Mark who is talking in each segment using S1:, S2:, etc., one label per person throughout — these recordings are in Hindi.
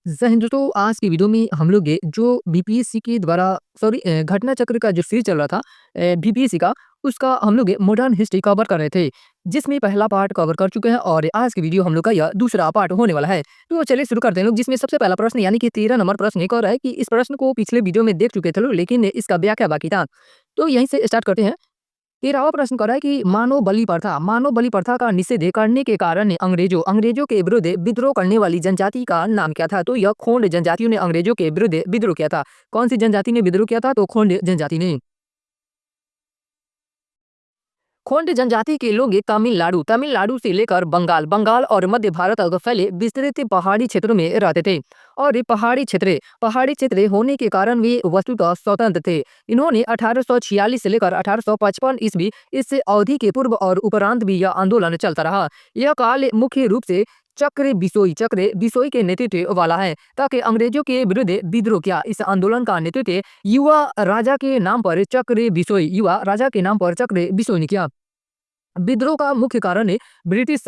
S1: जय हिंद दोस्तों, आज की वीडियो में हम लोग ये जो बीपीएससी के द्वारा घटना चक्र का जो सीरीज चल रहा था बीपीएससी का, उसका हम लोग ये मॉडर्न हिस्ट्री कवर कर रहे थे, जिसमें पहला पार्ट कवर कर चुके हैं और आज की वीडियो हम लोग का यह दूसरा पार्ट होने वाला है। तो चलिए शुरू करते हैं लोग, जिसमें सबसे पहला प्रश्न यानी कि 13 नंबर प्रश्न एक और है कि इस प्रश्न को पिछले वीडियो में देख चुके थे लोग, लेकिन इसका व्याख्या बाकी था। तो यहीं से स्टार्ट करते हैं। 13वां प्रश्न कर रहा है कि मानव बलि प्रथा का निषेध करने के कारण अंग्रेजों के विरुद्ध विद्रोह करने वाली जनजाति का नाम क्या था? तो यह खोंड जनजातियों ने अंग्रेजों के विरुद्ध विद्रोह किया था। कौन सी जनजाति ने विद्रोह किया था? तो खोंड जनजाति ने। खोंड जनजाति के लोग तमिलनाडु से लेकर बंगाल और मध्य भारत तक फैले विस्तृत पहाड़ी क्षेत्रों में रहते थे। और ये पहाड़ी क्षेत्र होने के कारण वे वस्तुतः स्वतंत्र थे। इन्होंने 1846 से लेकर 1855 ईस्वी इस अवधि के पूर्व और उपरांत भी यह आंदोलन चलता रहा। यह काल मुख्य रूप से चक्र बिसोई के नेतृत्व वाला है, ताकि अंग्रेजों के विरुद्ध विद्रोह किया। इस आंदोलन का नेतृत्व युवा राजा के नाम पर चक्र बिसोई ने किया। विद्रोह का मुख्य कारण है ब्रिटिश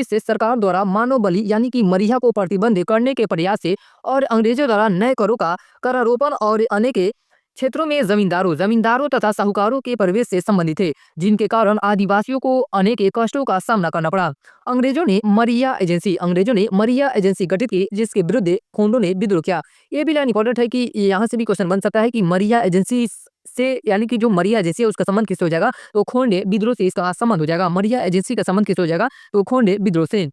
S1: से सरकार द्वारा मानव बलि यानी कि मरीहा को प्रतिबंध करने के प्रयास से और अंग्रेजों द्वारा नए करों का करारोपण और अनेक क्षेत्रों में जमींदारों तथा साहूकारों के प्रवेश से संबंधित थे, जिनके कारण आदिवासियों को अनेक कष्टों का सामना करना पड़ा। अंग्रेजों ने मरिया एजेंसी गठित की, जिसके विरुद्ध खोंडों ने विद्रोह किया। ये भी लाइन इंपॉर्टेंट है कि यहाँ से भी क्वेश्चन बन सकता है कि मरिया एजेंसी से यानी कि जो मरिया एजेंसी है उसका संबंध किससे हो जाएगा? तो खोंडे विद्रोह से इसका संबंध हो जाएगा। मरिया एजेंसी का संबंध किससे हो जाएगा? तो खोंडे विद्रोह से।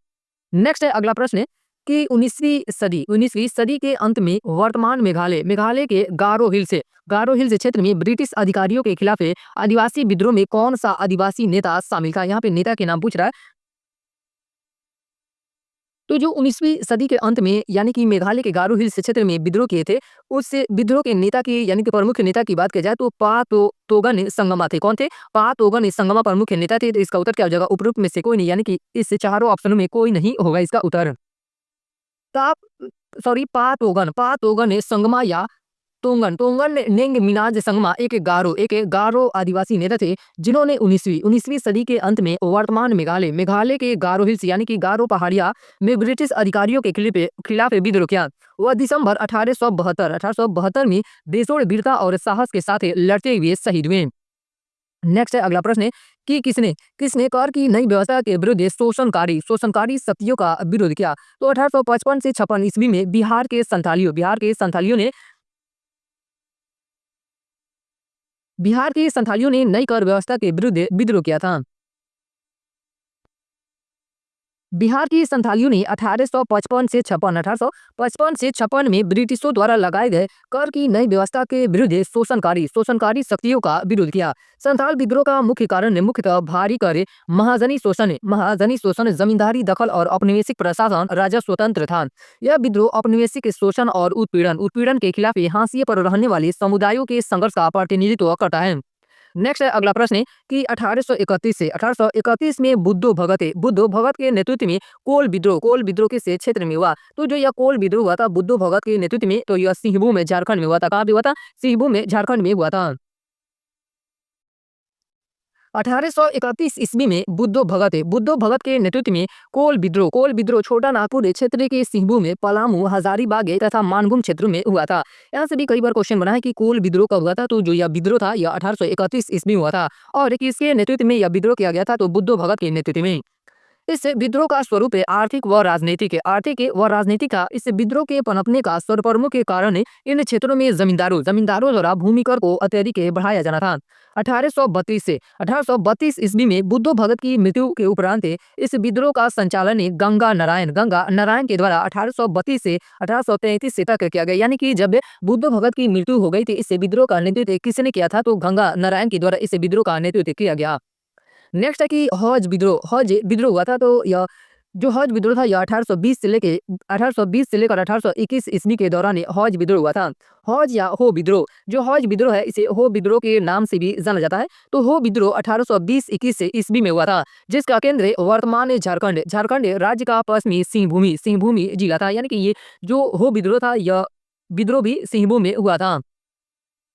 S1: नेक्स्ट है अगला प्रश्न है कि 19वीं सदी के अंत में वर्तमान मेघालय के गारो हिल्स क्षेत्र में ब्रिटिश अधिकारियों के खिलाफ आदिवासी विद्रोह में कौन सा आदिवासी नेता शामिल था? यहाँ पे नेता के नाम पूछ रहा है। तो जो 19वीं सदी के अंत में यानी कि मेघालय के गारो हिल्स क्षेत्र में विद्रोह किए थे, उस विद्रोह के नेता की यानी कि प्रमुख नेता की बात की जाए तो तोगन संगमा थे। कौन थे? तोगन संगमा प्रमुख नेता थे। तो इसका उत्तर क्या हो जाएगा? उपरोक्त में से कोई नहीं, यानी कि इस चारों ऑप्शनों में कोई नहीं होगा इसका उत्तर। ताप पातोगन संगमा या तोंगन नेंग मिनाज संगमा एक गारो आदिवासी नेता थे, जिन्होंने 19वीं सदी के अंत में वर्तमान मेघालय के गारो हिल्स यानी कि गारो पहाड़िया में ब्रिटिश अधिकारियों के खिलाफ विद्रोह किया। वह दिसंबर 1872 में बेजोड़ वीरता और साहस के साथ लड़ते हुए शहीद हुए। नेक्स्ट है अगला प्रश्न है कि किसने किसने कर की नई व्यवस्था के विरुद्ध शोषणकारी शक्तियों का विरोध किया? तो 1855 से 56 ईस्वी में बिहार के संथालियों ने नई कर व्यवस्था के विरुद्ध विद्रोह किया था। बिहार की संथालियों ने 1855 से 56 में ब्रिटिशों द्वारा लगाए गए कर की नई व्यवस्था के विरुद्ध शोषणकारी शक्तियों का विरोध किया। संथाल विद्रोह का मुख्य कारण मुख्यतः भारी कर, महाजनी शोषण, जमींदारी दखल और औपनिवेशिक प्रशासन राजस्व तंत्र था। यह विद्रोह औपनिवेशिक शोषण और उत्पीड़न के खिलाफ हाशिए पर रहने वाले समुदायों के संघर्ष का प्रतिनिधित्व करता है। नेक्स्ट है अगला प्रश्न है कि 1831 में बुद्धो भगत के नेतृत्व में कोल विद्रोह किस क्षेत्र में हुआ? तो जो यह कोल विद्रोह हुआ था बुद्धो भगत के नेतृत्व में, तो यह सिंहभूम में झारखंड में हुआ था। कहाँ पे हुआ था? सिंहभूम में झारखंड में हुआ था। 1831 ईस्वी में बुद्धो भगत के नेतृत्व में कोल विद्रोह छोटा नागपुर क्षेत्र के सिंहभूम में, पलामू, हजारीबाग तथा मानभूम क्षेत्रों में हुआ था। यहाँ से भी कई बार क्वेश्चन बना है कि कोल विद्रोह कब हुआ था? तो जो यह विद्रोह था यह 1831 ईस्वी में हुआ था। और किसके नेतृत्व में यह विद्रोह किया गया था? तो बुद्धो भगत के नेतृत्व में। इस विद्रोह का स्वरूप है आर्थिक व राजनीतिक था। इस विद्रोह के पनपने का सर्वप्रमुख कारण इन क्षेत्रों में जमींदारों द्वारा भूमि कर को अत्यधिक बढ़ाया जाना था। 1832 ईस्वी में बुद्धो भगत की मृत्यु के उपरांत इस विद्रोह का संचालन गंगा नारायण के द्वारा 1832 से 1833 से तक किया गया। यानी कि जब बुद्धो भगत की मृत्यु हो गई थी, इस विद्रोह का नेतृत्व किसने किया था? तो गंगा नारायण के द्वारा इस विद्रोह का नेतृत्व किया गया। नेक्स्ट है कि हज विद्रोह हुआ था। तो यह जो हज विद्रोह था यह 1820 से लेकर 1821 ईस्वी के दौरान हज विद्रोह हुआ था। हज या हो विद्रोह, जो हज विद्रोह है इसे हो विद्रोह के नाम से भी जाना जाता है। तो हो विद्रोह 1820-21 ईस्वी में हुआ था, जिसका केंद्र वर्तमान झारखंड राज्य का पश्चिमी सिंहभूमि जिला था। यानी कि ये जो हो विद्रोह था यह विद्रोह भी सिंहभूम में हुआ था।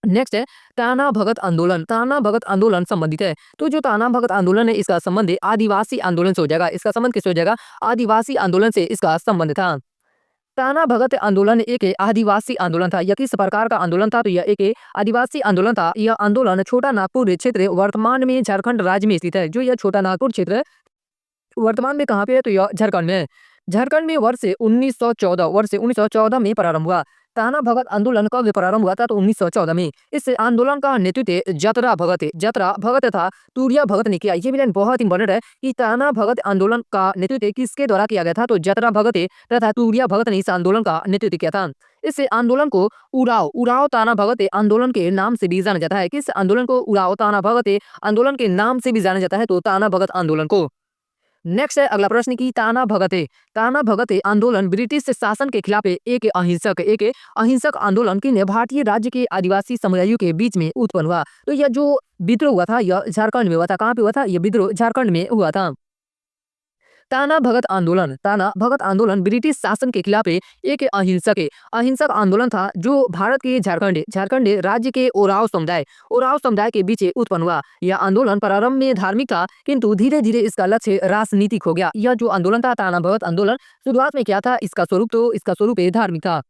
S1: नेक्स्ट है ताना भगत आंदोलन संबंधित है। तो जो ताना भगत आंदोलन है इसका संबंध आदिवासी आंदोलन से हो जाएगा। इसका संबंध किससे हो जाएगा? आदिवासी आंदोलन से इसका संबंध था। ताना भगत आंदोलन एक आदिवासी आंदोलन था। यह किस प्रकार का आंदोलन था? तो यह एक आदिवासी आंदोलन था। यह आंदोलन छोटा नागपुर क्षेत्र वर्तमान में झारखंड राज्य में स्थित है। जो यह छोटा नागपुर क्षेत्र वर्तमान में कहाँ पे है? तो यह झारखंड में है। झारखंड में वर्ष 1914 में प्रारंभ हुआ। ताना भगत आंदोलन कब प्रारंभ हुआ था? तो 1914 में। इस आंदोलन का नेतृत्व जतरा भगत तथा तूरिया भगत ने किया। ये भी लाइन बहुत इंपॉर्टेंट है कि ताना भगत आंदोलन का नेतृत्व किसके द्वारा किया गया था? तो जतरा भगत तथा तूरिया भगत ने इस आंदोलन का नेतृत्व किया था। इस आंदोलन को उराव ताना भगत आंदोलन के नाम से भी जाना जाता है। किस आंदोलन को उराव ताना भगत आंदोलन के नाम से भी जाना जाता है? तो ताना भगत आंदोलन को। नेक्स्ट है अगला प्रश्न की ताना भगते आंदोलन ब्रिटिश शासन के खिलाफ एक अहिंसक आंदोलन किन भारतीय राज्य के आदिवासी समुदायों के बीच में उत्पन्न हुआ। तो यह जो विद्रोह हुआ था यह झारखंड में हुआ था। कहाँ पे हुआ था? यह विद्रोह झारखंड में हुआ था। ताना भगत आंदोलन ब्रिटिश शासन के खिलाफ एक अहिंसक आंदोलन था जो भारत के झारखंड राज्य के ओराव समुदाय के बीच उत्पन्न हुआ। यह आंदोलन प्रारंभ में धार्मिक था किंतु धीरे धीरे इसका लक्ष्य राजनीतिक हो गया। यह जो आंदोलन था ताना भगत आंदोलन शुरुआत में क्या था? इसका स्वरूप धार्मिक था।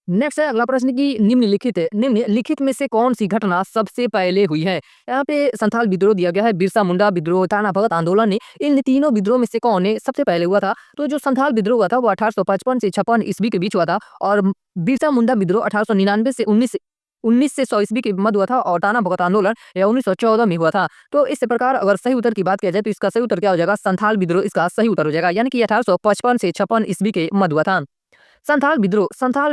S1: नेक्स्ट है अगला प्रश्न की निम्नलिखित में से कौन सी घटना सबसे पहले हुई है? यहाँ पे संथाल विद्रोह दिया गया है, बिरसा मुंडा विद्रोह, ताना भगत आंदोलन ने इन तीनों विद्रोह में से कौन ने सबसे पहले हुआ था? तो जो संथाल विद्रोह हुआ था वो 1855 से 56 ईस्वी के बीच हुआ था और बिरसा मुंडा विद्रोह 1899 से 19 से 100 ईस्वी के मध्य हुआ था और ताना भगत आंदोलन यह 1914 में हुआ था। तो इस प्रकार अगर सही उत्तर की बात किया जाए तो इसका सही उत्तर क्या हो जाएगा? संथाल विद्रोह इसका सही उत्तर हो जाएगा, यानी कि 1855 से 56 ईस्वी के मध्य हुआ था। संथाल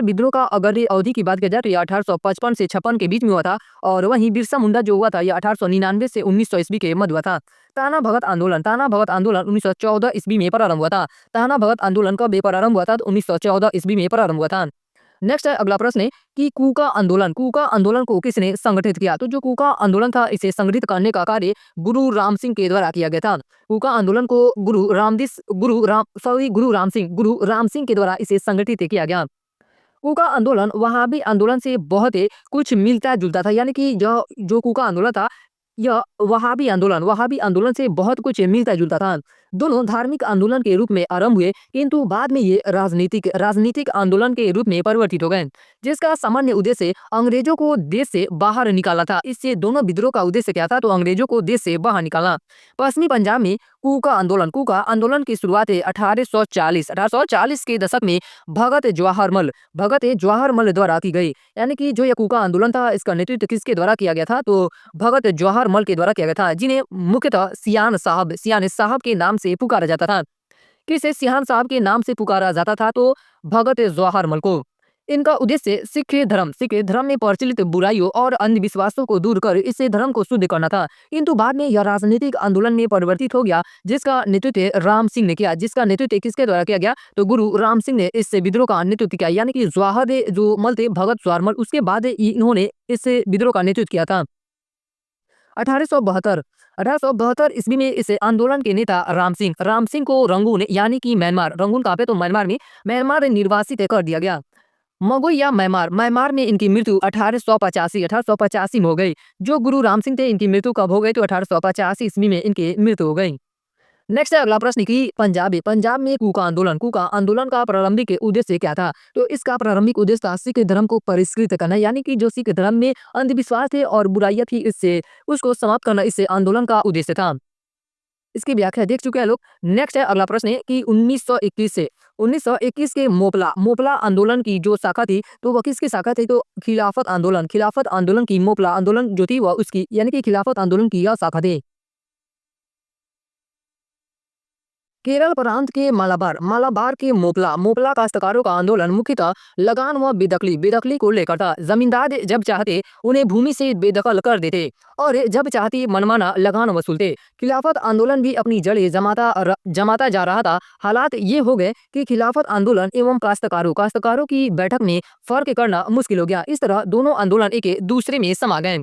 S1: विद्रोह का अगर ये अवधि की बात की जाए तो ये 1855 से 56 के बीच में हुआ था और वहीं बिरसा मुंडा जो हुआ था ये 1899 से 1900 ईस्वी के मध्य हुआ था। ताना भगत आंदोलन 1914 ईस्वी में प्रारंभ हुआ था। ताना भगत आंदोलन कब प्रारंभ हुआ था? तो 1914 ईस्वी में प्रारंभ हुआ था। नेक्स्ट है अगला प्रश्न है कि कूका आंदोलन को किसने संगठित किया? तो जो कूका आंदोलन था इसे संगठित करने का कार्य गुरु राम सिंह के द्वारा किया गया था। कूका आंदोलन को गुरु राम सिंह के द्वारा इसे संगठित किया गया। कूका आंदोलन वहाबी आंदोलन से बहुत कुछ मिलता जुलता था, यानी कि जो कूका आंदोलन था यह वहाबी आंदोलन से बहुत कुछ मिलता जुलता था। दोनों धार्मिक आंदोलन के रूप में आरंभ हुए किंतु बाद में ये राजनीतिक आंदोलन के रूप में परिवर्तित हो गए, जिसका सामान्य उद्देश्य अंग्रेजों को देश से बाहर निकालना था। इससे दोनों विद्रोह का उद्देश्य क्या था? तो अंग्रेजों को देश से बाहर निकालना। पश्चिमी पंजाब में कूका आंदोलन की शुरुआत 1840 के दशक में भगत जवाहर मल द्वारा की गई। यानी कि जो यह कूका आंदोलन था इसका नेतृत्व किसके द्वारा किया गया था? तो भगत जवाहर मल के द्वारा किया गया था, जिन्हें मुख्यतः सियान साहब के नाम से पुकारा जाता था। किसे सियान साहब के नाम से पुकारा जाता था? तो भगत जवाहर मल को। इनका उद्देश्य सिख धर्म में प्रचलित बुराइयों और अंधविश्वासों को दूर कर इस धर्म को शुद्ध करना था। किंतु बाद में यह राजनीतिक आंदोलन में परिवर्तित हो गया, जिसका नेतृत्व राम सिंह ने किया। जिसका नेतृत्व किसके द्वारा किया गया? तो गुरु राम सिंह ने इस विद्रोह का नेतृत्व किया, यानी कि जो मल थे भगत जवाहर मल, उसके बाद इन्होंने इस विद्रोह का नेतृत्व किया था। 1872 ईस्वी में इस आंदोलन के नेता राम सिंह को रंगून यानी कि रंगून कहाँ पे? तो म्यांमार निर्वासित कर दिया गया। मगोई या म्यांमार में इनकी मृत्यु 1885 में हो गई। जो गुरु राम सिंह थे इनकी मृत्यु कब हो गई? तो 1885 ईस्वी में इनकी मृत्यु हो गई। नेक्स्ट है अगला प्रश्न की पंजाब में कूका आंदोलन का प्रारंभिक उद्देश्य क्या था? तो इसका प्रारंभिक उद्देश्य था सिख धर्म को परिष्कृत करना, यानी कि जो सिख धर्म में अंधविश्वास थे और बुराइयां थी इससे उसको समाप्त करना इस आंदोलन का उद्देश्य था। इसकी व्याख्या देख चुके हैं लोग। नेक्स्ट है अगला प्रश्न है कि 1921 के मोपला आंदोलन की जो शाखा थी तो वह किसकी शाखा थी? तो खिलाफत आंदोलन की मोपला आंदोलन जो थी वह उसकी, यानी कि खिलाफत आंदोलन की यह शाखा थी। केरल प्रांत के मालाबार के मोपला काश्तकारों का आंदोलन मुख्यतः लगान व बेदखली को लेकर था। जमींदार जब चाहते उन्हें भूमि से बेदखल कर देते और जब चाहते मनमाना लगान वसूलते। खिलाफत आंदोलन भी अपनी जड़ें जमाता जा रहा था। हालात ये हो गए कि खिलाफत आंदोलन एवं काश्तकारों की बैठक में फर्क करना मुश्किल हो गया। इस तरह दोनों आंदोलन एक दूसरे में समा गए।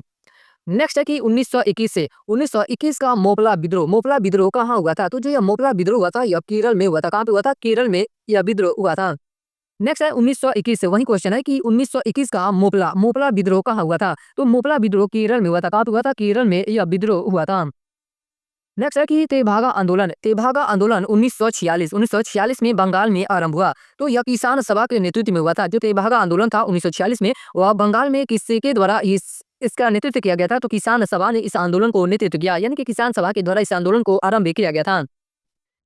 S1: नेक्स्ट है कि 1921 का मोपला विद्रोह कहाँ हुआ था? तो जो यह मोपला विद्रोह हुआ था यह केरल में हुआ था। कहाँ पे हुआ था? केरल में यह विद्रोह हुआ था। नेक्स्ट है 1921 से वही क्वेश्चन है कि 1921 का मोपला विद्रोह कहाँ हुआ था? तो मोपला विद्रोह केरल में हुआ था। कहाँ पे हुआ था? केरल में यह विद्रोह हुआ था। नेक्स्ट है कि तेभागा आंदोलन। तेभागा आंदोलन 1946 में बंगाल में आरंभ हुआ। तो यह किसान सभा के नेतृत्व में हुआ था। जो तेभागा आंदोलन था 1946 में, वह बंगाल में किसी के द्वारा इस इसका नेतृत्व किया गया था। तो किसान सभा ने इस आंदोलन को नेतृत्व किया, यानी कि किसान सभा के द्वारा इस आंदोलन को आरंभ किया गया था।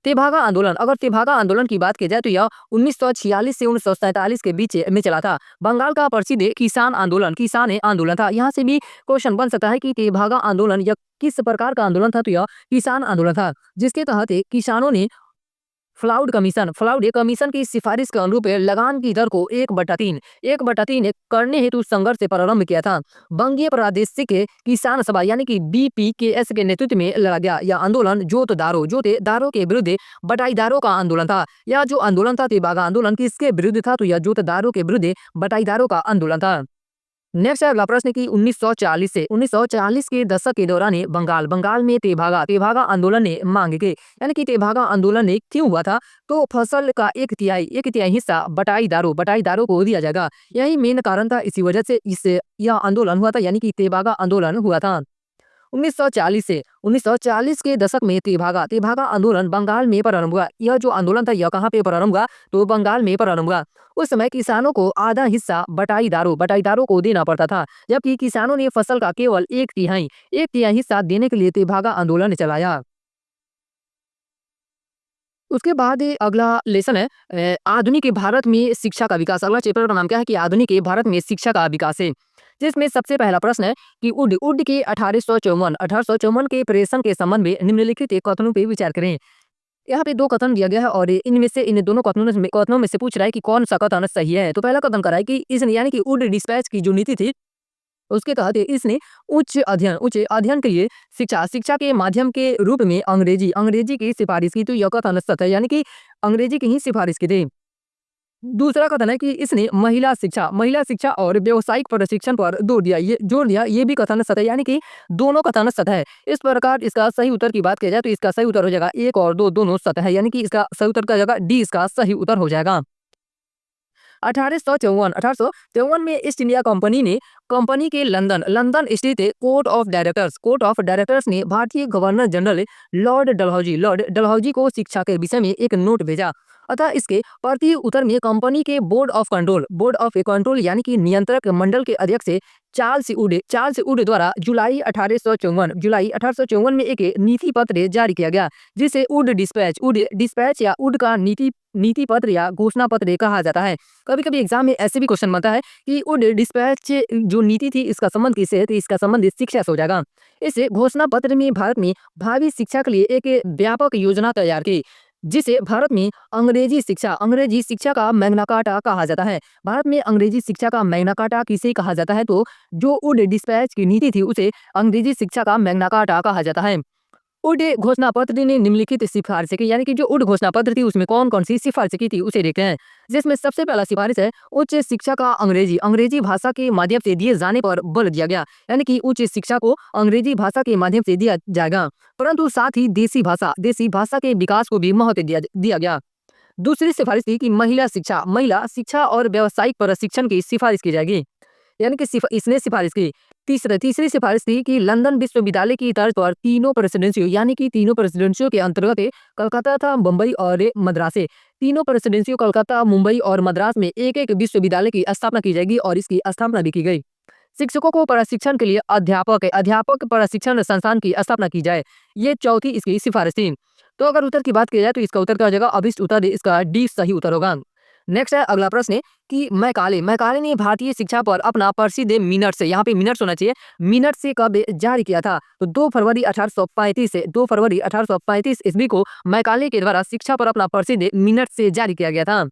S1: तेभागा आंदोलन, अगर तेभागा आंदोलन की बात की जाए तो यह 1946 से 1947 के बीच में चला था। बंगाल का प्रसिद्ध किसान आंदोलन था। यहाँ से भी क्वेश्चन बन सकता है कि तेभागा आंदोलन यह किस प्रकार का आंदोलन था। तो यह किसान आंदोलन था, जिसके तहत किसानों ने फ्लाउड कमीशन की सिफारिश के अनुरूप लगान की दर को 1/3 करने हेतु संघर्ष से प्रारंभ किया था। बंगीय प्रादेशिक किसान सभा यानी कि BPKS के नेतृत्व में लड़ा गया। यह आंदोलन जोतदारों के विरुद्ध बटाईदारों का आंदोलन था। यह जो आंदोलन था तेभागा आंदोलन किसके विरुद्ध था। तो यह जोतदारों के विरुद्ध बटाईदारों का आंदोलन था। नेक्स्ट है अगला प्रश्न कि 1940 के दशक के दौरान बंगाल में तेभागा आंदोलन ने मांग के, यानी कि तेभागा आंदोलन ने क्यों हुआ था। तो फसल का एक तिहाई हिस्सा बटाईदारों को दिया जाएगा। यही मेन कारण था। इसी वजह से यह आंदोलन हुआ था, यानी कि तेभागा आंदोलन हुआ था। 1940 के दशक में तेभागा आंदोलन बंगाल में प्रारंभ हुआ। यह जो आंदोलन था यह कहाँ पे प्रारंभ हुआ। तो बंगाल में प्रारंभ हुआ। उस समय किसानों को आधा हिस्सा बटाईदारों को देना पड़ता था, जबकि किसानों ने फसल का केवल एक तिहाई हिस्सा देने के लिए तेभागा आंदोलन चलाया। उसके बाद अगला लेसन है आधुनिक भारत में शिक्षा का विकास। अगला चैप्टर का नाम क्या है कि आधुनिक भारत में शिक्षा का विकास है, जिसमें सबसे पहला प्रश्न है कि उड के 1854 के प्रेषण के संबंध में निम्नलिखित कथनों पे विचार करें। यहाँ पे दो कथन दिया गया है और इनमें से इन दोनों कथनों में से पूछ रहा है कि कौन सा कथन सही है। तो पहला कथन कर रहा है कि इसने, यानी कि उड डिस्पैच की जो नीति थी उसके तहत इसने उच्च अध्ययन के लिए शिक्षा के माध्यम के रूप में अंग्रेजी की सिफारिश की। तो यह कथन सत्य है, यानी कि अंग्रेजी की ही सिफारिश की थी। दूसरा कथन है कि इसने महिला शिक्षा और व्यावसायिक प्रशिक्षण पर जोर दिया। ये भी कथन सत्य है, यानी कि दोनों कथन सत्य है। इस प्रकार इसका सही उत्तर की बात की जाए तो इसका सही उत्तर हो जाएगा 1 और 2 दोनों सत्य है, यानी कि इसका सही उत्तर का जगह डी इसका सही उत्तर हो जाएगा। 1854 में ईस्ट इंडिया कंपनी के लंदन स्थित कोर्ट ऑफ डायरेक्टर्स ने भारतीय गवर्नर जनरल लॉर्ड डलहौजी को शिक्षा के विषय में एक नोट भेजा। अतः इसके प्रति उत्तर में कंपनी के बोर्ड ऑफ कंट्रोल यानी कि नियंत्रक मंडल के अध्यक्ष चार्ल्स वुड द्वारा जुलाई 1854 में एक नीति पत्र जारी किया गया, जिसे वुड डिस्पैच या वुड का नीति पत्र या घोषणा पत्र कहा जाता है। कभी कभी एग्जाम में ऐसे भी क्वेश्चन बनता है कि वुड डिस्पैच जो नीति थी इसका संबंध किससे है। तो इसका संबंध शिक्षा से हो जाएगा। इस घोषणा पत्र में भारत में भावी शिक्षा के लिए एक व्यापक योजना तैयार की, जिसे भारत में अंग्रेजी शिक्षा का मैग्ना कार्टा कहा जाता है। भारत में अंग्रेजी शिक्षा का मैग्ना कार्टा किसे कहा जाता है। तो जो वुड डिस्पैच की नीति थी उसे अंग्रेजी शिक्षा का मैग्ना कार्टा कहा जाता है। वुड घोषणा पत्र ने निम्नलिखित सिफारिश की, यानी कि जो वुड घोषणा पत्र थी उसमें कौन कौन सी सिफारिश की थी उसे देखते हैं। जिसमें सबसे पहला सिफारिश है उच्च शिक्षा का अंग्रेजी भाषा के माध्यम से दिए जाने पर बल दिया गया, यानी कि उच्च शिक्षा को अंग्रेजी भाषा के माध्यम से दिया जाएगा, परंतु साथ ही देसी भाषा के विकास को भी महत्व दिया गया। दूसरी सिफारिश थी कि महिला शिक्षा और व्यावसायिक प्रशिक्षण की सिफारिश की जाएगी, यानी कि इसने सिफारिश की। तीसरी सिफारिश थी कि लंदन विश्वविद्यालय की तर्ज पर तीनों प्रेसिडेंसियों के अंतर्गत कलकत्ता था मुंबई और मद्रास से तीनों प्रेसिडेंसियों कलकत्ता, मुंबई और मद्रास में एक एक विश्वविद्यालय की स्थापना की जाएगी और इसकी स्थापना भी की गई। शिक्षकों को प्रशिक्षण के लिए अध्यापक प्रशिक्षण संस्थान की स्थापना की जाए। ये चौथी इसकी सिफारिश थी। तो अगर उत्तर की बात की जाए तो इसका उत्तर क्या हो जाएगा। अभिष्ट उत्तर इसका डी सही उत्तर होगा। नेक्स्ट है अगला प्रश्न कि मैकाले ने भारतीय शिक्षा पर अपना प्रसिद्ध मिनट्स, यहाँ पे मिनट्स होना चाहिए, मिनट्स से कब जारी किया था। तो 2 फरवरी 1835 ईस्वी को मैकाले के द्वारा शिक्षा पर अपना प्रसिद्ध मिनट्स से जारी किया गया था।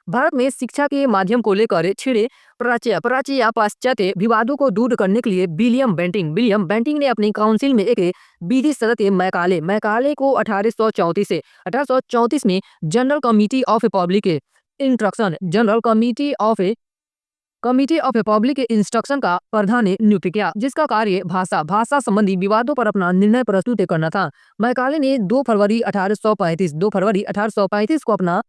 S1: भारत में शिक्षा के माध्यम को लेकर छिड़े प्राच्य या पाश्चात्य विवादों को दूर करने के लिए विलियम बेंटिंग ने अपनी काउंसिल में एक विधि सदस्य मैकाले को 1834 में general committee of public instruction का प्रधान नियुक्त किया, जिसका कार्य भाषा संबंधी विवादों पर अपना निर्णय प्रस्तुत करना था। मैकाले ने 2 फरवरी 1835 को अपना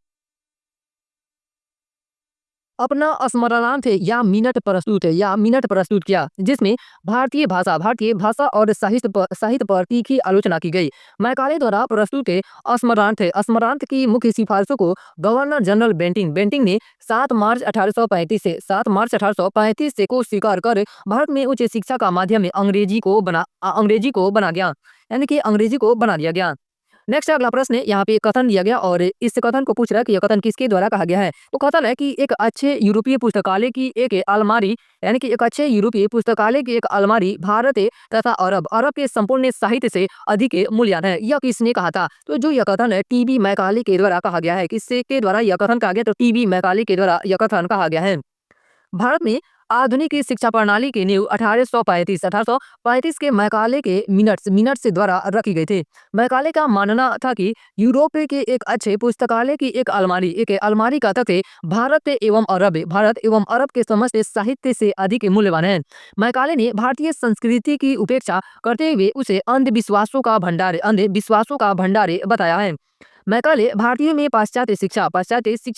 S1: अपना स्मरणार्थ या मिनट प्रस्तुत किया, जिसमें भारतीय भाषा और साहित्य पर तीखी आलोचना की गई। मैकाले द्वारा प्रस्तुत स्मरणार्थ की मुख्य सिफारिशों को गवर्नर जनरल बेंटिंक ने 7 मार्च 1835 से को स्वीकार कर भारत में उच्च शिक्षा का माध्यम अंग्रेजी को बना गया, यानी कि अंग्रेजी को बना दिया गया। नेक्स्ट अगला प्रश्न है, यहाँ पे कथन दिया गया और इस कथन को पूछ रहा है कि यह कथन किसके द्वारा कहा गया है। तो कथन है कि एक अच्छे यूरोपीय पुस्तकालय की एक अलमारी, यानी कि एक अच्छे यूरोपीय पुस्तकालय की एक अलमारी भारत तथा अरब के संपूर्ण साहित्य से अधिक मूल्यवान है। यह किसने कहा था? तो जो यह कथन है टीबी मैकाले के द्वारा कहा गया है। किससे के द्वारा यह कथन कहा गया? तो टीबी मैकाले के द्वारा यह कथन कहा गया है। भारत में आधुनिक शिक्षा प्रणाली की नींव 1835 के मैकाले के मिनट्स द्वारा रखी गई थी। मैकाले का मानना था कि यूरोप के एक अच्छे पुस्तकालय की एक अलमारी का तथ्य भारत एवं अरब के समस्त साहित्य से अधिक मूल्यवान है। मैकाले ने भारतीय संस्कृति की उपेक्षा करते हुए उसे अंधविश्वासों का भंडार बताया है। मैकाले भारतीयों में पाश्चात्य शिक्षा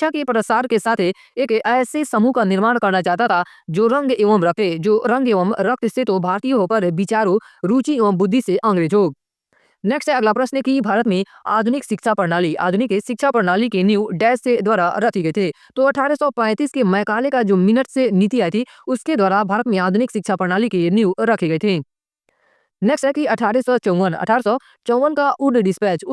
S1: के प्रसार के साथ एक ऐसे समूह का निर्माण करना चाहता था जो रंग एवं रक्त से तो भारतीय होकर विचारों, रुचि एवं बुद्धि से अंग्रेज हो। नेक्स्ट है अगला प्रश्न है कि भारत में आधुनिक शिक्षा प्रणाली की नींव डैश से द्वारा रखी गई थी। तो 1835 के मैकाले का जो मिनट से नीति आई थी, उसके द्वारा भारत में आधुनिक शिक्षा प्रणाली की नींव रखी गई थी। नेक्स्ट है कि 1854 का उड डिस्पैच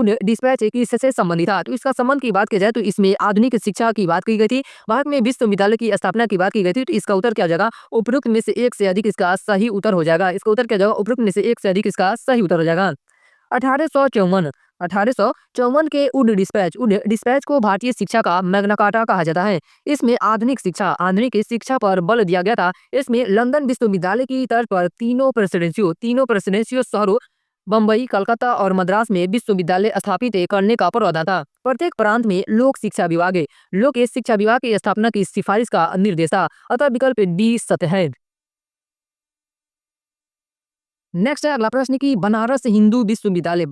S1: किससे संबंधित था? तो इसका संबंध की बात की जाए तो इसमें आधुनिक शिक्षा की बात की गई थी, भारत में विश्वविद्यालय की स्थापना की बात की गई थी। तो इसका उत्तर क्या हो जाएगा? उपरोक्त में से एक से अधिक इसका सही उत्तर हो जाएगा। इसका उत्तर क्या हो जाएगा? उपरोक्त में से एक से अधिक इसका सही उत्तर हो जाएगा। 1854 के उड डिस्पैच को भारतीय शिक्षा का मैग्ना कार्टा कहा जाता है। इसमें आधुनिक शिक्षा पर बल दिया गया था। इसमें लंदन विश्वविद्यालय की तर्ज पर तीनों प्रेसिडेंसियों शहरों बम्बई, कलकत्ता और मद्रास में विश्वविद्यालय स्थापित करने का प्रावधान था। प्रत्येक प्रांत में लोक शिक्षा विभाग की स्थापना की सिफारिश का निर्देश था। अतः विकल्प डी सत्य है। नेक्स्ट है अगला प्रश्न कि बनारस हिंदू विश्वविद्यालय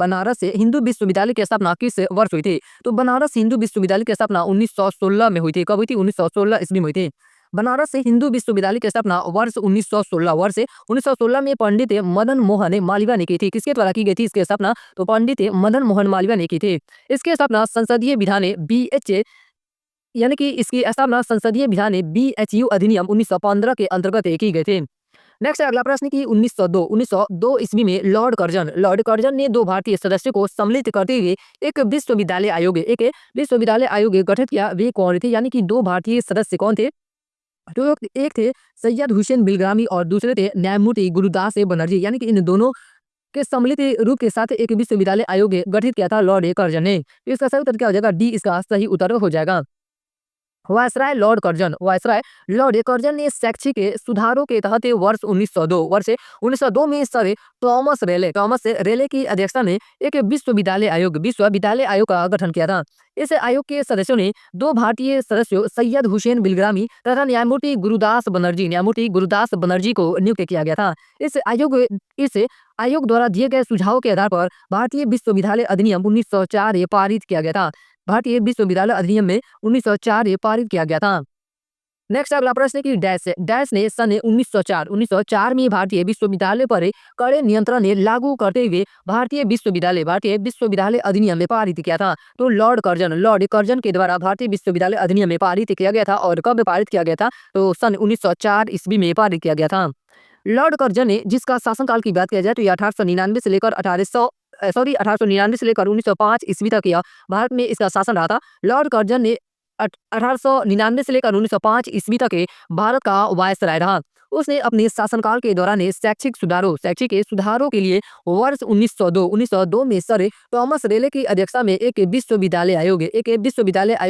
S1: की स्थापना किस वर्ष हुई थी? तो बनारस हिंदू विश्वविद्यालय की स्थापना 1916 में हुई थी। कब हुई थी? 1916 ईस्वी में हुई थी। बनारस हिंदू विश्वविद्यालय की स्थापना वर्ष 1916 में पंडित मदन मोहन मालवीय ने की थी। किसके द्वारा की गई थी इसकी स्थापना? तो पंडित मदन मोहन मालवीय ने की थी। इसकी स्थापना संसदीय विधान BHU अधिनियम 1915 के अंतर्गत की गई थी। नेक्स्ट है अगला प्रश्न कि 1902 ईस्वी में लॉर्ड कर्जन ने 2 भारतीय सदस्यों को सम्मिलित करते हुए एक विश्वविद्यालय आयोग गठित किया। वे कौन थे? यानी कि 2 भारतीय सदस्य कौन थे? तो एक थे सैयद हुसैन बिलग्रामी और दूसरे थे न्यायमूर्ति गुरुदास बनर्जी। यानी कि इन दोनों के सम्मिलित रूप के साथ एक विश्वविद्यालय आयोग गठित किया था लॉर्ड कर्जन ने। तो इसका सही उत्तर क्या हो जाएगा? डी इसका सही उत्तर हो जाएगा। वायसराय लॉर्ड कर्जन ने शैक्षिक सुधारों के तहत वर्ष 1902 में सर थॉमस रेले की अध्यक्षता में एक विश्वविद्यालय आयोग का गठन किया था। इस आयोग के सदस्यों ने 2 भारतीय सदस्यों सैयद हुसैन बिलग्रामी तथा न्यायमूर्ति गुरुदास बनर्जी को नियुक्त किया गया था। इस आयोग द्वारा दिए गए सुझावों के आधार पर भारतीय विश्वविद्यालय अधिनियम 1904 पारित किया गया था। भारतीय विश्वविद्यालय अधिनियम में 1904 पारित किया गया था। नेक्स्ट अगला प्रश्न है कि डैश ने सन 1904 में भारतीय विश्वविद्यालय पर कड़े नियंत्रण लागू करते हुए भारतीय विश्वविद्यालय अधिनियम में पारित किया था। तो लॉर्ड कर्जन के द्वारा भारतीय विश्वविद्यालय अधिनियम में पारित किया गया था। और कब पारित किया गया था? तो सन 1904 ईस्वी में पारित किया गया था। लॉर्ड कर्जन ने, जिसका शासनकाल की बात किया जाए तो 1899 से लेकर 1905 ईस्वी तक यह भारत में इसका शासन रहा था। लॉर्ड कर्जन ने 1899 से लेकर 1905 ईस्वी तक भारत का वायसराय रहा। उसने अपने शासनकाल के दौरान शैक्षिक सुधारों के लिए वर्ष 1902 में सर थॉमस रेले की अध्यक्षता में एक विश्वविद्यालय आयोग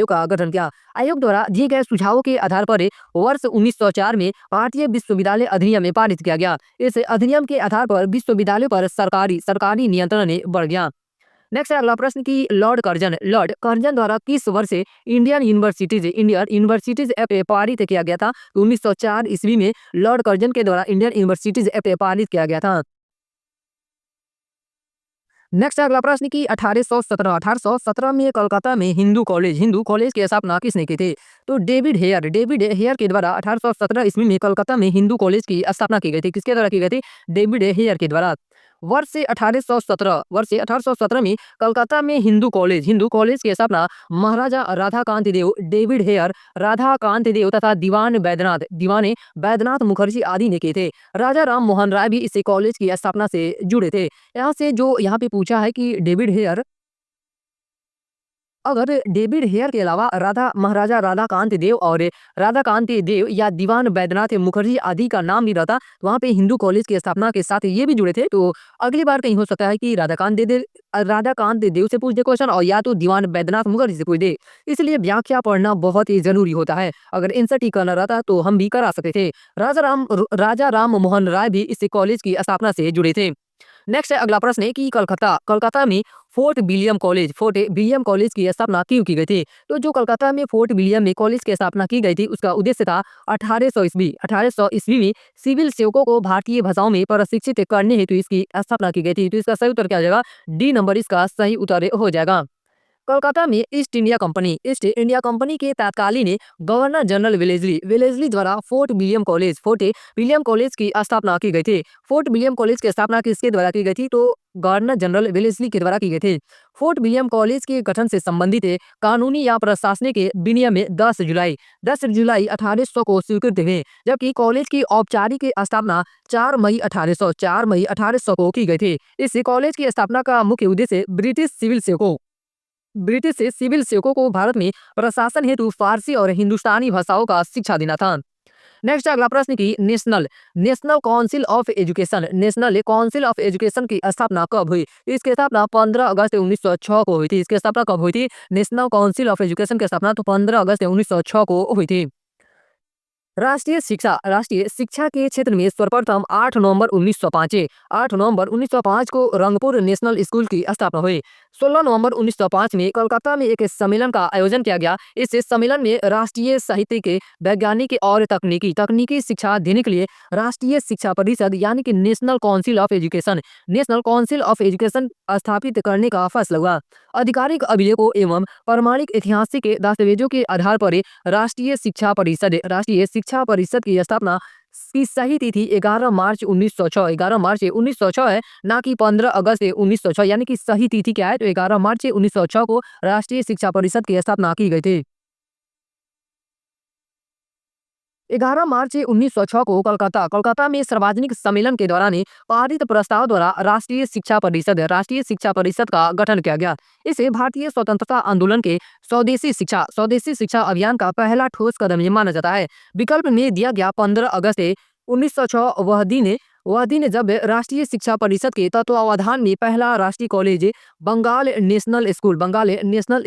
S1: का गठन किया। आयोग द्वारा दिए गए सुझावों के आधार पर वर्ष 1904 में भारतीय विश्वविद्यालय अधिनियम में पारित किया गया। इस अधिनियम के आधार पर विश्वविद्यालयों पर सरकारी नियंत्रण बढ़ गया। नेक्स्ट है अगला प्रश्न कि लॉर्ड कर्जन द्वारा किस वर्ष इंडियन यूनिवर्सिटीज एक्ट पारित किया गया था? 1904 ईस्वी में लॉर्ड कर्जन के द्वारा इंडियन यूनिवर्सिटीज एक्ट पारित किया गया था। नेक्स्ट अगला प्रश्न की 1817 में कोलकाता में हिंदू कॉलेज की स्थापना किसने की थी? तो डेविड हेयर के द्वारा 1817 ईस्वी में कोलकाता में हिंदू कॉलेज की स्थापना की गई थी। किसके द्वारा की गई थी? डेविड हेयर के द्वारा। वर्ष 1817 में कोलकाता में हिंदू कॉलेज की स्थापना महाराजा राधाकांत देव, डेविड हेयर, राधाकांत देव तथा दीवाने बैद्यनाथ मुखर्जी आदि ने किए थे। राजा राम मोहन राय भी इस कॉलेज की स्थापना से जुड़े थे। यहाँ से जो यहाँ पे पूछा है कि डेविड हेयर के अलावा महाराजा राधाकांत देव या दीवान बैद्यनाथ मुखर्जी आदि का नाम नहीं रहता, वहाँ पे हिंदू कॉलेज की स्थापना के साथ ये भी जुड़े थे। तो अगली बार कहीं हो सकता है कि राधाकांत देव से पूछ दे क्वेश्चन, और या तो दीवान बैद्यनाथ मुखर्जी से पूछ दे। इसलिए व्याख्या पढ़ना बहुत ही जरूरी होता है। अगर आंसर ठीक करना रहता तो हम भी करा सकते थे। राजा राम मोहन राय भी इस कॉलेज की स्थापना से जुड़े थे। नेक्स्ट है अगला प्रश्न है कि कोलकाता में फोर्ट विलियम कॉलेज की स्थापना क्यों की गई थी? तो जो कोलकाता में फोर्ट विलियम में कॉलेज की स्थापना की गई थी, उसका उद्देश्य था 1800 ईस्वी में सिविल सेवकों को भारतीय भाषाओं में प्रशिक्षित करने हेतु इसकी स्थापना की गई थी। तो इसका सही उत्तर क्या हो जाएगा? डी नंबर इसका सही उत्तर हो जाएगा। कोलकाता में ईस्ट इंडिया कंपनी के तत्कालीन गवर्नर जनरल वेलेस्ली द्वारा फोर्ट विलियम कॉलेज की स्थापना की गई थी। फोर्ट विलियम कॉलेज की स्थापना किसके द्वारा की गई थी? तो गवर्नर जनरल वेलेस्ली के द्वारा की गई थी। फोर्ट विलियम कॉलेज के गठन से संबंधित कानूनी या प्रशासनिक विनियम में 10 जुलाई 1800 को स्वीकृत हुए, जबकि कॉलेज की औपचारिक स्थापना 4 मई 1800 को की गई थी। इस कॉलेज की स्थापना का मुख्य उद्देश्य ब्रिटिश से सिविल सेवकों को भारत में प्रशासन हेतु फारसी और हिंदुस्तानी भाषाओं का शिक्षा देना था। नेक्स्ट अगला प्रश्न की नेशनल काउंसिल ऑफ एजुकेशन की स्थापना कब हुई? इसकी स्थापना 15 अगस्त 1906 को हुई थी। इसकी स्थापना कब हुई थी? नेशनल काउंसिल ऑफ एजुकेशन की स्थापना तो 15 अगस्त 1906 को हुई थी। राष्ट्रीय शिक्षा के क्षेत्र में सर्वप्रथम 8 नवंबर 1905 को रंगपुर नेशनल स्कूल की स्थापना हुई। 16 नवंबर 1905 में कोलकाता में एक सम्मेलन का आयोजन किया गया। इस सम्मेलन में राष्ट्रीय साहित्यिक, वैज्ञानिक और तकनीकी शिक्षा देने के लिए राष्ट्रीय शिक्षा परिषद यानी कि नेशनल काउंसिल ऑफ एजुकेशन स्थापित करने का फैसला हुआ। आधिकारिक अभिलेखों एवं प्रमाणिक ऐतिहासिक दस्तावेजों के आधार पर राष्ट्रीय शिक्षा परिषद की स्थापना की सही तिथि 11 मार्च 1906 है, ना कि 15 अगस्त 1906। यानी कि सही तिथि क्या है? तो 11 मार्च 1906 को राष्ट्रीय शिक्षा परिषद की स्थापना की गई थी। 11 मार्च 1906 को कोलकाता में सार्वजनिक सम्मेलन के दौरान पारित प्रस्ताव द्वारा राष्ट्रीय शिक्षा परिषद का गठन किया गया। इसे भारतीय स्वतंत्रता आंदोलन के स्वदेशी शिक्षा अभियान का पहला ठोस कदम माना जाता है। विकल्प में दिया गया 15 अगस्त 1906 वह दिन जब राष्ट्रीय शिक्षा परिषद के तत्वावधान में पहला राष्ट्रीय कॉलेज बंगाल नेशनल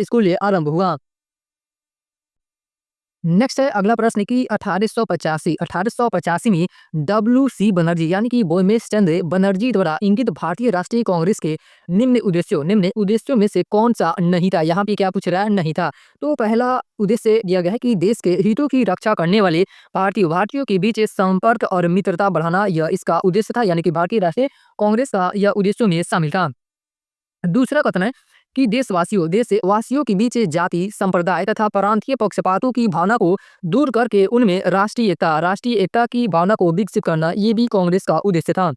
S1: स्कूल आरंभ हुआ। नेक्स्ट है अगला प्रश्न की 1885 में WC बनर्जी यानी कि बोयमेश चंद्र बनर्जी द्वारा इंगित भारतीय राष्ट्रीय कांग्रेस के निम्न उद्देश्यों में से कौन सा नहीं था? यहाँ पे क्या पूछ रहा है? नहीं था। तो पहला उद्देश्य दिया गया है कि देश के हितों की रक्षा करने वाले भारतीयों के बीच संपर्क और मित्रता बढ़ाना, यह इसका उद्देश्य था। यानी कि भारतीय राष्ट्रीय कांग्रेस का यह उद्देश्यों में शामिल था। दूसरा कथन है कि देशवासियों के बीच जाति, संप्रदाय तथा प्रांतीय पक्षपातों की भावना को दूर करके उनमें राष्ट्रीय एकता की भावना को विकसित करना, ये भी कांग्रेस का उद्देश्य था।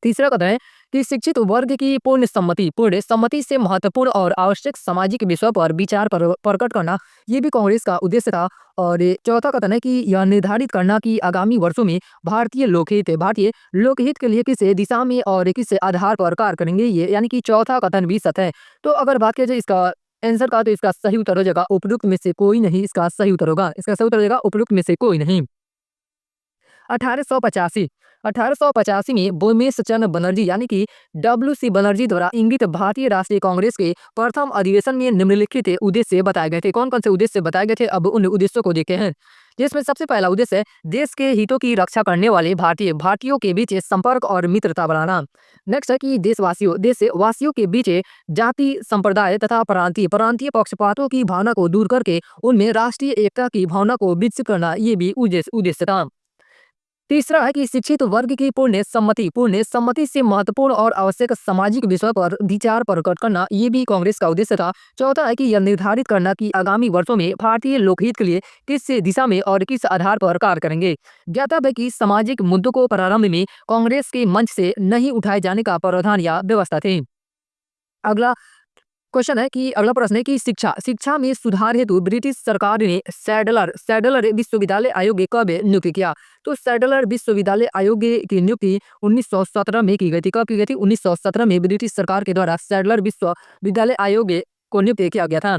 S1: तीसरा कथन है कि शिक्षित वर्ग की पूर्ण सम्मति से महत्वपूर्ण और आवश्यक सामाजिक विषयों पर विचार प्रकट करना, ये भी कांग्रेस का उद्देश्य था। और चौथा कथन है कि यह निर्धारित करना कि आगामी वर्षों में भारतीय लोकहित के लिए किस दिशा में और किस आधार पर कार्य करेंगे, ये यानी कि चौथा कथन भी सत्य है। तो अगर बात किया जाए इसका आंसर का, तो इसका सही उत्तर हो जाएगा उपयुक्त में से कोई नहीं। इसका सही उत्तर होगा उपयुक्त में से कोई नहीं। 1885 में बोयमेश चंद्र बनर्जी यानी कि WC बनर्जी द्वारा इंगित भारतीय राष्ट्रीय कांग्रेस के प्रथम अधिवेशन में निम्नलिखित उद्देश्य बताए गए थे। कौन कौन से उद्देश्य बताए गए थे? अब उन उद्देश्यों को देखते हैं, जिसमें सबसे पहला उद्देश्य है देश के हितों की रक्षा करने वाले भारतीयों के बीच संपर्क और मित्रता बढ़ाना। नेक्स्ट है कि देशवासियों के बीच जाति, संप्रदाय तथा प्रांतीय पक्षपातों की भावना को दूर करके उनमें राष्ट्रीय एकता की भावना को विकसित करना, ये भी उद्देश्य था। तीसरा है कि शिक्षित वर्ग की पुण्य सम्मति से महत्वपूर्ण और आवश्यक सामाजिक विषय पर विचार प्रकट करना, ये भी कांग्रेस का उद्देश्य था। चौथा है कि यह निर्धारित करना कि आगामी वर्षों में भारतीय लोकहित के लिए किस दिशा में और किस आधार पर कार्य करेंगे। ज्ञातव्य है कि सामाजिक मुद्दों को प्रारंभ में कांग्रेस के मंच से नहीं उठाए जाने का प्रावधान या व्यवस्था थे। अगला अगला प्रश्न है कि शिक्षा में सुधार हेतु ब्रिटिश सरकार ने सैडलर विश्वविद्यालय आयोग कब नियुक्त किया? तो सैडलर विश्वविद्यालय आयोग की नियुक्ति 1917 में की गई थी। कब की गई थी? 1917 में ब्रिटिश सरकार के द्वारा सैडलर विश्वविद्यालय आयोग को नियुक्त किया गया था।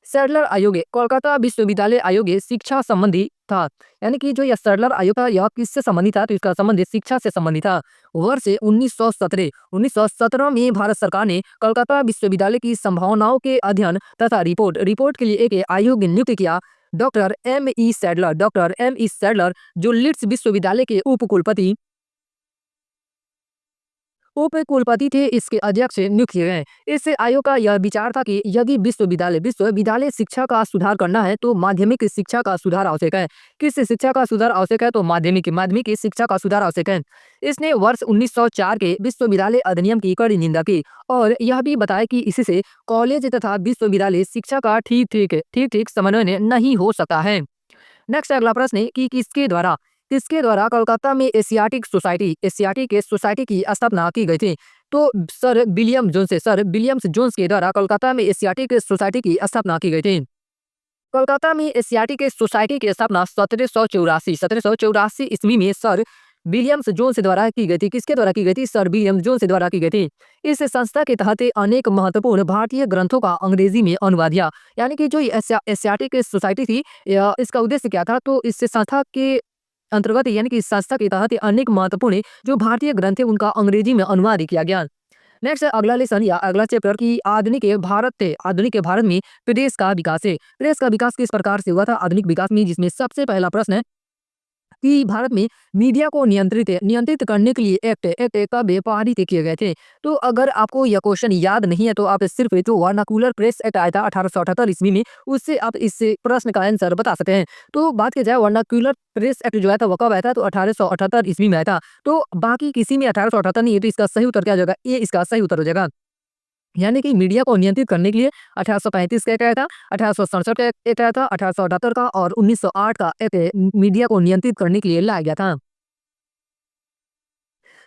S1: सैडलर आयोग कोलकाता विश्वविद्यालय आयोग शिक्षा संबंधी था। यानी कि जो यह सैडलर आयोग था, यह किससे संबंधित था? तो इसका संबंध शिक्षा से संबंधित था। वर्ष 1917 में भारत सरकार ने कोलकाता विश्वविद्यालय की संभावनाओं के अध्ययन तथा रिपोर्ट के लिए एक आयोग नियुक्त किया। डॉक्टर एम ई सैडलर जो लीड्स विश्वविद्यालय के उप कुलपति थे, इसके अध्यक्ष नियुक्त किए गए। इस आयोग का यह विचार था कि यदि विश्वविद्यालय शिक्षा का सुधार करना है तो माध्यमिक शिक्षा का सुधार आवश्यक है। किस शिक्षा का सुधार आवश्यक है? तो माध्यमिक शिक्षा का सुधार आवश्यक है। इसने वर्ष 1904 के विश्वविद्यालय अधिनियम की कड़ी निंदा की और यह भी बताया कि इससे कॉलेज तथा विश्वविद्यालय शिक्षा का ठीक समन्वय नहीं हो सकता है। नेक्स्ट अगला प्रश्न है कि किसके द्वारा कोलकाता में एशियाटिक सोसाइटी की स्थापना की गई थी? तो सर विलियम्स जोन्स के द्वारा कोलकाता में एशियाटिक सोसाइटी की स्थापना की गई थी। कोलकाता में एशियाटिक सोसाइटी की स्थापना 1784 ईस्वी में सर विलियम्स जोन्स द्वारा की गई थी। किसके द्वारा की गई थी? सर विलियम जोन्स द्वारा की गई थी। इस संस्था के तहत अनेक महत्वपूर्ण भारतीय ग्रंथों का अंग्रेजी में अनुवाद किया। यानी कि जो एशियाटिक सोसाइटी थी, इसका उद्देश्य क्या था? तो इस संस्था के अंतर्गत यानी कि इस संस्था के तहत अनेक महत्वपूर्ण जो भारतीय ग्रंथ है उनका अंग्रेजी में अनुवाद किया गया। नेक्स्ट अगला लेसन या अगला चैप्टर की आधुनिक भारत में प्रदेश का विकास है। प्रदेश का विकास किस प्रकार से हुआ था आधुनिक विकास में? जिसमें सबसे पहला प्रश्न है कि भारत में मीडिया को नियंत्रित करने के लिए एक्ट कब पारित किए गए थे? तो अगर आपको यह क्वेश्चन याद नहीं है तो आप सिर्फ जो वर्नाकुलर प्रेस एक्ट आया था 1878 ईस्वी में, उससे आप इस प्रश्न का आंसर बता सकते हैं। तो बात की जाए वर्नाकुलर प्रेस एक्ट जो आया था वो कब आया था? तो 1878 ईस्वी में आया था। तो बाकी किसी में 1878 नहीं है, तो इसका सही उत्तर क्या हो जाएगा? ये इसका सही उत्तर हो जाएगा। यानी कि मीडिया को नियंत्रित करने के लिए 1835 का एक्ट आया था, 1867 का एक्ट आया था, 1878 का और 1908 का एक्ट मीडिया को नियंत्रित करने के लिए लाया गया था।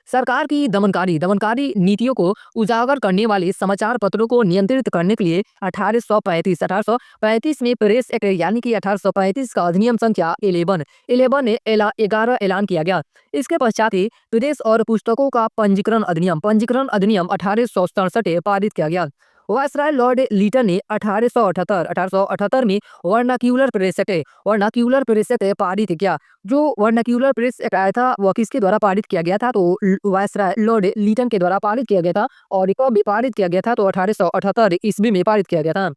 S1: सरकार की दमनकारी नीतियों को उजागर करने वाले समाचार पत्रों को नियंत्रित करने के लिए 1835 में प्रेस एक्ट यानी कि 1835 का अधिनियम संख्या 11 ऐलान किया गया। इसके पश्चात ही प्रदेश और पुस्तकों का पंजीकरण अधिनियम 1867 पारित किया गया। वायसराय लॉर्ड लीटन ने 1878 में वर्नाक्यूलर प्रेस एक्ट पारित किया। जो वर्नाक्यूलर प्रेस एक्ट आया था वह किसके द्वारा पारित किया गया था? तो वायसराय लॉर्ड लीटन के द्वारा पारित किया गया था। और कब भी पारित किया गया था? तो 1878 ईस्वी में पारित किया गया था।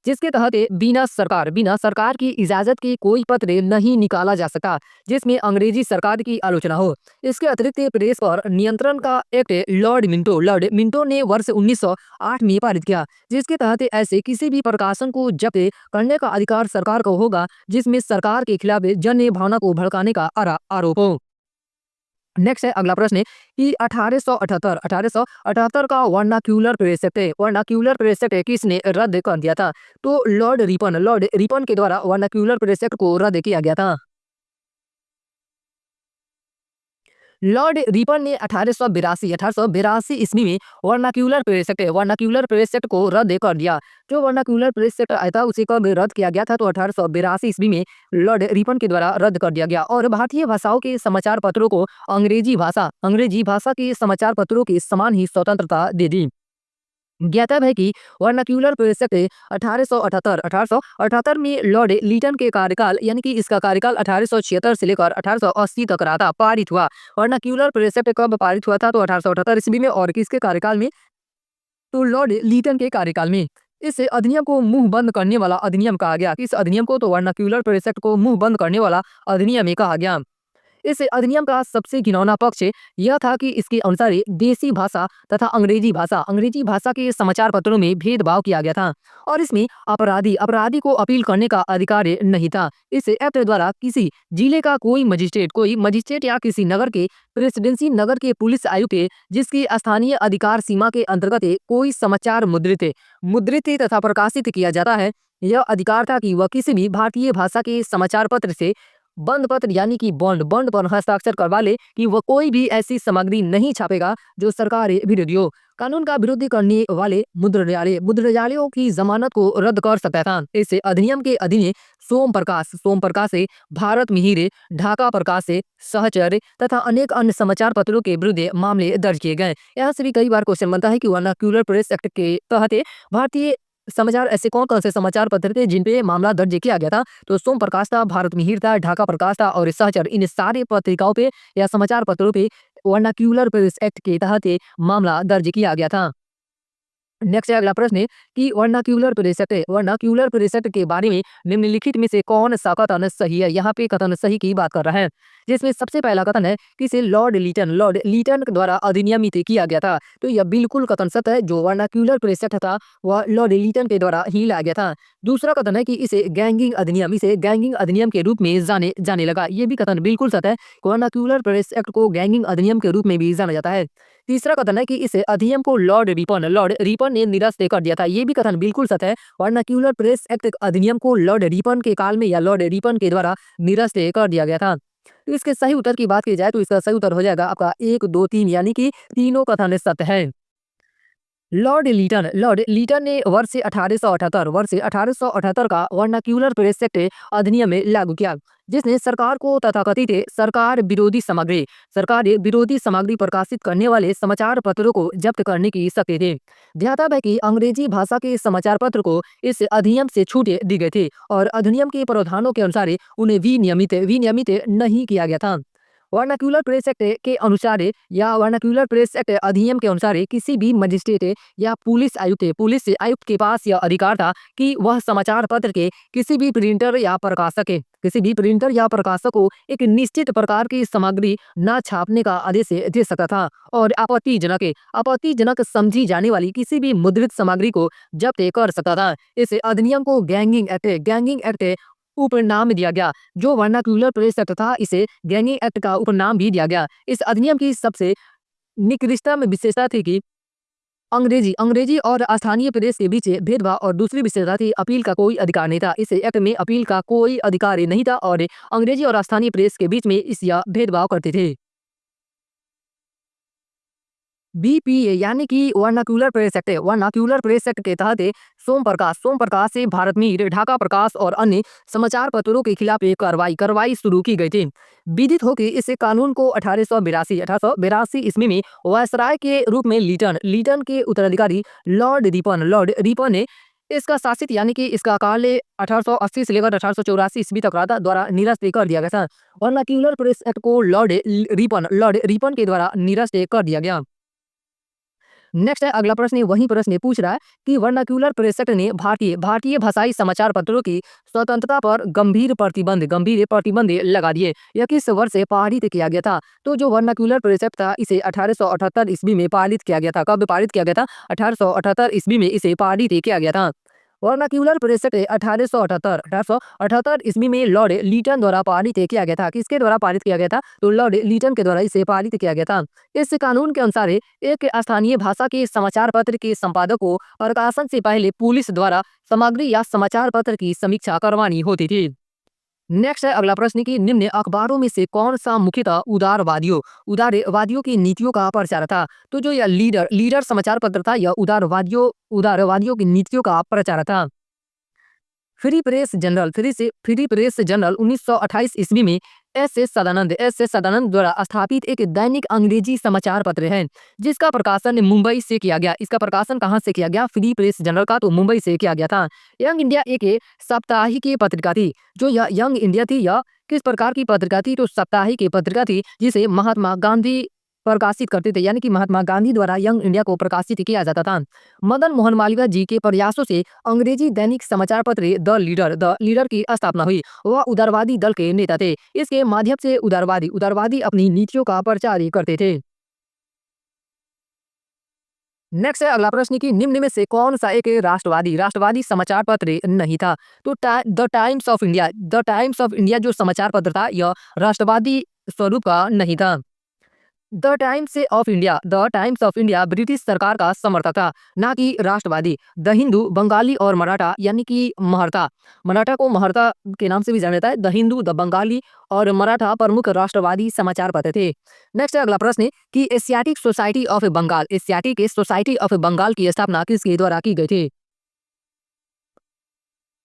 S1: जिसके तहत बिना सरकार की इजाजत के कोई पत्र नहीं निकाला जा सकता जिसमें अंग्रेजी सरकार की आलोचना हो। इसके अतिरिक्त प्रेस पर नियंत्रण का एक्ट लॉर्ड मिंटो ने वर्ष 1908 में पारित किया, जिसके तहत ऐसे किसी भी प्रकाशन को जब्त करने का अधिकार सरकार को होगा जिसमें सरकार के खिलाफ जन भावना को भड़काने का आरोप हो। नेक्स्ट है अगला प्रश्न है कि 1878 का वर्नाक्यूलर प्रेस एक्ट किसने रद्द कर दिया था? तो लॉर्ड रिपन के द्वारा वर्नाक्यूलर प्रेस एक्ट को रद्द किया गया था। लॉर्ड रिपन ने 1882 ईस्वी में वर्नाक्यूलर प्रेस एक्ट को रद्द कर दिया। जो वर्नाक्यूलर प्रेस एक्ट आया था उसे कब रद्द किया गया था? तो 1882 ईस्वी में लॉर्ड रिपन के द्वारा रद्द कर दिया गया और भारतीय भाषाओं के समाचार पत्रों को अंग्रेजी भाषा के समाचार पत्रों के समान ही स्वतंत्रता दे दी। ज्ञातव्य है कि वर्नाक्यूलर प्रेस एक्ट 1878 में लॉर्ड लीटन के कार्यकाल यानी कि इसका कार्यकाल 1876 से लेकर 1880 तक रहा था, पारित हुआ। वर्नाक्यूलर प्रेस एक्ट कब पारित हुआ था? तो 1878 ईस्वी में। और किसके कार्यकाल में? तो लॉर्ड लीटन के कार्यकाल में। इस अधिनियम को मुंह बंद करने वाला अधिनियम कहा गया। इस अधिनियम को तो वर्नाक्यूलर प्रेस एक्ट को मुंह बंद करने वाला अधिनियम ही कहा गया। इस अधिनियम का सबसे घिनौना पक्ष यह था कि इसके अनुसार देसी भाषा तथा अंग्रेजी भाषा के समाचार पत्रों में भेदभाव किया गया था और इसमें अपराधी को अपील करने का अधिकार नहीं था। इस एक्ट द्वारा किसी जिले का कोई मजिस्ट्रेट या किसी नगर के प्रेसिडेंसी नगर के पुलिस आयुक्त जिसकी स्थानीय अधिकार सीमा के अंतर्गत कोई समाचार मुद्रित तथा प्रकाशित किया जाता है, यह अधिकार था कि वह किसी भी भारतीय भाषा के समाचार पत्र से बंद पत्र यानी कि बॉन्ड पर हस्ताक्षर करवा ले कि वह कोई भी ऐसी सामग्री नहीं छापेगा जो सरकार विरोधी हो। कानून का विरोध करने वाले मुद्रजालियों की जमानत को रद्द कर सकता था। इस अधिनियम के अधीन सोम प्रकाश से, भारत मिहिर, ढाका प्रकाश से, सहचर तथा अनेक अन्य समाचार पत्रों के विरुद्ध मामले दर्ज किए गए। यहाँ से भी कई बार क्वेश्चन बनता है कि वर्नाक्यूलर प्रेस एक्ट के तहत भारतीय समाचार ऐसे कौन से समाचार पत्र थे जिन पे मामला दर्ज किया गया था। तो सोम प्रकाश था, भारत मिहिर था, ढाका प्रकाश था और सहचर, इन सारे पत्रिकाओं पे या समाचार पत्रों पे वर्नाक्यूलर प्रेस एक्ट के तहत मामला दर्ज किया गया था। नेक्स्ट अगला प्रश्न है कि वर्नाक्यूलर प्रेस एक्ट के बारे में निम्नलिखित में से कौन सा कथन सही है। यहाँ पे कथन सही की बात कर रहा है, जिसमें सबसे पहला कथन है कि इसे लॉर्ड लीटन द्वारा अधिनियमित किया गया था। तो यह बिल्कुल कथन सत्य है। जो वर्नाक्यूलर प्रेस एक्ट था वह लॉर्ड लीटन के द्वारा ही लाया गया था। दूसरा कथन है कि इसे गैंगिंग अधिनियम के रूप में जाने लगा। ये भी कथन बिल्कुल सत्य है। वर्नाक्यूलर प्रेस एक्ट को गैंगिंग अधिनियम के रूप में भी जाना जाता है। तीसरा कथन है कि इस अधिनियम को लॉर्ड रिपन ने निरस्त कर दिया था। ये भी कथन बिल्कुल सत्य है। वर्नाक्यूलर प्रेस एक्ट अधिनियम को लॉर्ड रिपन के काल में या लॉर्ड रिपन के द्वारा निरस्त कर दिया गया था। तो इसके सही उत्तर की बात की जाए तो इसका सही उत्तर हो जाएगा आपका 1, 2, 3 यानी कि तीनों कथन सत्य है। लॉर्ड लीटन ने वर्ष 1878 का वर्नाक्यूलर प्रेस एक्ट अधिनियम में लागू किया, जिसने सरकार को तथाकथित सरकार विरोधी सामग्री प्रकाशित करने वाले समाचार पत्रों को जब्त करने की शक्ति थी। ध्यातव्य है कि अंग्रेजी भाषा के समाचार पत्र को इस अधिनियम से छूट दी गई थी और अधिनियम के प्रावधानों के अनुसार उन्हें विनियमित नहीं किया गया था। वर्नाक्यूलर प्रेस एक्ट के अनुसार या वर्नाक्यूलर प्रेस एक्ट अधिनियम के अनुसार किसी भी मजिस्ट्रेट या पुलिस आयुक्त के पास यह अधिकार था कि वह समाचार पत्र के किसी भी प्रिंटर या प्रकाशक को एक निश्चित प्रकार की सामग्री न छापने का आदेश दे सकता था और आपत्तिजनक समझी जाने वाली किसी भी मुद्रित सामग्री को जब्त कर सकता था। इस अधिनियम को गैंगिंग एक्ट उपनाम दिया गया। जो वर्नाक्यूलर प्रेस एक्ट था इसे गैंगिंग एक्ट का उपनाम भी दिया गया। इस अधिनियम की सबसे निकृष्टतम विशेषता थी कि अंग्रेजी और स्थानीय प्रेस के बीच भेदभाव और दूसरी विशेषता थी अपील का कोई अधिकार नहीं था। इस एक्ट में अपील का कोई अधिकार नहीं था और अंग्रेजी और स्थानीय प्रेस के बीच में इस भेदभाव करते थे। बीपीए यानी कि वर्नाक्यूलर प्रेस एक्ट के तहत सोम प्रकाश से, भारत मिहिर, ढाका प्रकाश और अन्य समाचार पत्रों के खिलाफ एक कार्रवाई शुरू की गई थी। विदित हो कि इस कानून को 1882 ईस्वी में वायसराय के रूप में लीटन के उत्तराधिकारी लॉर्ड रिपन ने इसका शासित यानी कि इसका काल 1880 से लेकर 1884 ईस्वी तक द्वारा निरस्त कर दिया गया था। वर्नाक्यूलर प्रेस एक्ट को लॉर्ड रिपन के द्वारा निरस्त कर दिया गया। नेक्स्ट है अगला प्रश्न। वही प्रश्न पूछ रहा है कि वर्नाक्यूलर प्रेस एक्ट ने भारतीय भाषाई समाचार पत्रों की स्वतंत्रता पर गंभीर प्रतिबंध लगा दिए। यह किस वर्ष से पारित किया गया था? तो जो वर्नाक्यूलर प्रेस एक्ट था इसे 1878 ईस्वी में पारित किया गया था। कब पारित किया गया था? 1878 ईस्वी में इसे पारित किया गया था। वर्नाक्यूलर प्रेस एक्ट 1878 ईस्वी में लॉर्ड लीटन द्वारा पारित किया गया था। किसके द्वारा पारित किया गया था? तो लॉर्ड लीटन के द्वारा इसे पारित किया गया था। इस कानून के अनुसार एक स्थानीय भाषा के समाचार पत्र के संपादक को प्रकाशन से पहले पुलिस द्वारा सामग्री या समाचार पत्र की समीक्षा करवानी होती थी। नेक्स्ट है अगला प्रश्न कि निम्न अखबारों में से कौन सा मुख्यतः उदारवादियों की नीतियों का प्रचार था? तो जो यह लीडर समाचार पत्र था यह उदारवादियों की नीतियों का प्रचार था। फ्री प्रेस जनरल 1928 ईस्वी में एस एस सदानंद द्वारा स्थापित एक दैनिक अंग्रेजी समाचार पत्र है जिसका प्रकाशन मुंबई से किया गया। इसका प्रकाशन कहाँ से किया गया? फ्री प्रेस जनरल का तो मुंबई से किया गया था। यंग इंडिया एक साप्ताहिक पत्रिका थी। जो यह यंग इंडिया थी यह किस प्रकार की पत्रिका थी? तो साप्ताहिक पत्रिका थी जिसे महात्मा गांधी प्रकाशित करते थे, यानी कि महात्मा गांधी द्वारा यंग इंडिया को प्रकाशित किया जाता था। मदन मोहन मालवीय जी के प्रयासों से अंग्रेजी दैनिक समाचार पत्र द लीडर की स्थापना हुई। वह उदारवादी दल के नेता थे। इसके माध्यम से उदारवादी उदारवादी अपनी नीतियों का प्रचार करते थे। नेक्स्ट है अगला प्रश्न कि निम्न में से कौन सा एक राष्ट्रवादी राष्ट्रवादी समाचार पत्र नहीं था? तो द टाइम्स ऑफ इंडिया जो समाचार पत्र था यह राष्ट्रवादी स्वरूप का नहीं था। The times of India British सरकार का समर्थक था, ना कि राष्ट्रवादी। द हिंदू बंगाली और मराठा यानी कि महर्ता, मराठा को महर्ता के नाम से भी जाना जाता है। द हिंदू, द बंगाली और मराठा प्रमुख राष्ट्रवादी समाचार पत्र थे। नेक्स्ट अगला प्रश्न है कि एशियाटिक सोसाइटी ऑफ बंगाल की स्थापना किसके द्वारा की गई थी?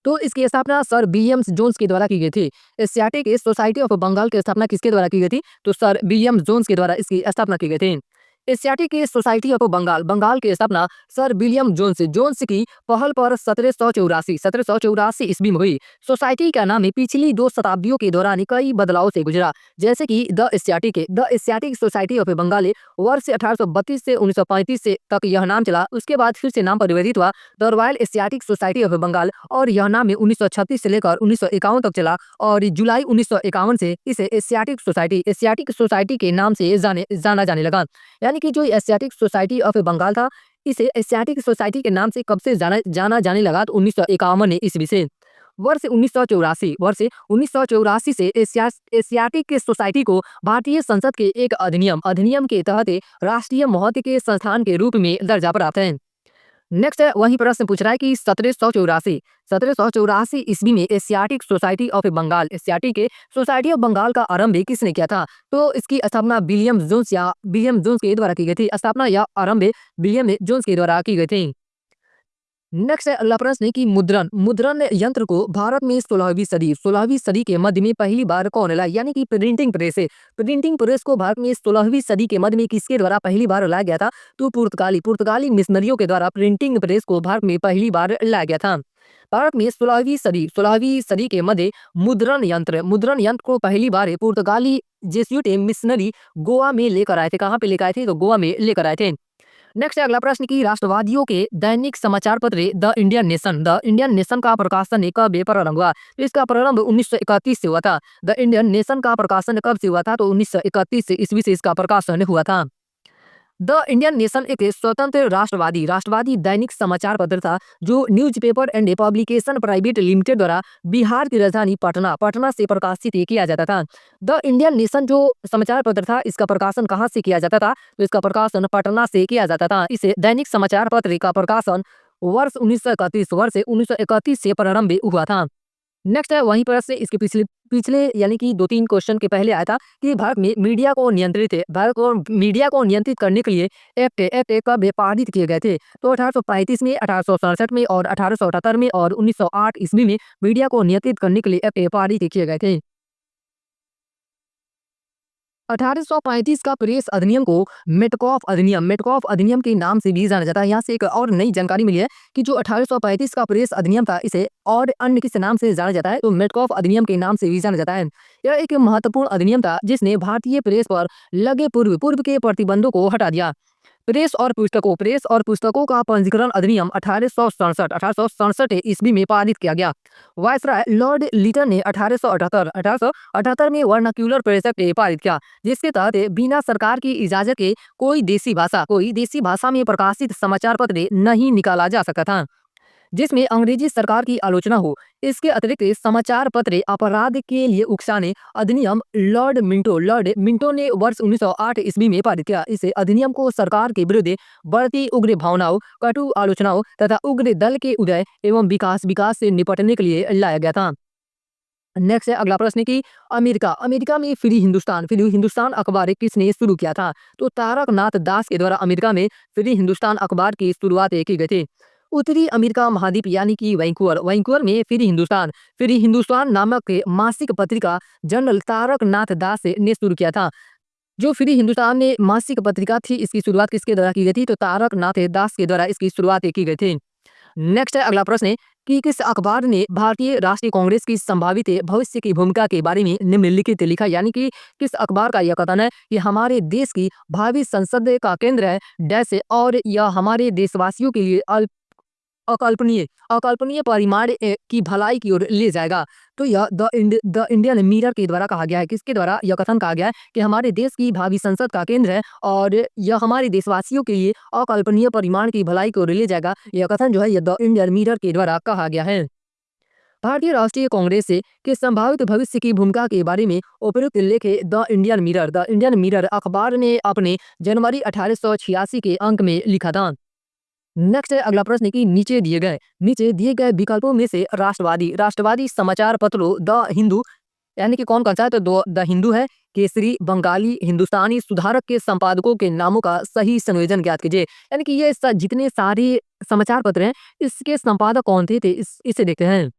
S1: तो इसकी स्थापना सर विलियम जोन्स के द्वारा की गई थी। एशियाटिक सोसाइटी ऑफ बंगाल की स्थापना किसके द्वारा की गई थी? तो सर विलियम जोन्स के द्वारा इसकी स्थापना की गई थी। एशियाटिक सोसाइटी ऑफ बंगाल की स्थापना सर विलियम जोन्स की पहल पर 1784 ईस्वी में हुई। सोसाइटी का नाम पिछली 2 शताब्दियों के दौरान कई बदलाव से गुजरा, जैसे कि the Asiatic Society of Bengal वर्ष 1832 से 1935 से तक यह नाम चला। उसके बाद फिर से नाम परिवर्तित हुआ the Royal Asiatic Society of Bengal, और यह नाम 1936 से लेकर 1951 तक चला, और जुलाई 1951 से इसे एशियाटिक सोसाइटी के नाम से जाना जाने लगा। यानी कि जो एशियाटिक सोसाइटी ऑफ बंगाल था, इसे एशियाटिक सोसाइटी के नाम से कब से जाना जाने लगा? तो 1951 ईस्वी से। वर्ष 1984 से एशियाटिक सोसाइटी को भारतीय संसद के एक अधिनियम के तहत राष्ट्रीय महत्व के संस्थान के रूप में दर्जा प्राप्त है। नेक्स्ट है वही प्रश्न पूछ रहा है कि 1784 ईस्वी में एशियाटिक सोसाइटी ऑफ बंगाल का आरंभ किसने किया था? तो इसकी स्थापना विलियम जोन्स के द्वारा की गई थी। स्थापना या आरंभ विलियम जोन्स के द्वारा की गई थी। नेक्स्ट है अगला प्रश्न है कि मुद्रण यंत्र को भारत में 16वीं सदी के मध्य में पहली बार कौन लाया? यानी कि प्रिंटिंग प्रेस को भारत में 16वीं सदी के मध्य में किसके द्वारा पहली बार लाया गया था? तो पुर्तगाली मिशनरियों के द्वारा प्रिंटिंग प्रेस को भारत में पहली बार लाया गया था। भारत में 16वीं सदी के मध्य मुद्रण यंत्र को पहली बार पुर्तगाली जेsuit मिशनरी गोवा में लेकर आए थे। कहाँ पे लेकर आए थे? तो गोवा में लेकर आए थे। नेक्स्ट है अगला प्रश्न कि राष्ट्रवादियों के दैनिक समाचार पत्र द इंडियन नेशन का प्रकाशन कब प्रारंभ हुआ? तो इसका प्रारंभ 1931 से हुआ था। द इंडियन नेशन का प्रकाशन कब से हुआ था? तो 1931 ईस्वी से इसका प्रकाशन हुआ था। द इंडियन नेशन एक स्वतंत्र राष्ट्रवादी दैनिक समाचार पत्र था, जो newspaper and publication private limited द्वारा बिहार की राजधानी पटना से प्रकाशित किया जाता था। द इंडियन नेशन जो समाचार पत्र था, इसका प्रकाशन कहाँ से किया जाता था? तो इसका प्रकाशन पटना से किया जाता था। इसे दैनिक समाचार पत्र का प्रकाशन वर्ष 1931 से प्रारंभ हुआ था। नेक्स्ट है वहीं पर से इसके पिछले पिछले यानी कि 2-3 क्वेश्चन के पहले आया था कि भारत को मीडिया को नियंत्रित करने के लिए एक्ट कब पारित किए गए थे? तो 1835 में, 1867 में और 1878 में और 1908 ईस्वी में मीडिया को नियंत्रित करने के लिए एक्ट पारित किए गए थे। 1835 का प्रेस अधिनियम को मेटकॉफ अधिनियम के नाम से भी जाना जाता है। यहाँ से एक और नई जानकारी मिली है कि जो 1835 का प्रेस अधिनियम था, इसे और अन्य किस नाम से जाना जाता है? तो मेटकॉफ अधिनियम के नाम से भी जाना जाता है। यह एक महत्वपूर्ण अधिनियम था, जिसने भारतीय प्रेस पर लगे पूर्व के प्रतिबंधों को हटा दिया। प्रेस और पुस्तकों का पंजीकरण अधिनियम 1867 ईस्वी में पारित किया गया। वायसराय लॉर्ड लिटन ने 1878 में वर्नाक्यूलर प्रेस एक्ट पारित किया, जिसके तहत बिना सरकार की इजाजत के कोई देसी भाषा में प्रकाशित समाचार पत्र नहीं निकाला जा सकता था, जिसमें अंग्रेजी सरकार की आलोचना हो। इसके अतिरिक्त समाचार पत्र अपराध के लिए उकसाने अधिनियम लॉर्ड मिंटो ने वर्ष 1908 ईस्वी में पारित किया। इस अधिनियम को सरकार के विरुद्ध बढ़ती उग्र भावनाओं, कटु आलोचनाओं तथा उग्र दल के उदय एवं विकास से निपटने के लिए लाया गया था। नेक्स्ट है अगला प्रश्न कि अमेरिका में फ्री हिंदुस्तान अखबार किसने शुरू किया था? तो तारकनाथ दास के द्वारा अमेरिका में फ्री हिंदुस्तान अखबार की शुरुआत की गई थी। उत्तरी अमेरिका महाद्वीप यानी कि वैंकूवर में फ्री हिंदुस्तान नामक मासिक पत्रिका जनरल तारकनाथ दास ने शुरू किया था। जो फ्री हिंदुस्तान ने मासिक पत्रिका थी, इसकी शुरुआत किसके द्वारा की गई थी? तो तारकनाथ दास के द्वारा इसकी शुरुआत की गई थी। नेक्स्ट है अगला प्रश्न है कि किस अखबार ने भारतीय राष्ट्रीय कांग्रेस की संभावित भविष्य की भूमिका के बारे में निम्नलिखित लिखा, यानी कि किस अखबार का यह कथन है कि हमारे देश की भावी संसद का केंद्र है डैश है और यह हमारे देशवासियों के लिए अकल्पनीय अकल्पनीय परिमाण की भलाई की ओर ले जाएगा। तो यह द इंडियन मिरर के द्वारा कहा गया है। किसके द्वारा यह कथन कहा गया है कि हमारे देश की भावी संसद का केंद्र है और यह हमारे देशवासियों के लिए अकल्पनीय परिमाण की भलाई की ओर ले जाएगा। यह कथन जो है यह द इंडियन मिरर के द्वारा कहा गया है। भारतीय राष्ट्रीय कांग्रेस से के संभावित भविष्य की भूमिका के बारे में उपयुक्त लेख द इंडियन मिरर अखबार ने अपने जनवरी 1886 के अंक में लिखा था। नेक्स्ट है अगला प्रश्न कि नीचे दिए गए विकल्पों में से राष्ट्रवादी समाचार पत्रों द हिंदू, यानी कि कौन सा है, तो द हिंदू है, केसरी, बंगाली, हिंदुस्तानी सुधारक के संपादकों के नामों का सही संयोजन ज्ञात कीजिए। यानी कि ये जितने सारे समाचार पत्र हैं इसके संपादक कौन थे, इसे देखते हैं।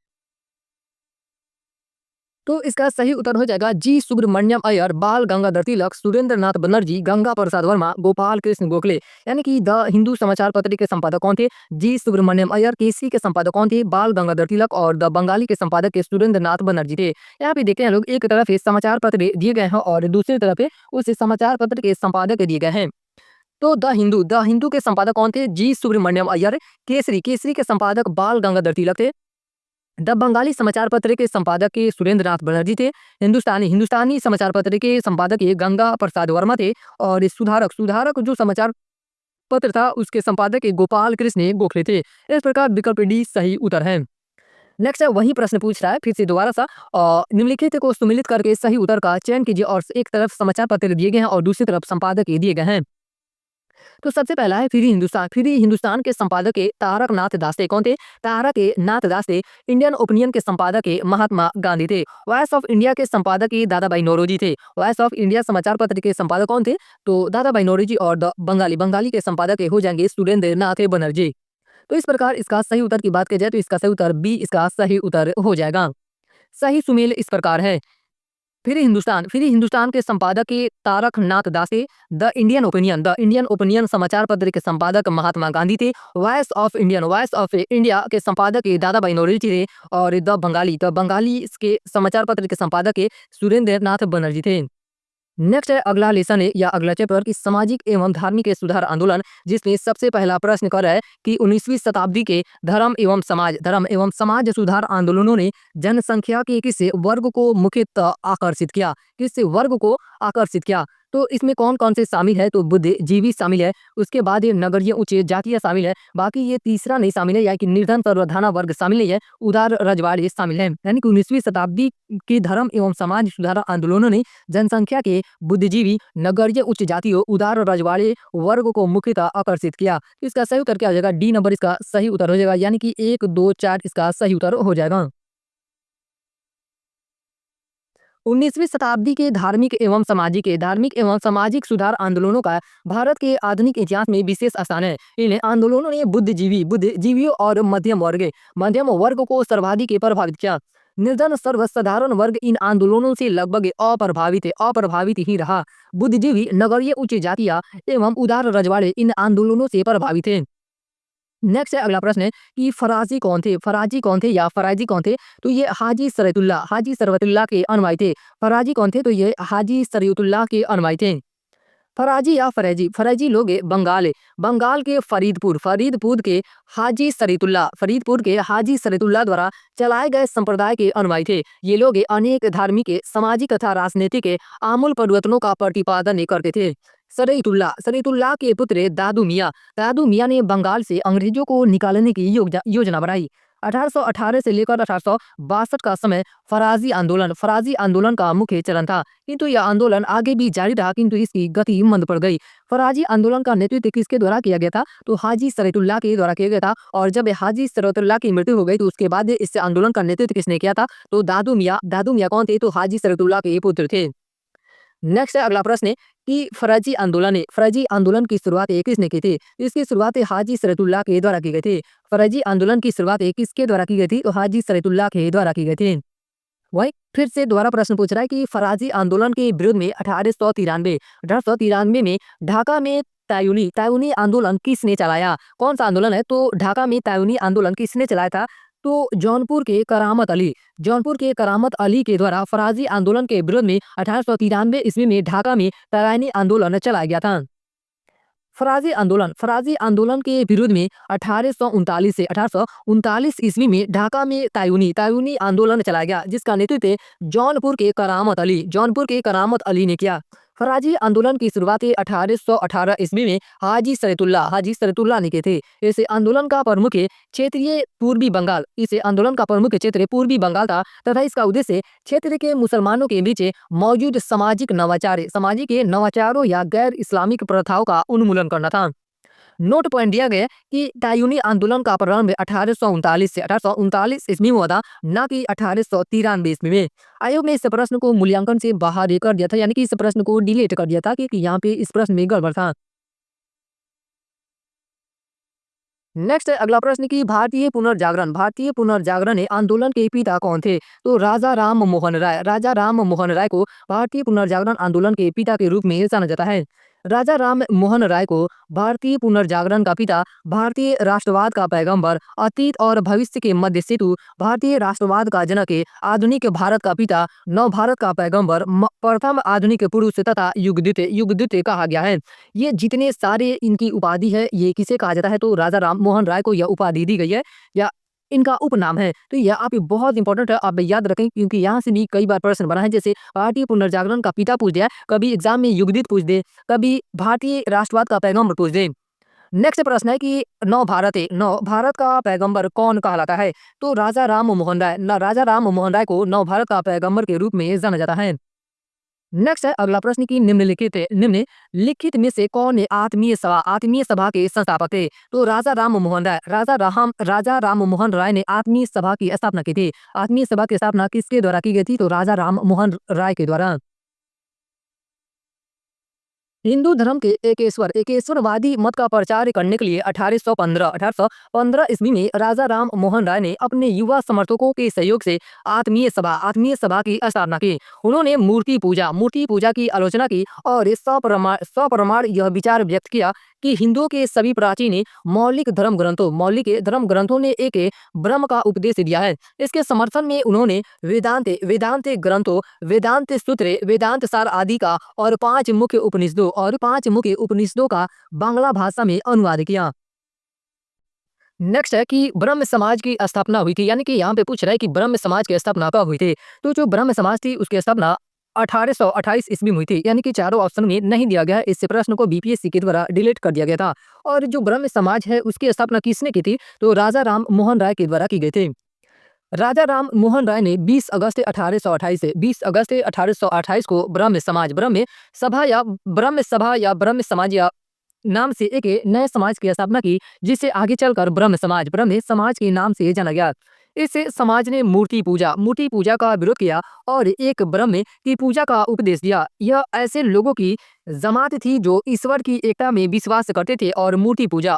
S1: तो इसका सही उत्तर हो जाएगा जी सुब्रमण्यम अय्यर, बाल गंगाधर तिलक, सुरेंद्र नाथ बनर्जी, गंगा प्रसाद वर्मा, गोपाल कृष्ण गोखले। यानी कि द हिंदू समाचार पत्र के संपादक कौन थे, जी सुब्रमण्यम अय्यर, केसरी के संपादक कौन थे, बाल गंगाधर तिलक और द बंगाली के संपादक के सुरेंद्र नाथ बनर्जी थे। यहाँ पे देखते हैं लोग, एक तरफ समाचार पत्र दिए गए हैं और दूसरी तरफ उस समाचार पत्र के संपादक दिए गए हैं। तो द हिंदू के संपादक कौन थे, जी सुब्रमण्यम अय्यर। केसरी के संपादक बाल गंगाधर तिलक थे। द बंगाली समाचार पत्र के संपादक के सुरेंद्र नाथ बनर्जी थे। हिंदुस्तानी समाचार पत्र के संपादक ये गंगा प्रसाद वर्मा थे। और सुधारक जो समाचार पत्र था उसके संपादक ये गोपाल कृष्ण गोखले थे। इस प्रकार विकल्प डी सही उत्तर है। नेक्स्ट है वही प्रश्न पूछ रहा है फिर से दोबारा सा, निम्नलिखित को सुमिलित करके सही उत्तर का चयन कीजिए। और एक तरफ समाचार पत्र दिए गए हैं और दूसरी तरफ संपादक ये दिए गए हैं। तो सबसे पहला है फ्री हिंदुस्तान के संपादक के तारक नाथ दास्ते कौन थे, तारक नाथ दास्ते इंडियन ओपिनियन के संपादक के महात्मा गांधी थे। वॉइस ऑफ इंडिया के संपादक के दादाभाई नौरोजी थे। वॉइस ऑफ इंडिया समाचार पत्र के संपादक कौन थे, तो दादाभाई नौरोजी। और द बंगाली के संपादक के हो जाएंगे सुरेंद्र नाथ बनर्जी। तो इस प्रकार इसका सही उत्तर की बात की जाए तो इसका सही उत्तर बी इसका सही उत्तर हो जाएगा। सही सुमेल इस प्रकार है, फिर हिंदुस्तान के संपादक के तारक नाथ दासे, द इंडियन ओपिनियन समाचार पत्र के संपादक महात्मा गांधी थे। वॉइस ऑफ इंडिया के संपादक के दादाभाई नौरोजी थे। और द बंगाली के समाचार पत्र के संपादक के सुरेंद्र नाथ बनर्जी थे। नेक्स्ट है अगला लेसन है या अगला चैप्टर की सामाजिक एवं धार्मिक सुधार आंदोलन, जिसमें सबसे पहला प्रश्न कर रहा है कि 19वीं शताब्दी के धर्म एवं समाज सुधार आंदोलनों ने जनसंख्या के किस वर्ग को मुख्यतः आकर्षित किया। तो इसमें कौन कौन से शामिल है, तो बुद्धिजीवी शामिल है, उसके बाद ये नगरीय उच्च जातीय शामिल है, बाकी ये तीसरा नहीं शामिल है, यानी कि निर्धन सर्वधाना वर्ग शामिल नहीं है, उदार रजवाड़े शामिल है। यानी कि 19वीं शताब्दी के धर्म एवं समाज सुधार आंदोलनों ने जनसंख्या के बुद्धिजीवी, नगरीय उच्च जातीय, उदार रजवाड़े वर्ग को मुख्यतः आकर्षित किया। इसका सही उत्तर क्या हो जाएगा, डी नंबर इसका सही उत्तर हो जाएगा, यानी कि 1, 2, 4 इसका सही उत्तर हो जाएगा। 19वीं शताब्दी के धार्मिक एवं सामाजिक सुधार आंदोलनों का भारत के आधुनिक इतिहास में विशेष स्थान है। इन आंदोलनों ने बुद्धिजीवियों और मध्यम वर्ग को सर्वाधिक प्रभावित किया। निर्धन सर्वसाधारण वर्ग इन आंदोलनों से लगभग अप्रभावित ही रहा। बुद्धिजीवी, नगरीय उच्च जातिया एवं उदार रजवाड़े इन आंदोलनों से प्रभावित थे। नेक्स्ट है अगला प्रश्न है कि फराजी कौन थे या फराजी कौन थे, तो ये हाजी सरवतुल्लाह के अनुयायी थे। फराजी कौन थे, तो ये हाजी सरवतुल्लाह के अनुयायी थे। फराजी या फरेजी लोग बंगाल के फरीदपुर के हाजी सरीतुल्लाह द्वारा चलाए गए संप्रदाय के अनुयायी थे। ये लोग अनेक धार्मिक, सामाजिक तथा राजनीतिक आमूल परिवर्तनों का प्रतिपादन करते थे। सरीतुल्लाह के पुत्र दादू मियाँ ने बंगाल से अंग्रेजों को निकालने की योजना बनाई। 1818 से लेकर 1862 का समय फराजी आंदोलन का मुख्य चलन था, किंतु यह आंदोलन आगे भी जारी रहा, किंतु इसकी गति मंद पड़ गई। फराजी आंदोलन का नेतृत्व किसके द्वारा किया गया था, तो हाजी सरवतुल्लाह के द्वारा किया गया था। और जब हाजी सरवतुल्लाह की मृत्यु हो गई तो उसके बाद इस आंदोलन का नेतृत्व किसने किया था, तो दादू मियाँ कौन थे, तो हाजी सरवतुल्लाह के पुत्र थे। नेक्स्ट है अगला प्रश्न है कि फर्जी आंदोलन की शुरुआत किसने की थी। इसकी शुरुआत हाजी सरवतुल्लाह के द्वारा की गई थी। फर्जी आंदोलन की शुरुआत किसके द्वारा की गई थी, तो हाजी सरवतुल्लाह के द्वारा की गई थी। वही फिर से दोबारा प्रश्न पूछ रहा है कि फराजी आंदोलन के विरुद्ध में 1893 में ढाका में तायूनी आंदोलन किसने चलाया। कौन सा आंदोलन है, तो ढाका में तायूनी आंदोलन किसने चलाया था, तो जौनपुर के करामत अली के द्वारा फराजी आंदोलन के विरोध में 1893 ईस्वी में ढाका में तराइनी आंदोलन चलाया गया था। फराजी आंदोलन के विरोध में 1839 से 1839 ईस्वी में ढाका में तायूनी आंदोलन चलाया गया, जिसका नेतृत्व जौनपुर के करामत अली ने किया। फराजी आंदोलन की शुरुआत 1818 ईस्वी में हाजी सरतुल्ला ने किए थे। इस आंदोलन का प्रमुख क्षेत्र पूर्वी बंगाल था तथा इसका उद्देश्य क्षेत्र के मुसलमानों के बीच मौजूद सामाजिक नवाचारों या गैर इस्लामिक प्रथाओं का उन्मूलन करना था। नोट पॉइंट दिया गया कि तायूनी आंदोलन का प्रारंभ 1839 से 1839 ईस्वी में हुआ था, न कि 1893 ईस्वी में। आयोग ने इस प्रश्न को मूल्यांकन से बाहर कर दिया था, यानी कि इस प्रश्न को डिलीट कर दिया था कि यहाँ पे इस प्रश्न में गड़बड़ था। नेक्स्ट अगला प्रश्न की भारतीय पुनर्जागरण आंदोलन के पिता कौन थे? तो राजा राम मोहन राय को भारतीय पुनर्जागरण आंदोलन के पिता के रूप में जाना जाता है। राजा राम मोहन राय को भारतीय पुनर्जागरण का पिता, भारतीय राष्ट्रवाद का पैगंबर, अतीत और भविष्य के मध्य सेतु, भारतीय राष्ट्रवाद का जनक, आधुनिक भारत का पिता, नव भारत का पैगंबर, प्रथम आधुनिक पुरुष तथा युगदूत कहा गया है। ये जितने सारे इनकी उपाधि है, ये किसे कहा जाता है? तो राजा राम मोहन राय को यह उपाधि दी गई है या इनका उपनाम है। तो यह आप बहुत इंपॉर्टेंट है, आप याद रखें, क्योंकि यहाँ से भी कई बार प्रश्न बना है। जैसे भारतीय पुनर्जागरण का पिता पूछ दिया, कभी एग्जाम में युगदूत पूछ दे, कभी भारतीय राष्ट्रवाद का पैगंबर पूछ दे। नेक्स्ट प्रश्न है कि नव भारत का पैगंबर कौन कहलाता है? तो राजा राम मोहन राय को नव भारत का पैगंबर के रूप में जाना जाता है। नेक्स्ट है अगला प्रश्न की निम्नलिखित में से कौन आत्मीय सभा के संस्थापक थे? तो राजा राम मोहन राय ने आत्मीय सभा की स्थापना की थी। आत्मीय सभा की स्थापना किसके द्वारा की गई थी? तो राजा राम मोहन राय के द्वारा। हिंदू धर्म के एकेश्वरवादी मत का प्रचार करने के लिए 1815 ईस्वी में राजा राम मोहन राय ने अपने युवा समर्थकों के सहयोग से आत्मीय सभा की स्थापना की। उन्होंने मूर्ति पूजा की आलोचना की और सप्रमाण यह विचार व्यक्त किया कि हिंदुओं के सभी प्राचीन मौलिक धर्म ग्रंथों ने एक ब्रह्म का उपदेश दिया है। इसके समर्थन में उन्होंने वेदांत ग्रंथों, वेदांत सूत्र, वेदांत सार आदि का और 5 मुख्य उपनिषदों का बांग्ला भाषा में अनुवाद किया। नेक्स्ट है कि ब्रह्म समाज की स्थापना हुई थी, यानी कि यहाँ पे पूछ रहा है कि ब्रह्म समाज की स्थापना कब हुई थी? तो जो ब्रह्म समाज थी उसकी स्थापना 1828 ईस्वी में हुई थी, यानी कि चारों ऑप्शन में नहीं दिया गया है। इस प्रश्न को बीपीएससी के द्वारा डिलीट कर दिया गया था। और जो ब्रह्म समाज है उसकी स्थापना किसने की थी? तो राजा राम मोहन राय के द्वारा की गई थी। राजा राम मोहन राय ने 20 अगस्त 1828 को ब्रह्म सभा या ब्रह्म समाज या नाम से एक नए समाज की स्थापना की, जिसे आगे चलकर ब्रह्म समाज के नाम से जाना गया। इस समाज ने मूर्ति पूजा का विरोध किया और एक ब्रह्म की पूजा का उपदेश दिया। यह ऐसे लोगों की जमात थी जो ईश्वर की एकता में विश्वास करते थे और मूर्ति पूजा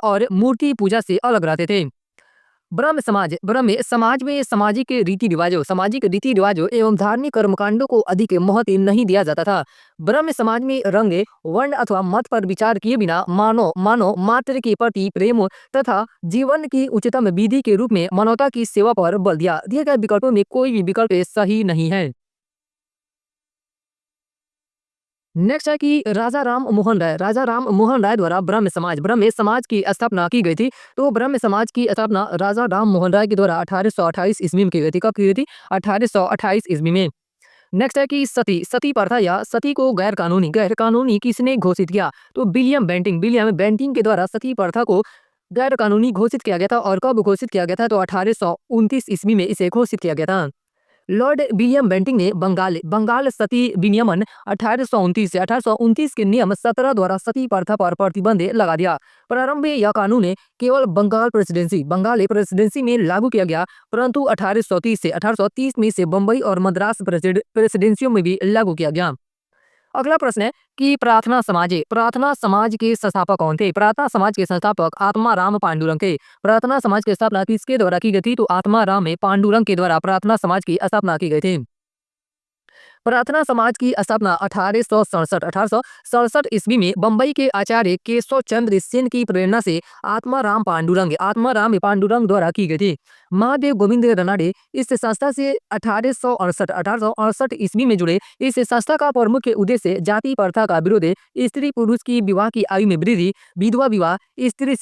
S1: से अलग रहते थे। ब्रह्म समाज में सामाजिक रीति रिवाजों एवं धार्मिक कर्मकांडों को अधिक महत्व नहीं दिया जाता था। ब्रह्म समाज में रंग, वर्ण अथवा मत पर विचार किए बिना मानव मात्र के प्रति प्रेम तथा जीवन की उच्चतम विधि के रूप में मानवता की सेवा पर बल दिया। दिए गए विकल्पों में कोई भी विकल्प सही नहीं है। नेक्स्ट है कि राजा राम मोहन राय द्वारा ब्रह्म समाज की स्थापना की गई थी। तो ब्रह्म समाज की स्थापना राजा राम मोहन राय के द्वारा 1828 ईस्वी में की गई थी। कब की गई थी? 1828 ईस्वी में। नेक्स्ट है कि सती प्रथा या सती को गैर कानूनी किसने घोषित किया? तो विलियम बेंटिंग के द्वारा सती प्रथा को गैर कानूनी घोषित किया गया था। और कब घोषित किया गया था? तो 1829 ईस्वी में इसे घोषित किया गया था। लॉर्ड विलियम बेंटिंग ने बंगाल सती विनियमन 1829 के नियम 17 द्वारा सती प्रथा पर प्रतिबंध लगा दिया। प्रारंभ में यह कानून केवल बंगाल प्रेसिडेंसी में लागू किया गया, परंतु 1830 में इसे बम्बई और मद्रास प्रेसिडेंसियों में भी लागू किया गया। अगला प्रश्न है कि प्रार्थना समाज के संस्थापक कौन थे? प्रार्थना समाज के संस्थापक आत्मा राम पांडुरंग थे। प्रार्थना समाज की स्थापना किसके द्वारा की गई थी? तो आत्मा राम पांडुरंग के द्वारा प्रार्थना समाज की स्थापना की गई थी। प्रार्थना समाज की स्थापना 1867 ईस्वी में बंबई के आचार्य केशव चंद्र सेन की प्रेरणा से आत्माराम पांडुरंग द्वारा की गई थी। महादेव गोविंद रनाडे इस संस्था से 1868 ईस्वी में जुड़े। इस संस्था का प्रमुख उद्देश्य जाति प्रथा का विरोध, स्त्री पुरुष की विवाह की आयु में वृद्धि, विधवा विवाह, स्त्री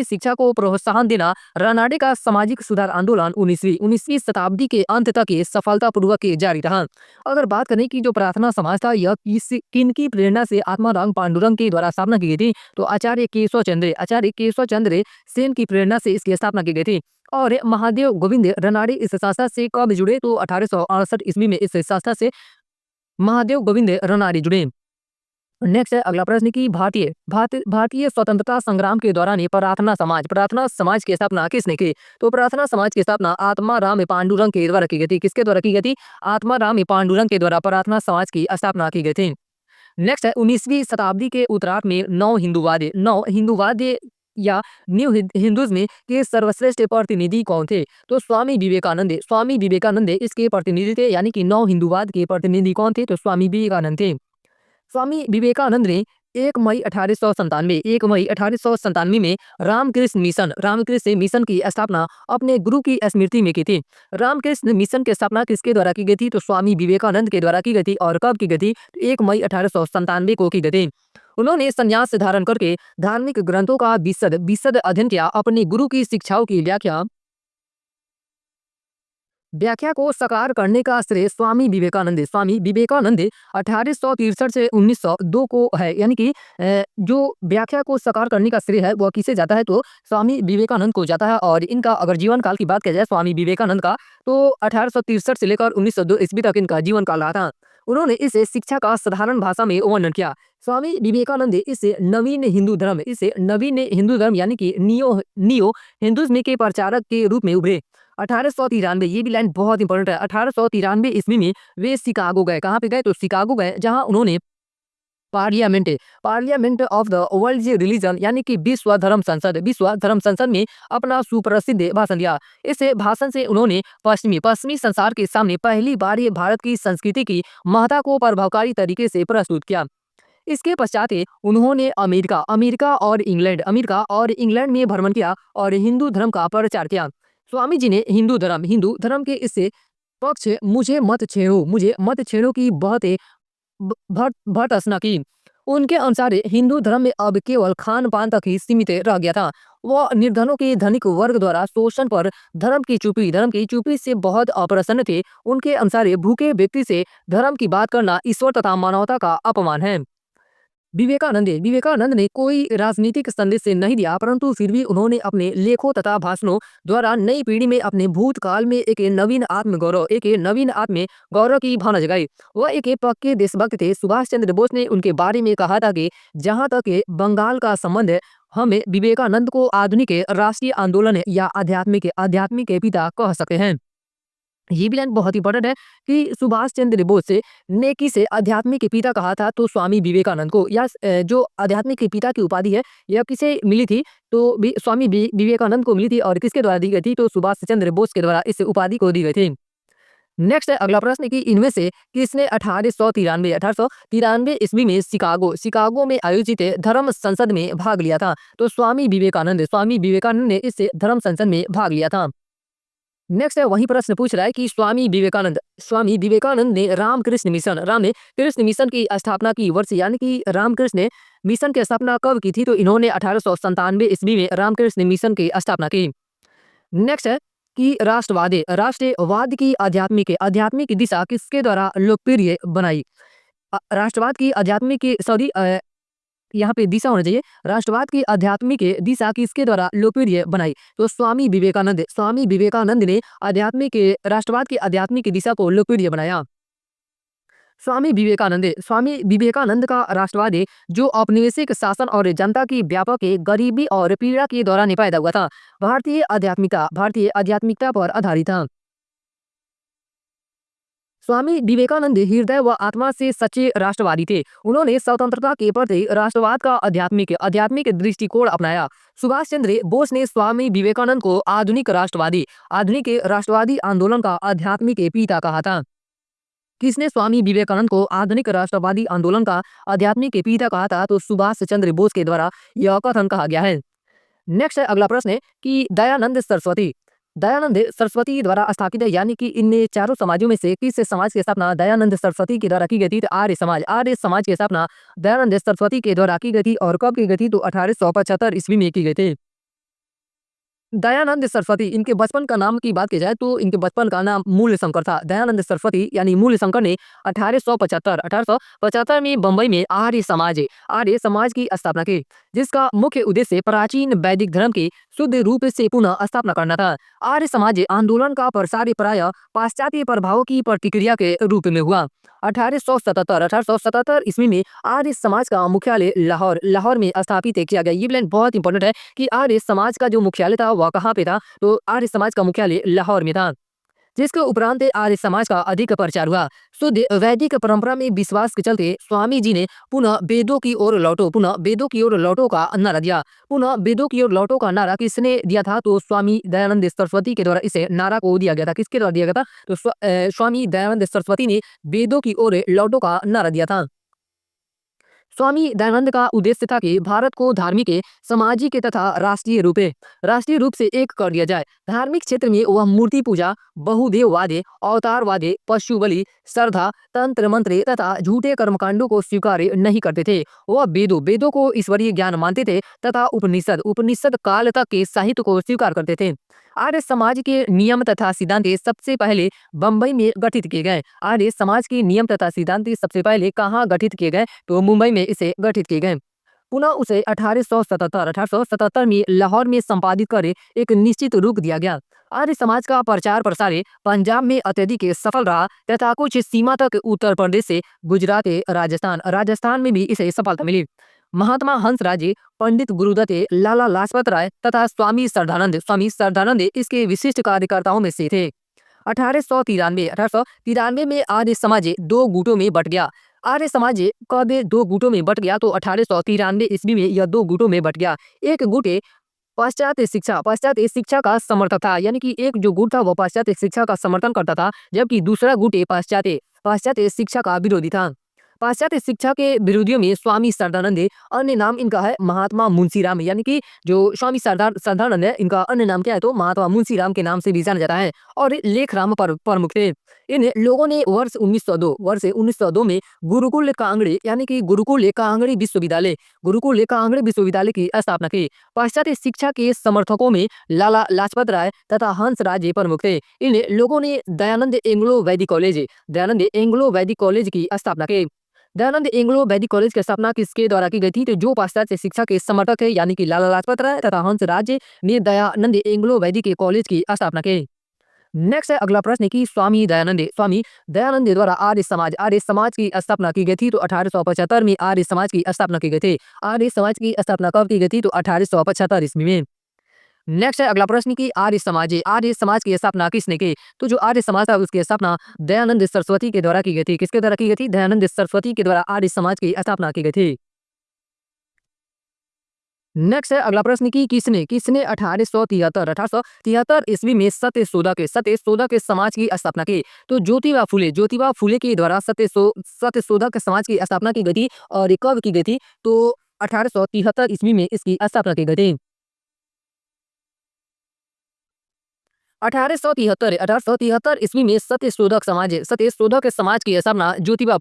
S1: शिक्षा को प्रोत्साहन देना। रनाडे का सामाजिक सुधार आंदोलन 19वीं शताब्दी के अंत तक सफलतापूर्वक जारी रहा। अगर बात करें कि जो प्रार्थना समाज था यह किनकी प्रेरणा से आत्माराम पांडुरंग के द्वारा स्थापना की गई थी, तो आचार्य केशव चंद्र सेन की प्रेरणा से इसकी स्थापना की गई थी। और महादेव गोविंद रनाडे इस संस्था से कब जुड़े, तो 1868 ईस्वी में इस संस्था से महादेव गोविंद रनाडे जुड़े। नेक्स्ट है अगला प्रश्न कि भारतीय स्वतंत्रता संग्राम के दौरान ये प्रार्थना समाज की स्थापना किसने की, तो प्रार्थना समाज की स्थापना आत्माराम पांडुरंग के द्वारा की गई थी। किसके द्वारा की गई थी? आत्माराम पांडुरंग के द्वारा प्रार्थना समाज की स्थापना की गई थी। नेक्स्ट है 19वीं शताब्दी के उत्तरार्ध में नव हिंदूवाद या न्यू हिंदुइज्म के सर्वश्रेष्ठ प्रतिनिधि कौन थे, तो स्वामी विवेकानंद इसके प्रतिनिधि थे। यानी कि नव हिंदूवाद के प्रतिनिधि कौन थे, तो स्वामी विवेकानंद थे। स्वामी विवेकानंद ने 1 मई 1897 में रामकृष्ण मिशन की स्थापना अपने गुरु की स्मृति में की थी। रामकृष्ण मिशन की स्थापना किसके द्वारा की गई थी, तो स्वामी विवेकानंद के द्वारा की गई थी। और कब की गई थी? 1 मई 1897 को की गई थी। उन्होंने संन्यास धारण करके धार्मिक ग्रंथों का विशद अध्ययन किया। अपने गुरु की शिक्षाओं की व्याख्या को साकार करने का श्रेय स्वामी विवेकानंद 1863 से 1902 को है। यानी कि जो व्याख्या को साकार करने का श्रेय है वह किसे जाता है, तो स्वामी विवेकानंद को जाता है। और इनका अगर जीवन काल की बात की जाए स्वामी विवेकानंद का, तो 1863 से लेकर 1902 ईस्वी तक इनका जीवन काल रहा था। उन्होंने इस शिक्षा का साधारण भाषा में वर्णन किया। स्वामी विवेकानंद इस नवीन हिंदू धर्म यानी कि नियो हिंदुइज्म के प्रचारक के रूप में उभरे। 1893, ये भी लाइन बहुत इंपॉर्टेंट है। 1893 ईस्वी में वे शिकागो गए। कहाँ पे गए, तो शिकागो गए, जहाँ उन्होंने parliament of the world religion यानी कि विश्व धर्म संसद में अपना सुप्रसिद्ध भाषण दिया। इस भाषण से उन्होंने पश्चिमी संसार के सामने पहली बार ये भारत की संस्कृति की महत्ता को प्रभावकारी तरीके से प्रस्तुत किया। इसके पश्चात उन्होंने अमेरिका और इंग्लैंड में भ्रमण किया और हिंदू धर्म का प्रचार किया। स्वामी जी ने हिंदू धर्म के इस पक्ष मुझे मत छेड़ो की बहुत भर्त्सना की। उनके अनुसार हिंदू धर्म में अब केवल खान पान तक ही सीमित रह गया था। वह निर्धनों के धनिक वर्ग द्वारा शोषण पर धर्म की चुप्पी से बहुत अप्रसन्न थे। उनके अनुसार भूखे व्यक्ति से धर्म की बात करना ईश्वर तथा मानवता का अपमान है। विवेकानंद ने कोई राजनीतिक संदेश नहीं दिया, परंतु फिर भी उन्होंने अपने लेखों तथा भाषणों द्वारा नई पीढ़ी में अपने भूतकाल में एक नवीन आत्म गौरव की भावना जगाई। वह एक पक्के देशभक्त थे। सुभाष चंद्र बोस ने उनके बारे में कहा था कि जहाँ तक बंगाल का संबंध है, हम विवेकानंद को आधुनिक राष्ट्रीय आंदोलन या आध्यात्मिक पिता कह सकते हैं। ये भी लाइन बहुत इंपॉर्टेंट है कि सुभाष चंद्र बोस ने किसे आध्यात्मिक पिता कहा था, तो स्वामी विवेकानंद को। या जो आध्यात्मिक पिता की उपाधि है यह किसे मिली थी, तो स्वामी विवेकानंद को मिली थी। और किसके द्वारा दी गई थी, तो सुभाष चंद्र बोस के द्वारा इस उपाधि को दी गई थी। नेक्स्ट है अगला प्रश्न कि इनमें से किसने 1893 ईस्वी में शिकागो में आयोजित धर्म संसद में भाग लिया था, तो स्वामी विवेकानंद ने इस धर्म संसद में भाग लिया था। नेक्स्ट है वही प्रश्न पूछ रहा है कि स्वामी विवेकानंद ने रामकृष्ण मिशन की स्थापना की वर्ष यानी कि रामकृष्ण मिशन की स्थापना कब की थी, तो इन्होंने 1897 ईस्वी में रामकृष्ण मिशन की स्थापना की। नेक्स्ट है कि राष्ट्रवाद की आध्यात्मिक दिशा किसके द्वारा लोकप्रिय बनाई। राष्ट्रवाद की यहाँ पे दिशा होना चाहिए। राष्ट्रवाद की आध्यात्मिक दिशा किसके द्वारा लोकप्रिय बनाई, तो स्वामी विवेकानंद ने राष्ट्रवाद की आध्यात्मिक दिशा को लोकप्रिय बनाया। स्वामी विवेकानंद का राष्ट्रवाद जो औपनिवेशिक शासन और जनता की व्यापक गरीबी और पीड़ा के दौरान पैदा हुआ था, भारतीय आध्यात्मिकता पर आधारित था। स्वामी विवेकानंद हृदय व आत्मा से सच्चे राष्ट्रवादी थे। उन्होंने स्वतंत्रता के प्रति राष्ट्रवाद का आध्यात्मिक दृष्टिकोण अपनाया। सुभाष चंद्र बोस ने स्वामी विवेकानंद को आधुनिक राष्ट्रवादी आंदोलन का आध्यात्मिक पिता कहा था। किसने स्वामी विवेकानंद को आधुनिक राष्ट्रवादी आंदोलन का आध्यात्मिक पिता कहा था? तो सुभाष चंद्र बोस के द्वारा यह कथन कहा गया है। नेक्स्ट है अगला प्रश्न है कि दयानंद सरस्वती दयानंद सरस्वती द्वारा स्थापित है, यानी कि इन चारों समाजों में से किस समाज की स्थापना दयानंद सरस्वती के द्वारा की गई थी? तो आर्य समाज की स्थापना दयानंद सरस्वती के द्वारा की गई थी। और कब की गई थी? तो 1875 ईस्वी में की गई थी। दयानंद सरस्वती, इनके बचपन का नाम की बात की जाए तो इनके बचपन का नाम मूल्य शंकर था। दयानंद सरस्वती यानी मूल्य शंकर ने 1875 में बंबई में आर्य समाज की स्थापना की, जिसका मुख्य उद्देश्य प्राचीन वैदिक धर्म की शुद्ध रूप से पुनः स्थापना करना था। आर्य समाज आंदोलन का प्रसार प्रायः पाश्चात्य प्रभावों की प्रतिक्रिया के रूप में हुआ। 1877 ईस्वी में आर्य समाज का मुख्यालय लाहौर में स्थापित किया गया। ये प्लान बहुत इंपॉर्टेंट है कि आर्य समाज का जो मुख्यालय था वह कहाँ पे था? तो आर्य समाज का मुख्यालय लाहौर में था, जिसके उपरांत आर्य समाज का अधिक प्रचार हुआ। शुद्ध वैदिक परंपरा में विश्वास के चलते स्वामी जी ने पुनः वेदों की ओर लौटो का नारा दिया। पुनः वेदों की ओर लौटो का नारा किसने दिया था? तो स्वामी दयानंद सरस्वती के द्वारा इसे नारा को दिया गया था। किसके द्वारा दिया गया था? तो स्वामी दयानंद सरस्वती ने वेदों की ओर लौटो का नारा दिया था। स्वामी दयानंद का उद्देश्य था कि भारत को धार्मिक, सामाजिक तथा राष्ट्रीय रूप से एक कर दिया जाए। धार्मिक क्षेत्र में वह मूर्ति पूजा, बहुदेववाद, अवतारवाद, पशु बलि, श्रद्धा, तंत्र मंत्र तथा झूठे कर्मकांडों को स्वीकार नहीं करते थे। वह वेदों को ईश्वरीय ज्ञान मानते थे तथा उपनिषद काल तक के साहित्य को स्वीकार करते थे। आर्य समाज के नियम तथा सिद्धांत सबसे पहले बंबई में गठित किए गए। आर्य समाज के नियम तथा सिद्धांत सबसे पहले कहाँ गठित किए गए? तो मुंबई में इसे गठित किए गए। पुनः उसे 1877 में लाहौर में संपादित कर एक निश्चित रूप दिया गया। आर्य समाज का प्रचार प्रसार पंजाब में अत्यधिक सफल रहा तथा कुछ सीमा तक उत्तर प्रदेश से गुजरात, राजस्थान में भी इसे सफलता मिली। महात्मा हंसराज, पंडित गुरुदत्त, लाला लाजपत राय तथा स्वामी श्रद्धानंद इसके विशिष्ट कार्यकर्ताओं में से थे। 1893 में आर्य समाज दो गुटों में बट गया। आर्य समाज कब दो गुटों में बट गया? तो 1893 ईस्वी में यह दो गुटों में बट गया। एक गुट पाश्चात्य शिक्षा का समर्थक था, यानी कि एक जो गुट था वो पाश्चात्य शिक्षा का समर्थन करता था, जबकि दूसरा गुट पाश्चात्य शिक्षा का विरोधी था। पाश्चात्य शिक्षा के विरोधियों में स्वामी श्रद्धानंद, अन्य नाम इनका है महात्मा मुंशीराम, यानी कि जो स्वामी श्रद्धानंद है इनका अन्य नाम क्या है? तो महात्मा मुंशीराम के नाम से भी जाना जाता है। और लेखराम प्रमुख थे। इन लोगों ने वर्ष 1902 में गुरुकुल कांगड़ी विश्वविद्यालय की स्थापना की। पाश्चात्य शिक्षा के समर्थकों में लाला लाजपत राय तथा हंसराज प्रमुख थे। इन लोगों ने दयानंद एंग्लो वैदिक कॉलेज की स्थापना की। दयानंद एंग्लो वैदिक कॉलेज की स्थापना किसके द्वारा की गई थी? तो जो पाश्चात्य शिक्षा के समर्थक है, यानी कि लाला लाजपत राय तथा हंसराज ने दयानंद एंग्लो वैदिक कॉलेज की स्थापना की। नेक्स्ट है अगला प्रश्न कि स्वामी दयानंद द्वारा आर्य समाज की स्थापना की गई थी। तो 1875 में आर्य समाज की स्थापना की गई थी। आर्य समाज की स्थापना कब की गई थी? तो 1875 ईस्वी में। नेक्स्ट है अगला प्रश्न कि आर्य समाज की स्थापना किसने की? तो जो आर्य समाज था उसकी स्थापना दयानंद सरस्वती के द्वारा की गई थी। किसके द्वारा की गई थी? दयानंद सरस्वती के द्वारा आर्य समाज की स्थापना की गई थी। नेक्स्ट है अगला प्रश्न कि किसने 1873 ईस्वी में सत्यशोधक समाज की स्थापना की? तो ज्योतिबा फुले के द्वारा सत्यशोधक समाज की स्थापना की गई थी। और ये कब की गई थी? तो 1873 ईस्वी में इसकी स्थापना की गई थी। 1873 ईस्वी में सत्यशोधक समाज की स्थापना ज्योतिबा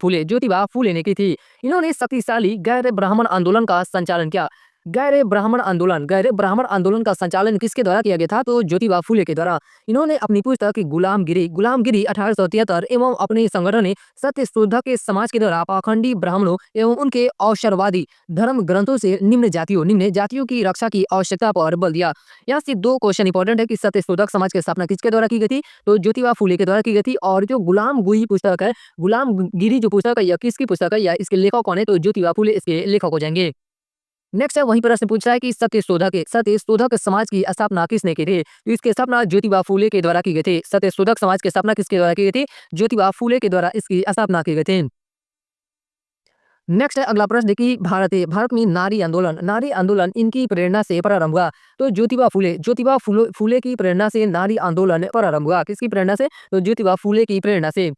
S1: फुले ने की थी। इन्होंने शक्तिशाली गैर ब्राह्मण आंदोलन का संचालन किया। गैर ब्राह्मण आंदोलन का संचालन किसके द्वारा किया गया था? तो ज्योतिबा फुले के द्वारा। इन्होंने अपनी पुस्तक गुलामगिरी 1873 एवं अपने संगठन सत्यशोधक समाज के द्वारा पाखंडी ब्राह्मणों एवं उनके अवसरवादी धर्म ग्रंथों से निम्न जातियों की रक्षा की आवश्यकता पर बल दिया। यहाँ से दो क्वेश्चन इंपॉर्टेंट है कि सत्यशोधक समाज की स्थापना किसके द्वारा की गई थी? तो ज्योतिबा फुले के द्वारा की गई थी। और जो गुलामगिरी जो पुस्तक है यह किसकी पुस्तक है या इसके लेखक कौन है? तो ज्योतिबा फुले इसके लेखक हो जाएंगे। नेक्स्ट है वहीं प्रश्न पूछ रहा है कि सत्यशोधक समाज की स्थापना किसने की थी? तो इसकी स्थापना ज्योतिबा फुले के द्वारा की गई थी। सत्यशोधक समाज की स्थापना किसके द्वारा की गई थी? ज्योतिबा फुले के द्वारा इसकी स्थापना की गई थी। नेक्स्ट है अगला प्रश्न कि भारत में नारी आंदोलन इनकी प्रेरणा से प्रारंभ हुआ। तो ज्योतिबा फुले की प्रेरणा से नारी आंदोलन प्रारंभ हुआ। किसकी प्रेरणा से? तो ज्योतिबा फुले की प्रेरणा से।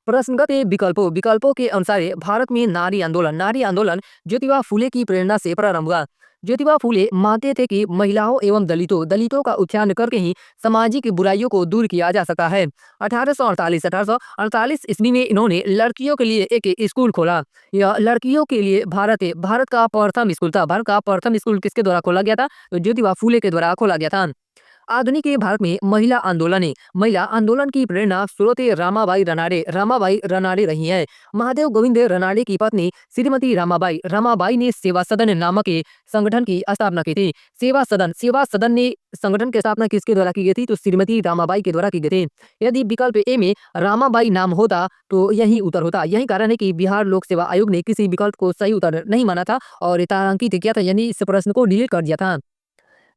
S1: प्रश्नगत विकल्पों विकल्पों के अनुसार भारत में नारी आंदोलन ज्योतिबा फूले की प्रेरणा से प्रारंभ हुआ। ज्योतिबा फूले मानते थे कि महिलाओं एवं दलितों का उत्थान करके ही सामाजिक बुराइयों को दूर किया जा सकता है। 1848 ईस्वी में इन्होंने लड़कियों के लिए एक स्कूल खोला। यह लड़कियों के लिए भारत का प्रथम स्कूल था। भारत का प्रथम स्कूल किसके द्वारा खोला गया था? तो ज्योतिबा फूले के द्वारा खोला गया था। आधुनिक भारत में महिला आंदोलन की प्रेरणा स्रोत रामाबाई रनाड़े रही है। महादेव गोविंद रनाड़े की पत्नी श्रीमती रामाबाई ने सेवा सदन नामक संगठन की स्थापना की थी। सेवा सदन ने संगठन की स्थापना किसके द्वारा की गई थी? तो श्रीमती रामाबाई के द्वारा की गई थी। यदि विकल्प ए में रामाबाई नाम होता तो यही उत्तर होता। यही कारण है कि बिहार लोक सेवा आयोग ने किसी विकल्प को सही उत्तर नहीं माना था और तारांकित किया था, यानी इस प्रश्न को डिलीट कर दिया था।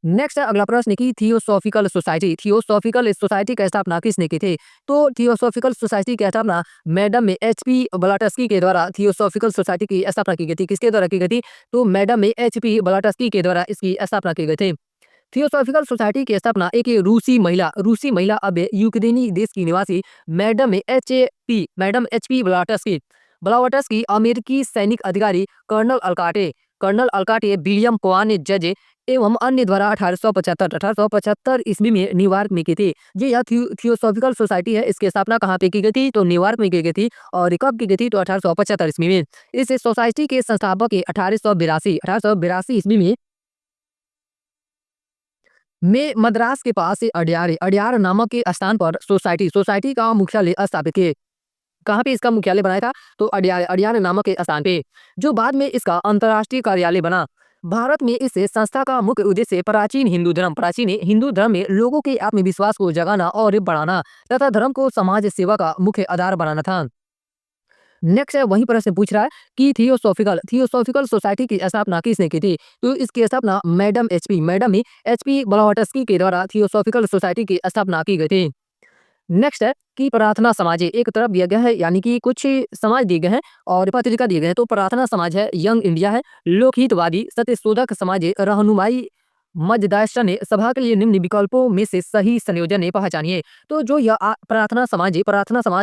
S1: नेक्स्ट अगला प्रश्न की थियोसॉफिकल सोसाइटी का स्थापना किसने की थी? तो थियोसॉफिकल सोसाइटी की स्थापना मैडम में एचपी ब्लाटस्की के द्वारा थियोसॉफिकल सोसाइटी की स्थापना की गई थी। किसके द्वारा की गई थी? तो मैडम में एचपी ब्लाटस्की के द्वारा इसकी स्थापना की गई थी। थियोसॉफिकल सोसाइटी की स्थापना एक रूसी महिला अब यूक्रेनी देश की निवासी मैडम एचपी ब्लावटस्की अमेरिकी सैनिक अधिकारी कर्नल अल्काटे विलियम कोआन जज एवं अन्य द्वारा 1875 ईस्वी में न्यूयॉर्क में की थी। जी यह थियोसॉफिकल सोसाइटी है, इसकी स्थापना कहाँ पे की गई थी? तो न्यूयॉर्क में की गई थी। और कब की गई थी? तो 1875 ईस्वी में। इस सोसाइटी के संस्थापक 1882 ईस्वी में मद्रास के पास अड्यार नामक के स्थान पर सोसाइटी का मुख्यालय स्थापित किए। कहाँ पे इसका मुख्यालय बनाया था? तो अड्यार नामक के स्थान पे, जो बाद में इसका अंतर्राष्ट्रीय कार्यालय बना। भारत में इस संस्था का मुख्य उद्देश्य प्राचीन हिंदू धर्म में लोगों के आत्मविश्वास को जगाना और बढ़ाना तथा धर्म को समाज सेवा का मुख्य आधार बनाना था। नेक्स्ट है वही प्रश्न पूछ रहा है कि थियोसॉफिकल सोसाइटी की स्थापना किसने की थी? तो इसकी स्थापना मैडम ही एचपी ब्लावटस्की के द्वारा थियोसॉफिकल सोसाइटी की स्थापना की गई थी। नेक्स्ट है कि प्रार्थना समाज एक तरफ दिया गया है, यानी कि कुछ समाज दिए गए हैं और पत्रिका दिए गए हैं। तो प्रार्थना समाज है, यंग इंडिया है, लोकहितवादी सत्यशोधक समाज है, रहनुमाई मजदाशन है। सभा के लिए निम्न विकल्पों में से सही संयोजन है, पहचानिए। तो जो यह प्रार्थना समाज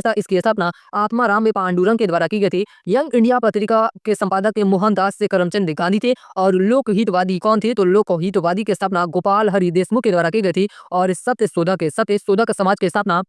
S1: था, इसकी स्थापना आत्माराम पांडुरंग के द्वारा की गई थी। यंग इंडिया पत्रिका के संपादक मोहनदास से करमचंद गांधी थे। और लोकहितवादी कौन थे? तो लोकहितवादी की स्थापना गोपाल हरि देशमुख के द्वारा की गई थी। और सत्यशोधक समाज की स्थापना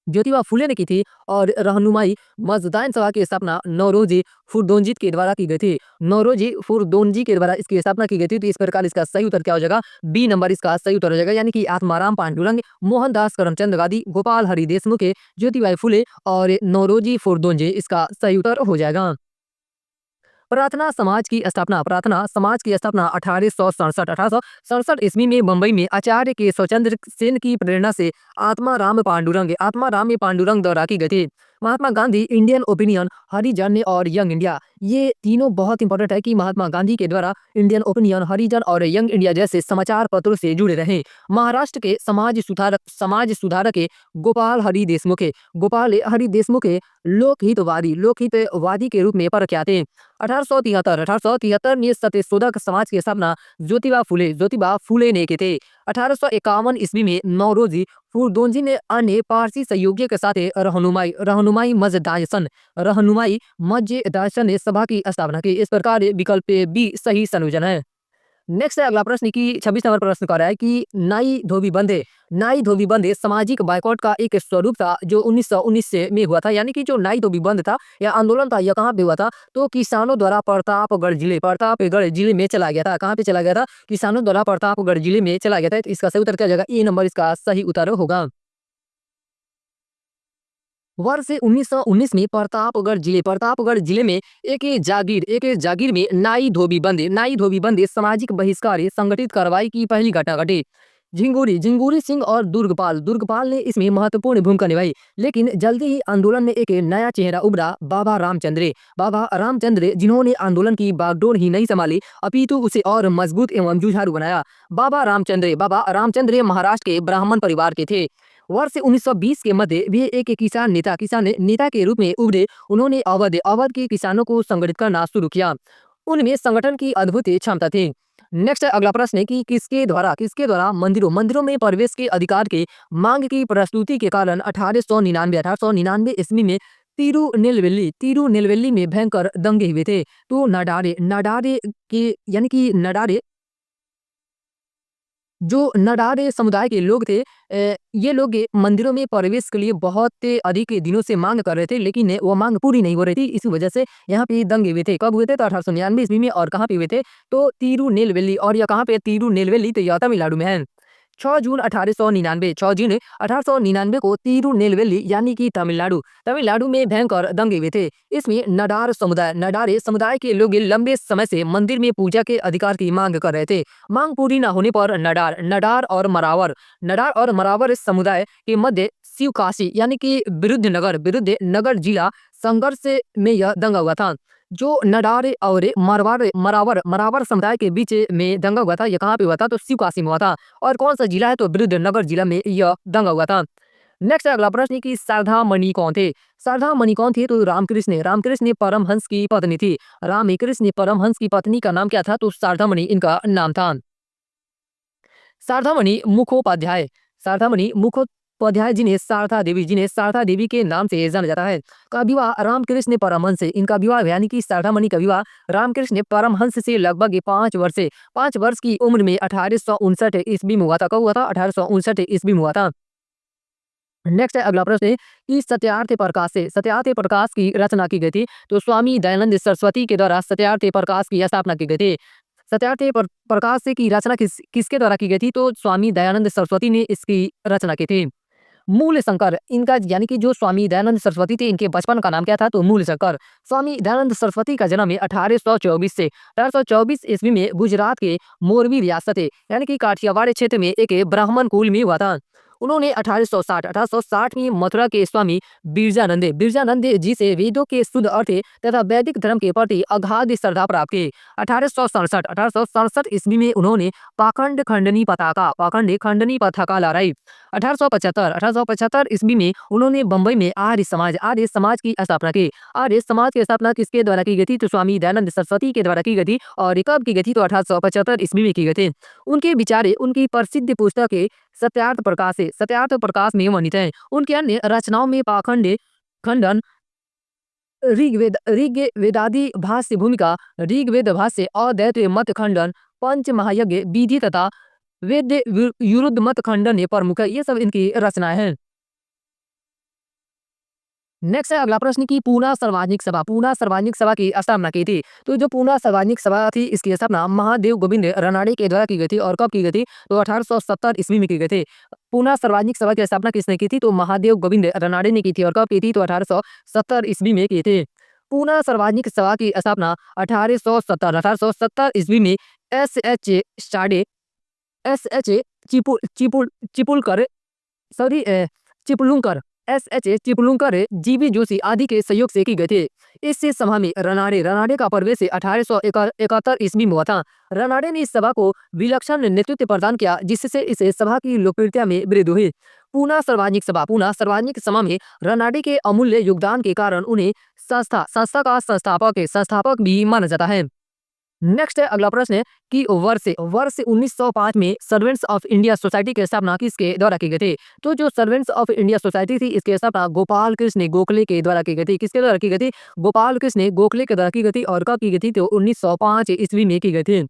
S1: ज्योतिबा फूले ने की थी। और रहनुमाई मजदान सभा की स्थापना नौरोजी फुरदोंजी के द्वारा की गई थी। नौरोजी फुरदोंजी के द्वारा इसकी स्थापना की गई थी। तो इस प्रकार इसका सही उत्तर क्या हो जाएगा? बी नंबर इसका सही उत्तर हो जाएगा, यानी कि आत्माराम पांडुरंग, मोहनदास करमचंद गांधी, गोपाल हरि देशमुख, ज्योतिबा फूले और नौरोजी फुरदोंजी इसका सही उत्तर हो जाएगा। प्रार्थना समाज की स्थापना 1867 ईस्वी में मुंबई में आचार्य केशवचंद्र सेन की प्रेरणा से आत्माराम पांडुरंग द्वारा की गई थी। महात्मा गांधी, इंडियन ओपिनियन, हरिजन और यंग इंडिया, ये तीनों बहुत इंपॉर्टेंट है कि महात्मा गांधी के द्वारा इंडियन ओपिनियन, हरिजन और यंग इंडिया जैसे समाचार पत्रों से जुड़े रहे। महाराष्ट्र के समाज सुधारक गोपाल हरि देशमुख लोकहितवादी के रूप में प्रख्यात थे। 1873 में सत्यशोधक समाज की स्थापना ज्योतिबा फूले ने की थे। 1851 ईस्वी में नौरोजी फुरदोंजी ने अन्य पारसी सहयोगियों के साथ रहनुमाई मजदाशन ने सभा की स्थापना की। इस प्रकार विकल्प बी सही संयोजन है। नेक्स्ट है अगला प्रश्न की 26 नंबर प्रश्न कर रहा है कि नाई धोबी बंधे सामाजिक बाइकॉट का एक स्वरूप था जो 1919 में हुआ था। यानी कि जो नाई धोबी बंद था या आंदोलन था, यह कहाँ पे हुआ था? तो किसानों द्वारा प्रतापगढ़ जिले में चला गया था। कहाँ पे चला गया था? किसानों द्वारा प्रतापगढ़ जिले में चला गया था। तो इसका सही उत्तर क्या हो जाएगा? ए नंबर इसका सही उत्तर होगा। वर्ष 1919 में प्रतापगढ़ जिले में एक जागीर में नाई धोबी बंदे सामाजिक बहिष्कार संगठित कार्रवाई की पहली घटना घटी। झिंगुरी सिंह और दुर्गपाल ने इसमें महत्वपूर्ण भूमिका निभाई। लेकिन जल्दी ही आंदोलन में एक नया चेहरा उभरा, बाबा रामचंद्र, जिन्होंने आंदोलन की बागडोर ही नहीं संभाली अपितु उसे और मजबूत एवं जुझारू बनाया। बाबा रामचंद्र महाराष्ट्र के ब्राह्मण परिवार के थे। वर्ष 1920 के मध्य वे एक किसान नेता के रूप में उभरे। उन्होंने अवध के किसानों को संगठित करना शुरू किया। उनमें संगठन की अद्भुत क्षमता थी। नेक्स्ट अगला प्रश्न है कि किसके द्वारा मंदिरों में प्रवेश के अधिकार के मांग की प्रस्तुति के कारण 1899 ईस्वी में तिरुनेलवेली में भयंकर दंगे हुए थे। तो नाडारे नाडारे के यानी कि नाडारे जो नडारे समुदाय के लोग थे, ये लोग ये मंदिरों में प्रवेश के लिए बहुत अधिक दिनों से मांग कर रहे थे, लेकिन वो मांग पूरी नहीं हो रही थी। इस वजह से यहाँ पे दंगे हुए थे। कब हुए थे? तो 1899 ईस्वी में। और कहाँ पे हुए थे? तो तिरुनेलवेली। और यह कहाँ पे? तिरुनेलवेली, तो यह तमिलनाडु में है। 6 जून 1899 6 जून 1899 को तिरुनेलवेली यानी कि तमिलनाडु में भयंकर दंगे हुए थे। इसमें नडारे समुदाय के लोग लंबे समय से मंदिर में पूजा के अधिकार की मांग कर रहे थे। मांग पूरी न होने पर नडार और मरावर इस समुदाय के मध्य शिवकाशी यानी कि विरुद्ध नगर जिला संघर्ष में यह दंगा हुआ था। जो नडारे और मरावर समुदाय के बीच में दंगा हुआ था, यह कहाँ पे हुआ था? तो शिवकाशी में हुआ था। और कौन सा जिला है? तो विरुद्धनगर जिला में यह दंगा हुआ था। नेक्स्ट अगला प्रश्न है कि शारदा मणि कौन थे? शारदा मणि कौन थे? तो रामकृष्ण परमहंस की पत्नी थी। रामकृष्ण परमहंस की पत्नी का नाम क्या था? तो शारदा मणि इनका नाम था। शारदा मणि मुखोपाध्याय जिन्हें शारदा देवी के नाम से जाना जाता है, का विवाह रामकृष्ण परमहंस से, इनका विवाह यानी कि शारदा मणि का विवाह रामकृष्ण परमहंस से लगभग 5 वर्ष की उम्र में 1859 ईस्वी में हुआ था। कब हुआ था? 1859 ईस्वी में हुआ था। नेक्स्ट है अगला प्रश्न है कि सत्यार्थ प्रकाश की रचना की गई थी। तो स्वामी दयानंद सरस्वती के द्वारा सत्यार्थ प्रकाश की स्थापना की गई थी। प्रकाश की रचना किसके द्वारा की गई थी? तो स्वामी दयानंद सरस्वती ने इसकी रचना की थी। मूल शंकर इनका यानी कि जो स्वामी दयानंद सरस्वती थे, इनके बचपन का नाम क्या था? तो मूल शंकर। स्वामी दयानंद सरस्वती का जन्म 1824 से 1824 ईस्वी में गुजरात के मोरबी रियासत यानी कि काठियावाड़ क्षेत्र में एक ब्राह्मण कुल में हुआ था। उन्होंने 1860 में मथुरा के स्वामी बिरजानंद जी से वेदों के शुद्ध अर्थ तथा वैदिक धर्म के प्रति अगाध श्रद्धा प्राप्त की। 1867 ईस्वी में उन्होंने पाखंड खंडनी पताका लहराई। 1875 ईस्वी में उन्होंने बंबई में आर्य समाज की स्थापना की। आर्य समाज की स्थापना किसके द्वारा की गई थी? तो स्वामी दयानंद सरस्वती के द्वारा की गई थी। और कब की गई थी? तो 1875 ईस्वी में की गई थी। उनके विचारे उनकी प्रसिद्ध पुस्तक सत्यार्थ प्रकाश में वर्णित है। उनके अन्य रचनाओं में पाखंड खंडन, ऋग्वेदादि भाष्य भूमिका, ऋग्वेद भाष्य, अद्वैत मत खंडन, पंच महायज्ञ विधि तथा वेद विरुद्ध मत खंडन ये प्रमुख है। ये सब इनकी रचनाएं हैं। नेक्स्ट है अगला प्रश्न की पूना सार्वजनिक सभा की स्थापना की थी। तो जो पूना सार्वजनिक सभा थी, इसकी स्थापना महादेव गोविंद रानड़े के द्वारा की गई थी। और कब की गई थी? तो 1870 ईस्वी में की गई थी। पूना सार्वजनिक सभा की स्थापना किसने की थी? तो महादेव गोविंद रानड़े ने की थी। और कब की थी? तो 1870 ईस्वी में की थी। पूना सार्वजनिक सभा की स्थापना 1870 ईस्वी में एस एच स्टाडे S H Chipulkar sorry Chiplunkar, GV Joshi आदि के सहयोग से की गई थी। इस सभा में रनाड़े का प्रवेश 1871 ईस्वी में हुआ था। रनाड़े ने इस सभा को विलक्षण नेतृत्व प्रदान किया, जिससे इस सभा की लोकप्रियता में वृद्धि हुई। पूना सार्वजनिक सभा में रनाड़े के अमूल्य योगदान के कारण उन्हें संस्था का संस्थापक भी माना जाता है। नेक्स्ट है अगला प्रश्न है कि वर्ष 1905 में सर्वेंट्स ऑफ इंडिया सोसाइटी की स्थापना किसके द्वारा की गई थी? तो जो सर्वेंट्स ऑफ इंडिया सोसाइटी थी, इसकी स्थापना गोपाल कृष्ण गोखले के द्वारा की गई थी। किसके द्वारा की गई थी? गोपाल कृष्ण गोखले के द्वारा की गई थी। और कब की गई थी? तो 1905 ईस्वी में की गई थी।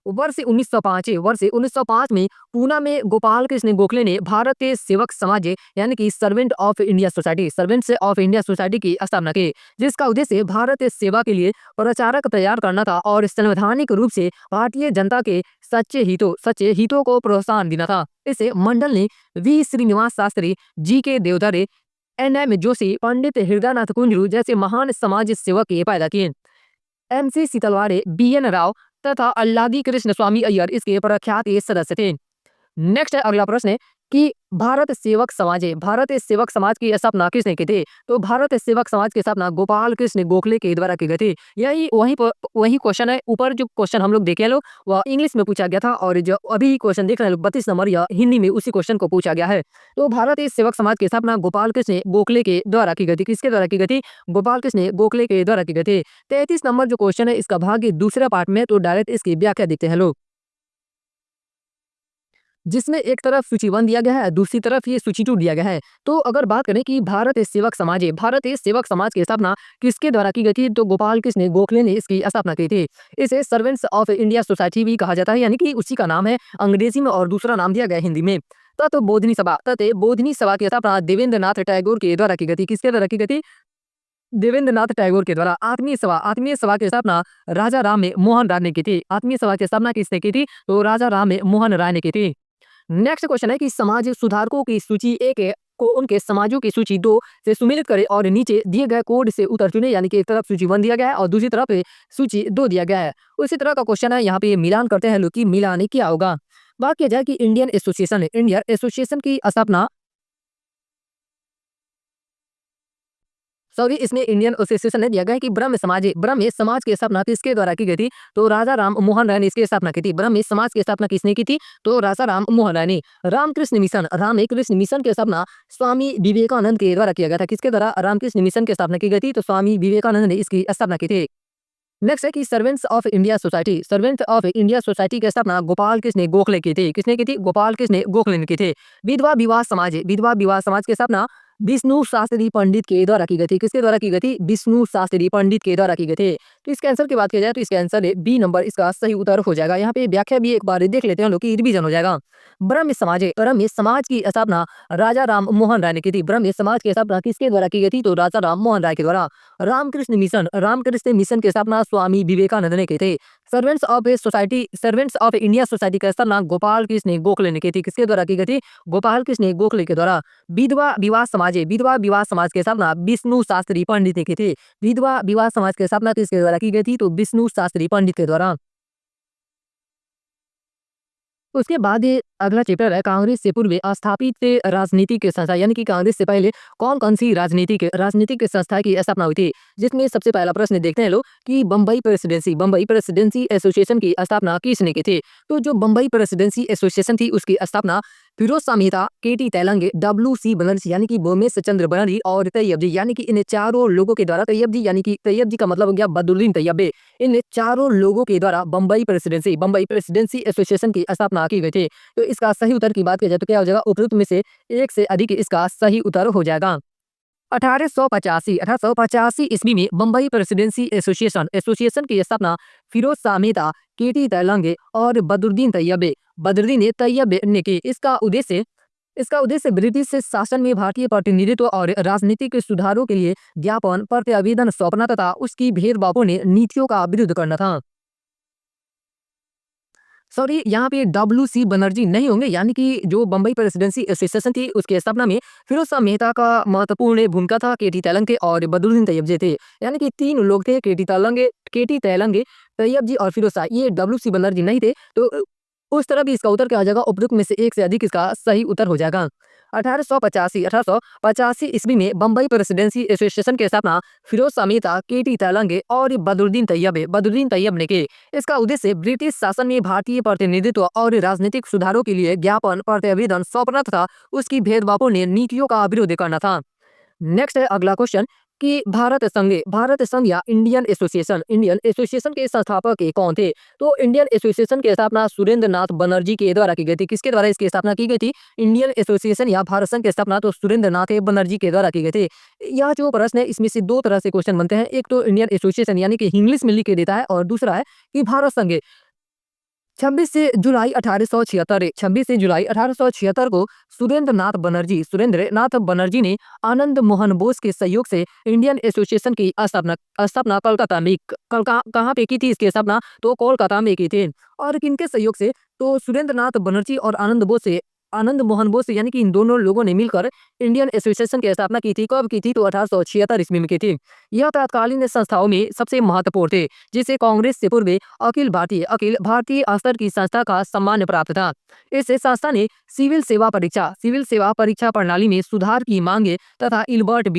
S1: वर्ष 1905 में पूना में गोपाल कृष्ण गोखले ने भारतीय सेवक समाज यानी कि सर्वेंट्स ऑफ इंडिया सोसाइटी की स्थापना की, जिसका उद्देश्य भारतीय सेवा के लिए प्रचारक तैयार करना था और संवैधानिक रूप से भारतीय जनता के सच्चे हितों को प्रोत्साहन देना था। इसे मंडल ने वी श्रीनिवास शास्त्री, जी के देवधरे, NM जोशी, पंडित हृदयनाथ कुंजरू जैसे महान समाज सेवक पैदा किए। MC सीतलवाड़े, BN राव तथा अल्लादी कृष्ण स्वामी अय्यर इसके प्रख्यात सदस्य थे। नेक्स्ट है अगला प्रश्न है कि भारत सेवक समाज की स्थापना किसने की थी? तो भारत सेवक समाज की स्थापना गोपाल कृष्ण गोखले के द्वारा की गई थी। यही वही क्वेश्चन है। ऊपर जो क्वेश्चन हम लोग देखे लोग, वह इंग्लिश में पूछा गया था। और जो अभी क्वेश्चन देख रहे हैं 32 नंबर, या हिंदी में उसी क्वेश्चन को पूछा गया है। तो भारतीय सेवक समाज की स्थापना गोपाल कृष्ण गोखले के द्वारा की गई थी। किसके द्वारा की गई थी? गोपाल कृष्ण गोखले के द्वारा की गई थी। 33 नंबर जो क्वेश्चन है, इसका भाग दूसरा पार्ट में, तो डायरेक्ट इसकी व्याख्या देखते हैं लोग। जिसमें एक तरफ सूची 1 दिया गया है, दूसरी तरफ ये सूची 2 दिया गया है। तो अगर बात करें कि भारत सेवक समाज है, भारत सेवक समाज की स्थापना किसके द्वारा की गई थी? तो गोपाल कृष्ण गोखले ने इसकी स्थापना की थी। इसे सर्वेंट्स ऑफ इंडिया सोसाइटी भी कहा जाता है, यानी कि उसी का नाम है अंग्रेजी में और दूसरा नाम दिया गया है हिंदी में। तत्बोधिनी सभा की स्थापना देवेंद्र नाथ टैगोर के द्वारा की गई थी। किसके द्वारा की गई थी? देवेंद्र नाथ टैगोर के द्वारा। आत्मीय सभा की स्थापना राजा राम मोहन राय ने की थी। आत्मीय सभा की स्थापना किसने की थी? तो राजा राम मोहन राय ने की थी। नेक्स्ट क्वेश्चन है कि समाज सुधारकों की सूची 1 को उनके समाजों की सूची 2 से सुमेलित करें और नीचे दिए गए कोड से उत्तर चुने, यानी कि एक तरफ सूची 1 दिया गया है और दूसरी तरफ सूची 2 दिया गया है। उसी तरह का क्वेश्चन है, यहाँ पे मिलान करते हैं लोग कि मिलान क्या होगा। बात किया जाए कि इंडियन एसोसिएशन की स्थापना इसमें इंडियन एसोसिएशन ने दिया गया है कि ब्रह्म समाज की स्थापना किसके द्वारा की गई थी? तो राजा राम मोहन राय ने इसकी स्थापना की थी। ब्रह्म समाज की स्थापना किसने की थी? तो राजा राम मोहन राय ने। रामकृष्ण मिशन की स्थापना स्वामी विवेकानंद के द्वारा किया गया था। किसके द्वारा रामकृष्ण मिशन की स्थापना की गई थी? तो स्वामी विवेकानंद ने इसकी स्थापना की थी। नेक्स्ट है कि सर्वेंट्स ऑफ इंडिया सोसाइटी की स्थापना गोपाल कृष्ण गोखले की थी। किसने की थी? गोपाल कृष्ण गोखले ने की थी। विधवा विवाह समाज की स्थापना विष्णु शास्त्री पंडित के द्वारा की गई थी। किसके द्वारा की गई थी? विष्णु शास्त्री पंडित के द्वारा की गई थी। तो इसके आंसर की बात की जाए तो इसका आंसर बी नंबर इसका सही उत्तर हो जाएगा। यहाँ पे व्याख्या भी एक बार देख लेते हैं लोग की रिवीजन हो जाएगा। ब्रह्म समाज की स्थापना राजा राम मोहन राय ने की थी। ब्रह्म समाज की स्थापना किसके द्वारा की गई थी? तो राजा राम मोहन राय के द्वारा। रामकृष्ण मिशन की स्थापना स्वामी विवेकानंद ने की थी। सर्वेंट्स ऑफ इंडिया सोसाइटी की स्थापना गोपाल कृष्ण गोखले ने की थी। किसके द्वारा की गई थी? गोपाल कृष्ण गोखले के द्वारा। विधवा विवाह समाज की स्थापना विष्णु शास्त्री पंडित ने की थी। विधवा विवाह समाज की स्थापना किसके द्वारा की गई थी? तो विष्णु शास्त्री पंडित के द्वारा। उसके बाद ये अगला चैप्टर है कांग्रेस से पूर्व स्थापित राजनीतिक संस्था, यानी कि कांग्रेस से पहले कौन कौन सी राजनीतिक संस्था की स्थापना हुई थी। जिसमें सबसे पहला प्रश्न देखते हैं लोग कि बम्बई प्रेसिडेंसी एसोसिएशन की स्थापना किसने की थी? तो जो बम्बई प्रेसिडेंसी एसोसिएशन थी उसकी स्थापना फिरोज शाह मेहता, केटी तेलंगे, WC बनर्जी यानी कि भोमेश चंद्र बनर्जी और तैयब जी, यानी कि इन चारों लोगों के द्वारा। तैयब जी यानी कि तैयब जी का मतलब हो गया बदरुद्दीन तैयब। इन चारों लोगों के द्वारा बम्बई प्रेसिडेंसी एसोसिएशन की स्थापना की गई थी। तो इसका सही उत्तर की बात की जाए तो क्या हो जाएगा? उपरोक्त में से एक से अधिक इसका सही उत्तर हो जाएगा। 1885 ईस्वी में बम्बई प्रेसिडेंसी एसोसिएशन की स्थापना फिरोज शाह मेहता, केटी तेलंगे और बदरुद्दीन तैयब ने की। इसका उद्देश्य ब्रिटिश शासन में भारतीय प्रतिनिधित्व और राजनीतिक सुधारों के लिए ज्ञापन प्रत्यावेदन सौंपना तथा उसकी भेदभावपूर्ण नीतियों का विरोध करना था। यहाँ पे WC बनर्जी नहीं होंगे, यानी कि जो बम्बई प्रेसिडेंसी एसोसिएशन थी उसकी स्थापना में फिरोज शाह मेहता का महत्वपूर्ण भूमिका था। केटी तेलंगे और बदरुद्दीन तैयब जी थे, यानी कि 3 लोग थे। केटी तेलंगे, तैयब जी और फिरोज शाह। ये WC बनर्जी नहीं थे। तो उस तरह भी इसका उत्तर क्या आ जाएगा? उपयुक्त में से एक से अधिक इसका सही उत्तर हो जाएगा। 1885 ईस्वी में बम्बई प्रेसिडेंसी एसोसिएशन की स्थापना फिरोज शाह मेहता, केटी तेलंगे और बदरुद्दीन तैयब ने की। इसका उद्देश्य ब्रिटिश शासन में भारतीय प्रतिनिधित्व और राजनीतिक सुधारों के लिए ज्ञापन प्रत्यावेदन सौंपना तथा उसकी भेदभावपूर्ण नीतियों का विरोध करना था। नेक्स्ट है अगला क्वेश्चन कि भारत संघ या इंडियन एसोसिएशन के संस्थापक कौन थे? तो इंडियन एसोसिएशन की स्थापना सुरेंद्र नाथ बनर्जी के द्वारा की गई थी। किसके द्वारा इसकी स्थापना की गई थी? इंडियन एसोसिएशन या भारत संघ की स्थापना तो सुरेंद्र नाथ बनर्जी के द्वारा की गई थी। यह जो प्रश्न है इसमें से 2 तरह से क्वेश्चन बनते हैं। एक तो इंडियन एसोसिएशन यानी कि इंग्लिश में लिख के देता है, और दूसरा है कि भारत संघ। 26 जुलाई 1876 को सुरेंद्र नाथ बनर्जी ने आनंद मोहन बोस के सहयोग से इंडियन एसोसिएशन की स्थापना कहाँ पे की थी? इसकी स्थापना तो कोलकाता में की थी। और किनके सहयोग से? तो सुरेंद्र नाथ बनर्जी और आनंद मोहन बोस, यानी कि इन दोनों लोगों ने मिलकर इंडियन एसोसिएशन की स्थापना की थी। कब की थी? तो 1876 ईस्वी में की थी। यह तत्कालीन संस्थाओं में सबसे महत्वपूर्ण थे, जिसे कांग्रेस से पूर्व अखिल भारतीय स्तर की संस्था का सम्मान प्राप्त था। इस संस्था ने सिविल सेवा परीक्षा प्रणाली में सुधार की मांगे तथा इल्बर्ट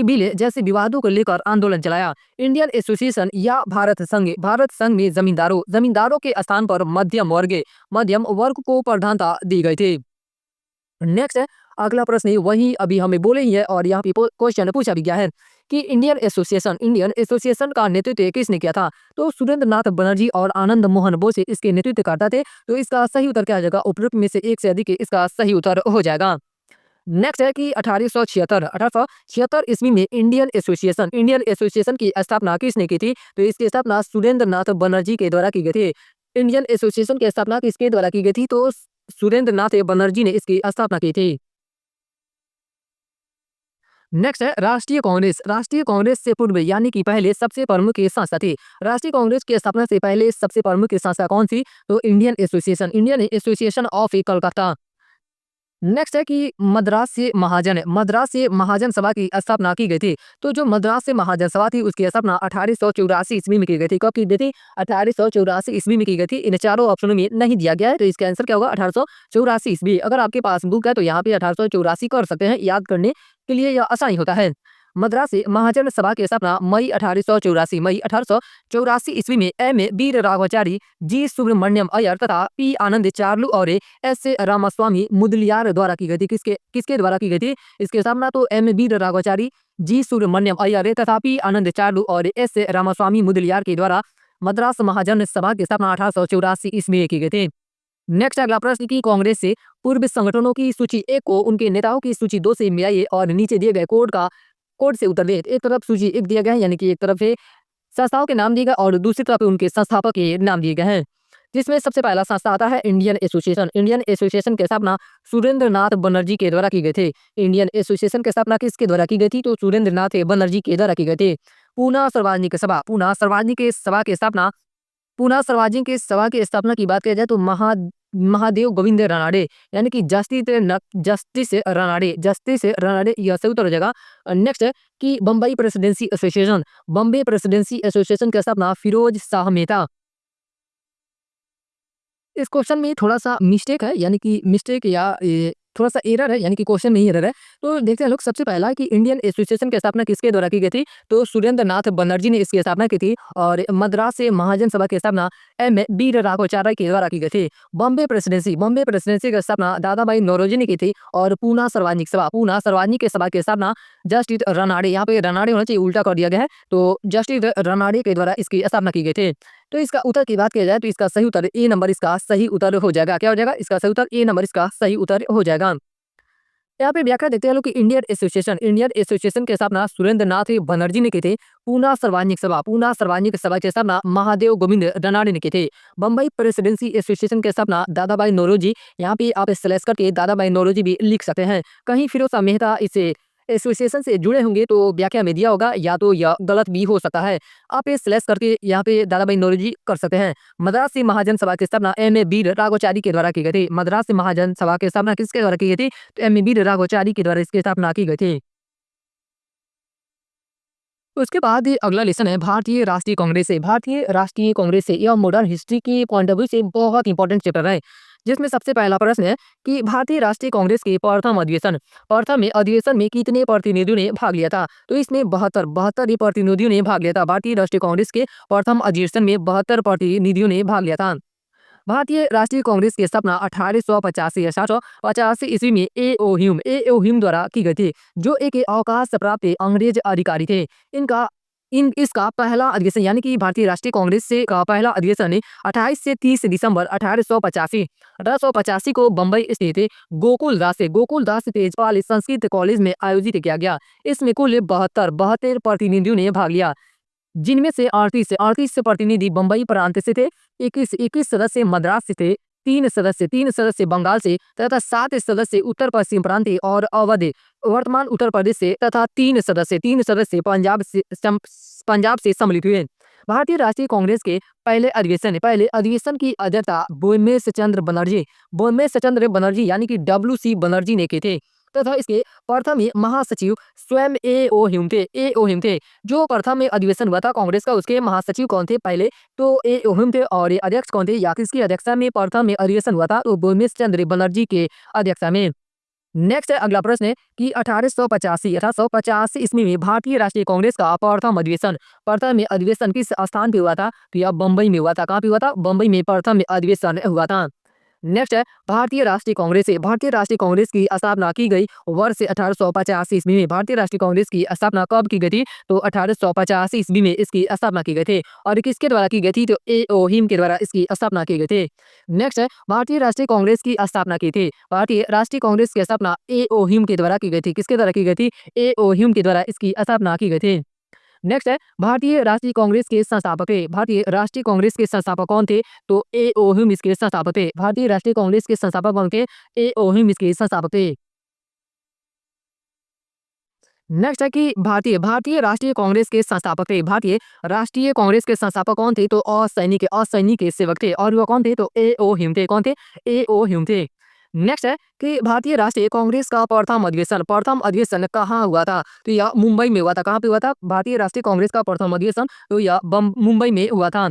S1: बिल जैसे विवादों को लेकर आंदोलन चलाया। इंडियन एसोसिएशन या भारत संघ में जमींदारों के स्थान पर मध्यम वर्ग को प्रधानता दी गई थी। नेक्स्ट है अगला प्रश्न वही अभी हमें बोले ही है और यहाँ पे क्वेश्चन पूछा भी गया है कि इंडियन एसोसिएशन का नेतृत्व किसने किया था? तो सुरेंद्र नाथ बनर्जी और आनंद मोहन बोसे इसके नेतृत्व करता थे। तो इसका सही उत्तर क्या आ जाएगा? उपरोक्त में से एक से अधिक इसका सही उत्तर हो जाएगा। नेक्स्ट है कि 1876 ईस्वी में इंडियन एसोसिएशन की स्थापना किसने की थी? तो इसकी स्थापना सुरेंद्र नाथ बनर्जी के द्वारा की गई थी। इंडियन एसोसिएशन की स्थापना किसके द्वारा की गई थी? तो सुरेंद्र नाथ बनर्जी ने इसकी स्थापना की थी। नेक्स्ट है राष्ट्रीय कांग्रेस से पूर्व यानी कि पहले सबसे प्रमुख ये संस्था थी। राष्ट्रीय कांग्रेस की स्थापना से पहले सबसे प्रमुख ये संस्था कौन थी? तो Indian association of Calcutta. Next है कि मद्रास से महाजन सभा की स्थापना की गई थी। तो जो मद्रास से महाजन सभा थी उसकी स्थापना 1884 ईस्वी में की गई थी। कब की गई थी? 1884 ईस्वी में की गई थी। इन चारों ऑप्शनों में नहीं दिया गया है तो इसका आंसर क्या होगा? 1884 ईस्वी। अगर आपके पास बुक है तो यहाँ पे 1884 कर सकते हैं, याद करने के लिए यह आसानी होता है। मद्रास से महाजन सभा की स्थापना मई 1884 ईस्वी में एम वीर राघवाचारी, जी सुब्रमण्यम अय्यर तथा पी आनंद चार्लू और एस रामास्वामी मुदलियार द्वारा की गई थी। किसके किसके द्वारा की गई थी? इसकी स्थापना तो एम वीर राघवाचारी, जी सुब्रमण्यम अय्यर तथा पी आनंद चार्लू और एस रामास्वामी मुदलियार के द्वारा मद्रास महाजन सभा की स्थापना 1884 ईस्वी में की गई थी। नेक्स्ट अगला प्रश्न की कांग्रेस से पूर्व संगठनों की सूची 1 को उनके नेताओं की सूची 2 से मिलाइए और नीचे दिए गए कोड से उत्तर दें। एक तरफ सूची 1 दिया गया है यानी कि एक तरफ है संस्थाओं के नाम दिए गए और दूसरी तरफ उनके संस्थापक के नाम दिए गए हैं। जिसमें सबसे पहला संस्था आता है इंडियन एसोसिएशन की स्थापना सुरेंद्र नाथ बनर्जी के द्वारा की गई थी। इंडियन एसोसिएशन की स्थापना किसके द्वारा की गई थी? तो सुरेंद्र नाथ बनर्जी के द्वारा की गई थी। पूना सार्वजनिक सभा की स्थापना की बात की जाए तो महादेव गोविंद रानडे यानी कि जस्टिस रानडे यह सही उत्तर हो जाएगा। नेक्स्ट है कि बम्बई प्रेसिडेंसी एसोसिएशन की स्थापना फिरोज शाह मेहता। इस क्वेश्चन में थोड़ा-सा मिस्टेक है यानी कि मिस्टेक या थोड़ा-सा एरर है यानी कि क्वेश्चन में ही एरर है। तो देखते हैं लोग सबसे पहला कि इंडियन एसोसिएशन की स्थापना किसके द्वारा की गई थी? तो सुरेंद्र नाथ बनर्जी ने इसकी स्थापना की थी और मद्रास से महाजन सभा की स्थापना एम वीर राघवाचार्य के द्वारा की गई थी। बॉम्बे प्रेसिडेंसी की स्थापना दादाभाई नौरोजी ने की थी और पूना सार्वजनिक सभा की स्थापना जस्टिस रानडे, यहाँ पे रानडे होना चाहिए, उल्टा कर दिया गया है, तो जस्टिस रानडे के द्वारा इसकी स्थापना की गई थी। तो इसका उत्तर की बात की जाए तो इसका सही उत्तर ए नंबर इसका सही उत्तर हो जाएगा। क्या हो जाएगा? इसका सही उत्तर ए नंबर इसका सही उत्तर हो जाएगा। यहाँ पे व्याख्या देखते हैं लोग कि इंडियन एसोसिएशन की स्थापना सुरेंद्र नाथ बनर्जी ने की थी। पूना सार्वजनिक सभा की स्थापना महादेव गोविंद रानडे ने की थी। बम्बई प्रेसिडेंसी एसोसिएशन की स्थापना दादाभाई नौरोजी, यहाँ पे आप स्लैश करके दादाभाई नौरोजी भी लिख सकते हैं। कहीं फिरोज शाह मेहता इसे एसोसिएशन से जुड़े होंगे तो व्याख्या में दिया होगा या तो यह गलत भी हो सकता है। आप ये स्लैश करके यहाँ पे दादाभाई नौरोजी कर सकते हैं। मद्रास से महाजन सभा की स्थापना एम वीर राघवाचारी के द्वारा की गई थी। मद्रास से महाजन सभा की स्थापना किसके द्वारा की गई थी? तो एम वीर राघवाचारी के द्वारा इसकी स्थापना की गई थी। उसके बाद ये अगला लेसन है भारतीय राष्ट्रीय कांग्रेस से यह मॉडर्न हिस्ट्री की पॉइंट ऑफ व्यू से बहुत इंपॉर्टेंट चैप्टर है। जिसमें सबसे पहला प्रश्न है कि भारतीय राष्ट्रीय कांग्रेस के प्रथम अधिवेशन में कितने प्रतिनिधियों ने भाग लिया था? तो इसमें 72 प्रतिनिधियों ने भाग लिया था। भारतीय राष्ट्रीय कांग्रेस के प्रथम अधिवेशन में 72 प्रतिनिधियों ने भाग लिया था। भारतीय राष्ट्रीय कांग्रेस की स्थापना 1885 ईस्वी में ए ओ ह्यूम द्वारा की गई थी, जो एक अवकाश प्राप्त अंग्रेज अधिकारी थे। इसका पहला अधिवेशन यानी कि भारतीय राष्ट्रीय कांग्रेस से का पहला अधिवेशन 28 से 30 दिसंबर 1885 को बम्बई स्थित गोकुलदास तेजपाल संस्कृत कॉलेज में आयोजित किया गया। इसमें कुल 72 प्रतिनिधियों ने भाग लिया, जिनमें से 38 प्रतिनिधि बम्बई प्रांत से थे, 21 सदस्य मद्रास से थे, 3 सदस्य बंगाल से तथा 7 सदस्य उत्तर पश्चिम प्रांत और अवध वर्तमान उत्तर प्रदेश से तथा 3 सदस्य पंजाब से सम्मिलित हुए। भारतीय राष्ट्रीय कांग्रेस के पहले अधिवेशन की अध्यक्षता बोमेश चंद्र बनर्जी यानी कि WC बनर्जी ने की थे तथा इसके प्रथम महासचिव स्वयं ए ओ ह्यूम थे। जो प्रथम अधिवेशन हुआ था कांग्रेस का, उसके महासचिव कौन थे? पहले तो ए ओ ह्यूम थे और अध्यक्ष कौन थे या किसकी अध्यक्षता में प्रथम अधिवेशन हुआ था? तो बोमेश चंद्र बनर्जी के अध्यक्षता में। नेक्स्ट है अगला प्रश्न है कि 1885 ईस्वी में भारतीय राष्ट्रीय कांग्रेस का प्रथम अधिवेशन किस स्थान पे हुआ था? तो यह बम्बई में हुआ था। कहाँ पे हुआ था? बम्बई में प्रथम अधिवेशन हुआ था। नेक्स्ट है भारतीय राष्ट्रीय कांग्रेस है। भारतीय राष्ट्रीय कांग्रेस की स्थापना की गई वर्ष 1885 ईस्वी में। भारतीय राष्ट्रीय कांग्रेस की स्थापना कब की गई थी? तो 1885 ईस्वी में इसकी स्थापना की गई थी। और किसके द्वारा की गई थी? तो ए.ओ. हिम के द्वारा इसकी स्थापना की गई थी। नेक्स्ट है भारतीय राष्ट्रीय कांग्रेस की स्थापना की थी। भारतीय राष्ट्रीय कांग्रेस की स्थापना ए.ओ. हिम के द्वारा की गई थी। किसके द्वारा की गई थी? ए.ओ. हिम के द्वारा इसकी स्थापना की गई थी। नेक्स्ट है भारतीय राष्ट्रीय कांग्रेस के संस्थापक है। भारतीय राष्ट्रीय कांग्रेस के संस्थापक कौन थे? तो ए.ओ. हिम इसके संस्थापक थे। भारतीय राष्ट्रीय कांग्रेस के संस्थापक कौन थे? ए.ओ. हिम इसके संस्थापक थे। नेक्स्ट है कि भारतीय भारतीय राष्ट्रीय कांग्रेस के संस्थापक थे। भारतीय राष्ट्रीय कांग्रेस के संस्थापक कौन थे? तो असैनिक के सेवक थे। और वो कौन थे? तो ए.ओ. हिम थे। कौन थे? ए.ओ. हिम थे। नेक्स्ट है कि भारतीय राष्ट्रीय कांग्रेस का प्रथम अधिवेशन कहाँ हुआ था? तो यह मुंबई में हुआ था। कहाँ पे हुआ था? भारतीय राष्ट्रीय कांग्रेस का प्रथम अधिवेशन तो यह मुंबई में हुआ था।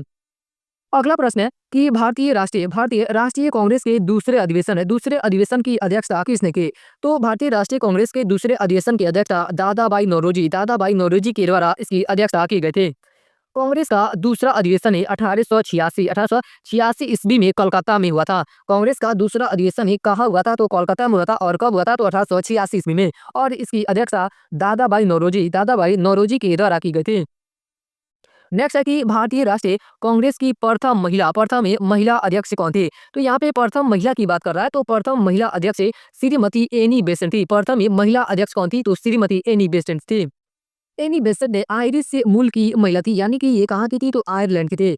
S1: अगला प्रश्न है कि भारतीय राष्ट्रीय कांग्रेस के दूसरे अधिवेशन की अध्यक्षता किसने की? तो भारतीय राष्ट्रीय कांग्रेस के दूसरे अधिवेशन की अध्यक्षता दादाभाई नौरोजी के द्वारा इसकी अध्यक्षता की गई थी। कांग्रेस का दूसरा अधिवेशन है 1886 ईस्वी में कोलकाता में हुआ था। कांग्रेस का दूसरा अधिवेशन है कहाँ हुआ था? तो कोलकाता में हुआ था। और कब हुआ था? तो 1886 ईस्वी में। और इसकी अध्यक्षता दादाभाई नौरोजी के द्वारा की गई थी। नेक्स्ट है कि भारतीय राष्ट्रीय कांग्रेस की प्रथम महिला अध्यक्ष कौन थी? तो यहाँ पे प्रथम महिला की बात कर रहा है। तो प्रथम महिला अध्यक्ष श्रीमती एनी बेसेंट थी। प्रथम महिला अध्यक्ष कौन थी? तो श्रीमती एनी बेसेंट थी। एनी बेसेंट ने आयरिश से मूल की महिला थी। यानी कि ये कहाँ की थी? तो आयरलैंड की थी।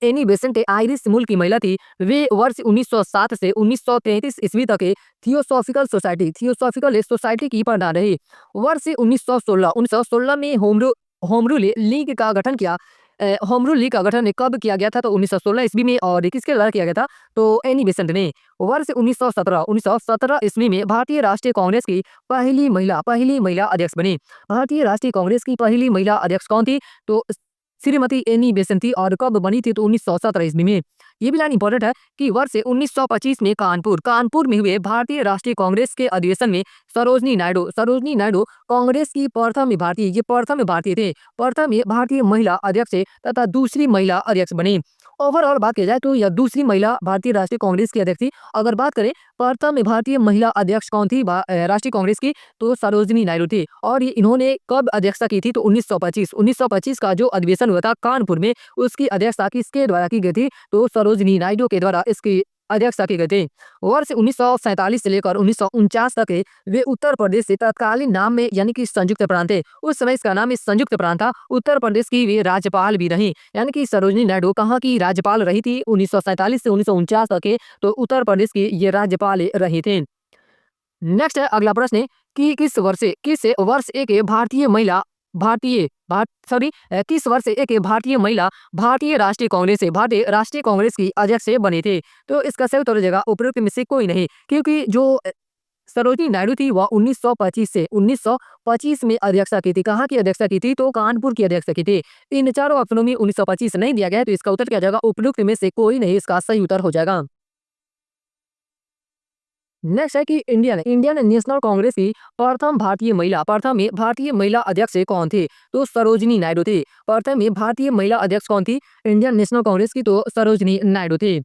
S1: एनी बेसेंट आयरिश मूल की महिला थी। वे वर्ष 1907 से 1933 ईस्वी तक थियोसॉफिकल सोसाइटी की प्रधान रही। वर्ष 1916 में होमरू लीग का गठन किया। होमरू लीग का गठन कब किया गया था? तो 1916 ईस्वी में। और किसके द्वारा किया गया था? तो एनी बेसेंट ने। वर्ष 1917 ईस्वी में भारतीय राष्ट्रीय कांग्रेस की पहली महिला अध्यक्ष बनी। भारतीय राष्ट्रीय कांग्रेस की पहली महिला अध्यक्ष कौन थी? तो श्रीमती एनी बेसेंट थी। और कब बनी थी? तो 1917 ईस्वी में। ये भी लाइन इंपॉर्टेंट है कि वर्ष 1925 में कानपुर में हुए भारतीय राष्ट्रीय कांग्रेस के अधिवेशन में सरोजनी नायडू कांग्रेस की प्रथम भारतीय थे। प्रथम भारतीय महिला अध्यक्ष तथा दूसरी महिला अध्यक्ष बनी। ओवरऑल बात की जाए तो यह दूसरी महिला भारतीय राष्ट्रीय कांग्रेस की अध्यक्ष थी। अगर बात करें प्रथम भारतीय महिला अध्यक्ष कौन थी राष्ट्रीय कांग्रेस की? तो सरोजनी नायडू थी। और इन्होंने कब अध्यक्षता की थी? तो 1925 का जो अधिवेशन हुआ था कानपुर में, उसकी अध्यक्षता किसके द्वारा की गई थी? तो सरोजनी नायडू के द्वारा इसकी अध्यक्षता की गई थी। वर्ष 1947 से लेकर 1949 तक वे उत्तर प्रदेश से तत्कालीन नाम में यानी कि संयुक्त प्रांत थे। उस समय इसका नाम संयुक्त प्रांत था। उत्तर प्रदेश की वे राज्यपाल भी रही। यानी कि सरोजनी नायडू कहाँ की राज्यपाल रही थी? 1947 से 1949 तक तो उत्तर प्रदेश की ये राज्यपाल रही थी। नेक्स्ट है अगला प्रश्न कि किस वर्ष एक भारतीय महिला भारतीय भार, सॉरी किस वर्ष एक भारतीय महिला भारतीय राष्ट्रीय कांग्रेस की अध्यक्ष बने थे? तो इसका सही उत्तर हो जाएगा उपरोक्त में से कोई नहीं। क्योंकि जो सरोजनी नायडू थी वह 1925 में अध्यक्षता की थी। कहाँ की अध्यक्षता की थी? तो कानपुर की अध्यक्षता की थी। इन चारों ऑप्शनों में 1925 नहीं दिया गया है, तो इसका उत्तर क्या जाएगा? उपरोक्त में से कोई नहीं इसका सही उत्तर हो जाएगा। नेक्स्ट है कि इंडियन नेशनल कांग्रेस की प्रथम महिला अध्यक्ष कौन थी? तो सरोजनी नायडू थी। प्रथम भारतीय महिला अध्यक्ष कौन थी इंडियन नेशनल कांग्रेस की? तो सरोजनी नायडू थी।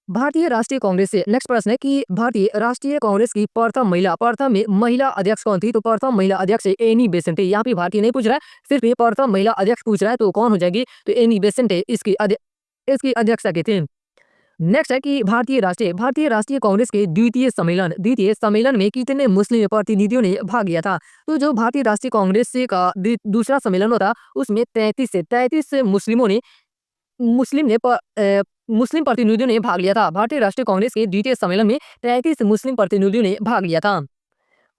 S1: भारतीय राष्ट्रीय कांग्रेस से नेक्स्ट प्रश्न है कि भारतीय राष्ट्रीय कांग्रेस की प्रथम महिला अध्यक्ष कौन थी? तो प्रथम महिला अध्यक्ष एनी बेसेंट थी। यहाँ पे भारतीय नहीं पूछ रहा है, सिर्फ ये प्रथम महिला अध्यक्ष पूछ रहा है। तो कौन हो जाएगी? तो एनी बेसेंट इसकी अध्यक्षता की थी। नेक्स्ट है कि भारतीय राष्ट्रीय कांग्रेस के द्वितीय सम्मेलन में कितने मुस्लिम प्रतिनिधियों ने भाग लिया था? तो जो भारतीय राष्ट्रीय कांग्रेस से का दूसरा सम्मेलन होता उसमें 33 मुस्लिम प्रतिनिधियों ने भाग लिया था। भारतीय राष्ट्रीय कांग्रेस के द्वितीय सम्मेलन में 33 मुस्लिम प्रतिनिधियों ने भाग लिया था।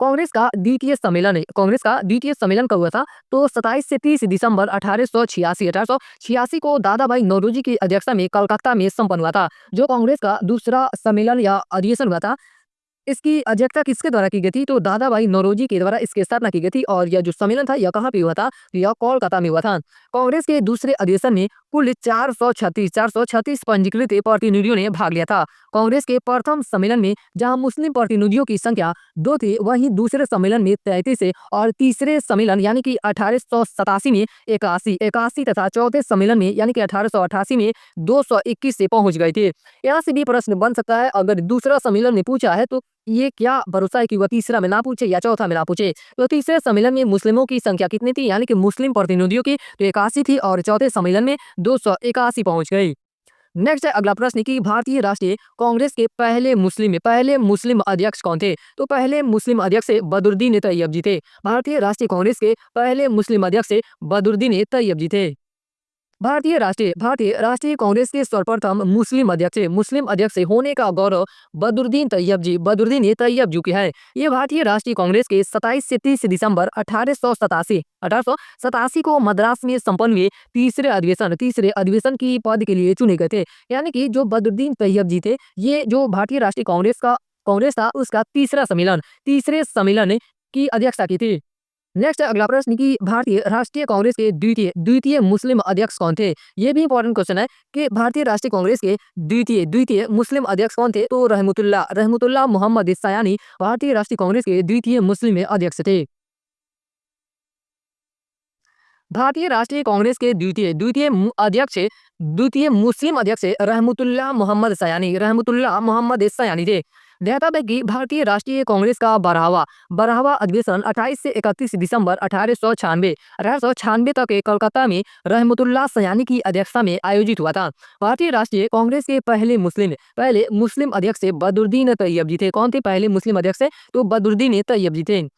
S1: कांग्रेस का द्वितीय सम्मेलन कब हुआ था? तो 27 से 30 दिसंबर 1886 को दादा भाई नौरोजी की अध्यक्षता में कलकत्ता में संपन्न हुआ था। जो कांग्रेस का दूसरा सम्मेलन या अधिवेशन हुआ था, इसकी अध्यक्षता किसके द्वारा की गई थी? तो दादा भाई नौरोजी के द्वारा इसकी स्थापना की गई थी। और यह जो सम्मेलन था यह कहाँ पे हुआ था? तो यह कोलकाता में हुआ था। कांग्रेस के दूसरे अधिवेशन में कुल 436 पंजीकृत प्रतिनिधियों ने भाग लिया था। कांग्रेस के प्रथम सम्मेलन में जहां मुस्लिम प्रतिनिधियों की संख्या 2 थी, वहीं दूसरे सम्मेलन में 33 है और तीसरे सम्मेलन यानी कि 1887 में 81 तथा चौथे सम्मेलन में यानी कि 1888 में 221 से पहुंच गए थे। यहाँ से भी प्रश्न बन सकता है, अगर दूसरा सम्मेलन में पूछा है तो ये क्या भरोसा है कि वह तीसरा में ना पूछे या चौथा में ना पूछे। तो तीसरे सम्मेलन में मुस्लिमों की संख्या कितनी थी, यानी कि मुस्लिम प्रतिनिधियों की तो 81 थी और चौथे सम्मेलन में 281 पहुंच गई। नेक्स्ट है अगला प्रश्न कि भारतीय राष्ट्रीय कांग्रेस के पहले मुस्लिम अध्यक्ष कौन थे। तो पहले मुस्लिम अध्यक्ष बदरुद्दीन तैयब जी थे। भारतीय राष्ट्रीय कांग्रेस के पहले मुस्लिम अध्यक्ष बदरुद्दीन तैयब जी थे। भारतीय राष्ट्रीय कांग्रेस के सर्वप्रथम मुस्लिम अध्यक्ष होने का गौरव बदरुद्दीन तैयब जी की है। ये भारतीय राष्ट्रीय कांग्रेस के 27 से 30 दिसंबर 1887 को मद्रास में संपन्न हुए तीसरे अधिवेशन की पद के लिए चुने गए थे। यानी कि जो बदरुद्दीन तैयब जी थे, ये जो भारतीय राष्ट्रीय कांग्रेस था उसका तीसरे सम्मेलन की अध्यक्षता की थी। नेक्स्ट है अगला प्रश्न कि भारतीय राष्ट्रीय कांग्रेस के द्वितीय मुस्लिम अध्यक्ष कौन थे। ये भी इंपॉर्टेंट क्वेश्चन है कि भारतीय राष्ट्रीय कांग्रेस के द्वितीय मुस्लिम अध्यक्ष कौन थे। तो रहमतुल्लाह मोहम्मद सयानी भारतीय राष्ट्रीय कांग्रेस के द्वितीय मुस्लिम अध्यक्ष थे। भारतीय राष्ट्रीय कांग्रेस के द्वितीय मुस्लिम अध्यक्ष रहमतुल्लाह मोहम्मद सयानी थे। ध्यातव्य कि भारतीय राष्ट्रीय कांग्रेस का बारहवा अधिवेशन 28 से 31 दिसंबर 1896 तक कोलकाता में रहमतुल्लाह सयानी की अध्यक्षता में आयोजित हुआ था। भारतीय राष्ट्रीय कांग्रेस के पहले मुस्लिम अध्यक्ष बदरुद्दीन तैयब जी थे। कौन थे पहले मुस्लिम अध्यक्ष? तो बदरुद्दीन तैयब जी थे।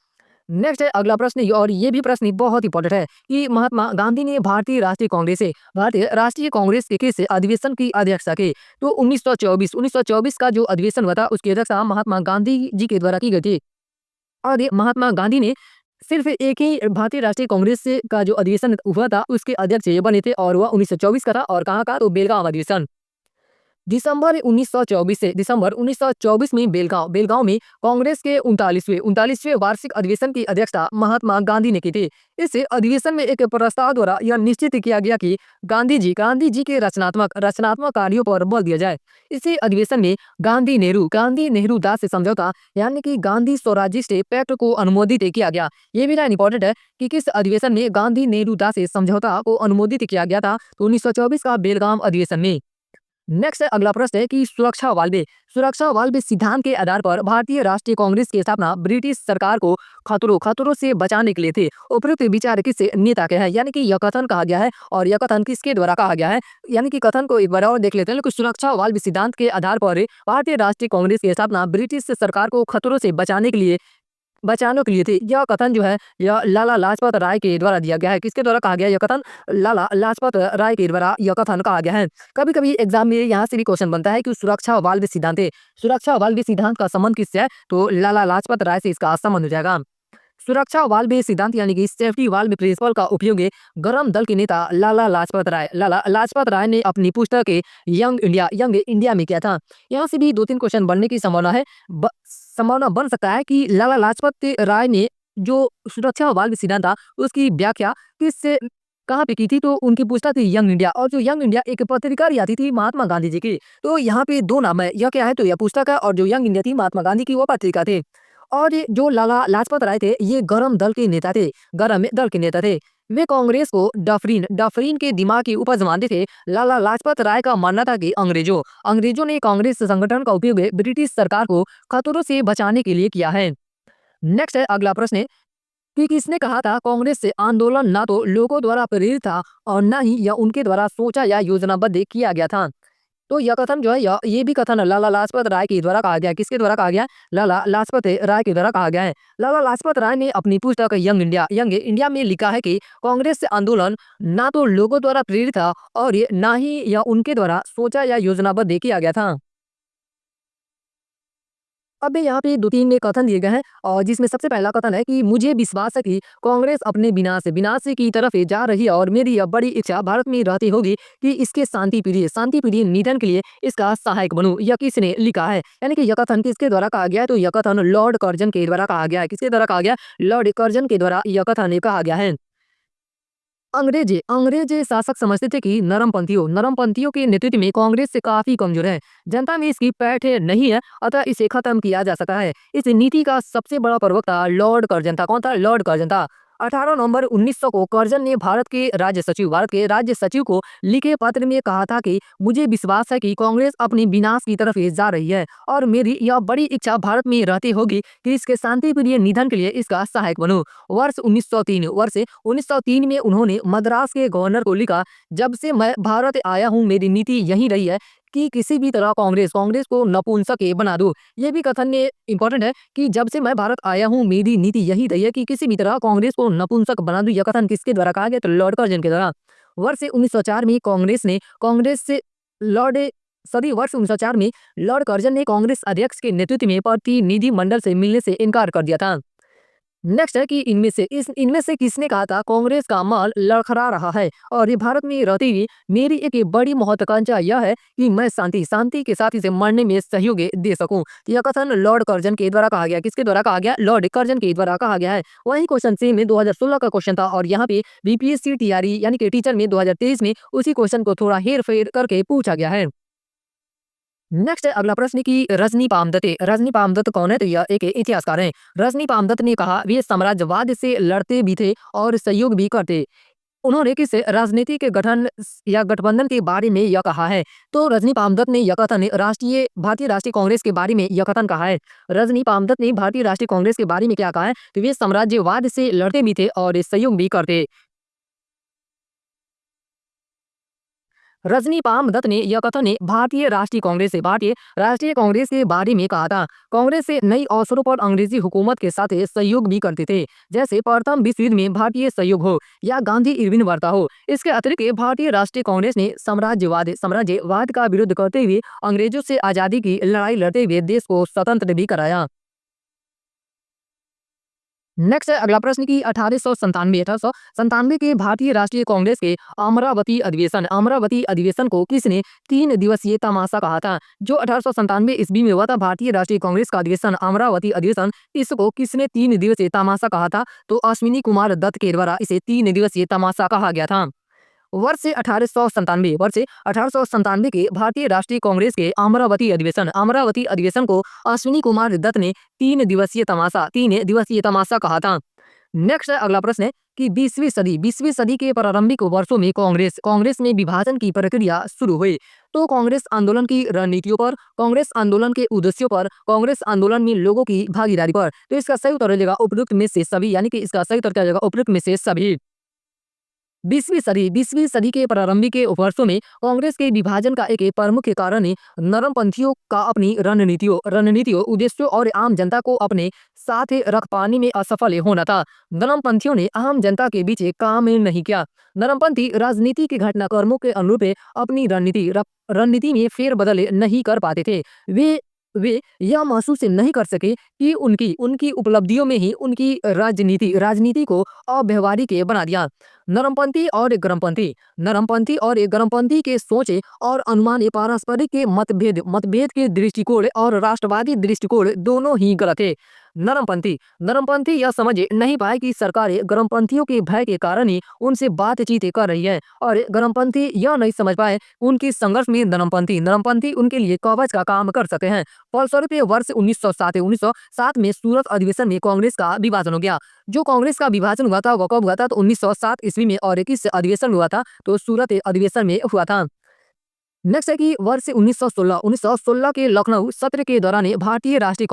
S1: नेक्स्ट है अगला प्रश्न, और ये भी प्रश्न बहुत इंपॉर्टेंट है कि महात्मा गांधी ने भारतीय राष्ट्रीय कांग्रेस के किस अधिवेशन की अध्यक्षता की। तो 1924 का जो अधिवेशन हुआ था उसकी अध्यक्षता महात्मा गांधी जी के द्वारा की गई थी। और ये महात्मा गांधी ने सिर्फ एक ही भारतीय राष्ट्रीय कांग्रेस का जो अधिवेशन हुआ था उसके अध्यक्ष ये बने थे और वह 1924 का था। और कहाँ का? तो बेलगांव अधिवेशन। दिसंबर 1924 में बेलगांव में कांग्रेस के 39वें वार्षिक अधिवेशन की अध्यक्षता महात्मा गांधी ने की थी। इस अधिवेशन में एक प्रस्ताव द्वारा यह निश्चित किया गया कि गांधी जी के रचनात्मक कार्यों पर बल दिया जाए। इसी अधिवेशन में गांधी नेहरू दास समझौता यानी कि गांधी स्वराज्यिस्ट पैक्ट को अनुमोदित किया गया। ये भी लाइन इंपॉर्टेंट है कि किस अधिवेशन में गांधी नेहरू दास समझौता को अनुमोदित किया गया था। तो 1924 का बेलगाम अधिवेशन में। नेक्स्ट अगला प्रश्न है कि सुरक्षा वाल्व सिद्धांत के आधार पर भारतीय राष्ट्रीय कांग्रेस की स्थापना ब्रिटिश सरकार को खतरों से बचाने के लिए थे। उपयुक्त विचार किस नेता के हैं, यानी कि यह कथन कहा गया है और यह कथन किसके द्वारा कहा गया है। यानी कि कथन को एक बार और देख लेते हैं कि सुरक्षा वाल्व सिद्धांत के आधार पर भारतीय राष्ट्रीय कांग्रेस की स्थापना ब्रिटिश सरकार को खतरों से बचाने के लिए थी। यह कथन जो है यह लाला लाजपत राय के द्वारा दिया गया है। किसके द्वारा कहा गया यह कथन? लाला लाजपत राय के द्वारा यह कथन कहा गया है। कभी कभी एग्जाम में यहाँ से भी क्वेश्चन बनता है कि सुरक्षा वाल्व सिद्धांत का संबंध किससे है। तो लाला लाजपत राय से इसका संबंध हो जाएगा। सुरक्षा वाल्व सिद्धांत यानी कि सेफ्टी वाल्व प्रिंसिपल का उपयोग गरम दल के नेता लाला लाजपत राय ने अपनी पुस्तक यंग इंडिया में किया था। यहाँ से भी 2-3 क्वेश्चन बनने की संभावना बन सकता है कि लाला लाजपत राय ने जो सुरक्षा वाल्व सिद्धांत था उसकी व्याख्या कहाँ पे की थी। तो उनकी पुस्तक थी यंग इंडिया, और जो यंग इंडिया एक पत्रिका आती थी महात्मा गांधी जी की। तो यहाँ पे 2 नाम है, यह क्या है? तो यह पुस्तक है और जो यंग इंडिया थी महात्मा गांधी की वो पत्रिका थे। और ये जो लाला लाजपत राय थे ये गरम दल के नेता थे। वे कांग्रेस को डफरीन के दिमाग की उपज मानते थे। लाला लाजपत राय का मानना था कि अंग्रेजों ने कांग्रेस संगठन का उपयोग ब्रिटिश सरकार को खतरों से बचाने के लिए किया है। नेक्स्ट है अगला प्रश्न कि किसने कहा था कांग्रेस से आंदोलन ना तो लोगों द्वारा प्रेरित था और न ही यह उनके द्वारा सोचा या योजनाबद्ध किया गया था। तो यह कथन जो है ये भी कथन लाला लाजपत राय के द्वारा कहा गया। किसके द्वारा कहा गया? लाला लाजपत राय के द्वारा कहा गया है। लाला लाजपत राय ने अपनी पुस्तक यंग इंडिया में लिखा है कि कांग्रेस से आंदोलन ना तो लोगों द्वारा प्रेरित था और ना ही यह उनके द्वारा सोचा या योजनाबद्ध किया गया था। अब यहाँ पे 2-3 कथन दिए गए हैं और जिसमें सबसे पहला कथन है कि मुझे विश्वास है कि कांग्रेस अपने विनाश की तरफ जा रही है और मेरी यह बड़ी इच्छा भारत में रहती होगी कि इसके शांतिप्रिय निधन के लिए इसका सहायक बनूं। यह किसने लिखा है? यानी कि यह कथन किसके द्वारा कहा गया है? तो यह कथन लॉर्ड कर्जन के द्वारा कहा गया है। किसके द्वारा कहा गया? लॉर्ड कर्जन के द्वारा यह कथन कहा गया है। अंग्रेज शासक समझते थे कि नरमपंथियों के नेतृत्व में कांग्रेस से काफी कमजोर है। जनता में इसकी पैठ नहीं है, अतः इसे खत्म किया जा सकता है। इस नीति का सबसे बड़ा प्रवक्ता लॉर्ड कर्जन था। कौन था? लॉर्ड कर्जन था। 18 नवंबर 1900 को कर्जन ने भारत के राज्य सचिव को लिखे पत्र में कहा था कि मुझे विश्वास है कि कांग्रेस अपने विनाश की तरफ जा रही है और मेरी यह बड़ी इच्छा भारत में रहती होगी कि इसके शांतिप्रिय निधन के लिए इसका सहायक बनूं। वर्ष 1903 में उन्होंने मद्रास के गवर्नर को लिखा, जब से मैं भारत आया हूं मेरी नीति यही रही है कि किसी भी तरह कांग्रेस को नपुंसक बना दूं। ये भी कथन इंपॉर्टेंट है कि जब से मैं भारत आया हूं मेरी नीति यही रही है कि किसी भी तरह कांग्रेस को नपुंसक बना दूं। यह कथन किसके द्वारा कहा गया? तो लॉर्ड कर्जन के द्वारा। वर्ष 1904 में कांग्रेस से लॉर्ड वर्ष 1904 में लॉर्ड कर्जन ने कांग्रेस अध्यक्ष के नेतृत्व में प्रतिनिधि मंडल से मिलने से इनकार कर दिया था। नेक्स्ट है कि इनमें से किसने कहा था कांग्रेस का माल लड़खड़ा रहा है और ये भारत में रहती हुई मेरी एक बड़ी महत्वाकांक्षा यह है कि मैं शांति के साथ इसे मरने में सहयोग दे सकूं। यह कथन लॉर्ड कर्जन के द्वारा कहा गया। किसके द्वारा कहा गया? लॉर्ड कर्जन के द्वारा कहा गया है। वही क्वेश्चन सेम में 2016 का क्वेश्चन था और यहाँ पे बीपीएससी टीआरई यानी कि टीचर में 2023 में उसी क्वेश्चन को थोड़ा हेर फेर करके पूछा गया है। नेक्स्ट है अगला प्रश्न कि रजनी पामदत्त कौन है? तो यह एक इतिहासकार हैं। रजनी पामदत्त ने कहा वे साम्राज्यवाद से लड़ते भी थे और सहयोग भी करते। उन्होंने किस राजनीति के गठन या गठबंधन के बारे में यह कहा है? तो रजनी पामदत्त ने यह कथन भारतीय राष्ट्रीय कांग्रेस के बारे में यह कथन कहा है। रजनी पामदत्त ने भारतीय राष्ट्रीय कांग्रेस के बारे में क्या कहा है? तो वे साम्राज्यवाद से लड़ते भी थे और सहयोग भी करते। रजनीपाम दत्त ने यह कथन भारतीय राष्ट्रीय कांग्रेस के बारे में कहा था। कांग्रेस से नई अवसरों पर अंग्रेजी हुकूमत के साथ सहयोग भी करते थे, जैसे प्रथम विश्व युद्ध में भारतीय सहयोग हो या गांधी इरविन वार्ता हो। इसके अतिरिक्त भारतीय राष्ट्रीय कांग्रेस ने साम्राज्यवाद का विरोध करते हुए अंग्रेजों से आजादी की लड़ाई लड़ते हुए देश को स्वतंत्र भी कराया। नेक्स्ट है अगला प्रश्न की 1897 के भारतीय राष्ट्रीय कांग्रेस के अमरावती अधिवेशन को किसने 3 दिवसीय तमाशा कहा था? जो 1897 ईस्वी में हुआ था भारतीय राष्ट्रीय कांग्रेस का अधिवेशन अमरावती अधिवेशन, इसको किसने 3 दिवसीय तमाशा कहा था? तो अश्विनी कुमार दत्त के द्वारा इसे 3 दिवसीय तमाशा कहा गया था। वर्ष 1897 के भारतीय राष्ट्रीय कांग्रेस के अमरावती अधिवेशन को अश्विनी कुमार दत्त ने 3 दिवसीय तमाशा कहा था। नेक्स्ट अगला प्रश्न है कि 20वीं सदी के प्रारंभिक वर्षों में कांग्रेस में विभाजन की प्रक्रिया शुरू हुई। तो कांग्रेस आंदोलन की रणनीतियों पर, कांग्रेस आंदोलन के उद्देश्यों पर, कांग्रेस आंदोलन में लोगों की भागीदारी पर। तो इसका सही उत्तर हो जाएगा उपयुक्त में से सभी, यानी कि इसका सही उत्तर क्या हो जाएगा? उपयुक्त में से सभी। 20वीं सदी के प्रारंभिक के वर्षों में कांग्रेस के विभाजन का एक प्रमुख कारण नरमपंथियों का अपनी रणनीतियों उद्देश्यों और आम जनता को अपने साथ रख पाने में असफल होना था। नरमपंथियों ने आम जनता के बीच काम नहीं किया। नरमपंथी राजनीति के घटनाक्रमों के अनुरूप अपनी रणनीति में फेरबदल नहीं कर पाते थे। वे यह महसूस नहीं कर सके कि उनकी उपलब्धियों में ही उनकी राजनीति को अव्यवहारिक बना दिया। नरमपंथी और गर्मपंथी के सोचे और अनुमान पारस्परिक के मतभेद के दृष्टिकोण और राष्ट्रवादी दृष्टिकोण दोनों ही गलत थे। नरमपंथी यह समझ नहीं पाए कि सरकार गर्मपंथियों के भय के कारण ही उनसे बातचीत कर रही है और गर्मपंथी यह नहीं समझ पाए उनकी संघर्ष में नरमपंथी उनके लिए कवच का काम कर सकते हैं। फलस्वरूप वर्ष 1907 में सूरत अधिवेशन में कांग्रेस का विभाजन हो गया। जो कांग्रेस का विभाजन हुआ था वह कब हुआ था? तो 1907 ईस्वी में और किस अधिवेशन में हुआ था? तो सूरत अधिवेशन में हुआ था। नेक्स्ट है कि वर्ष 1916 के लखनऊ सत्र के दौरान भारतीय राष्ट्रीय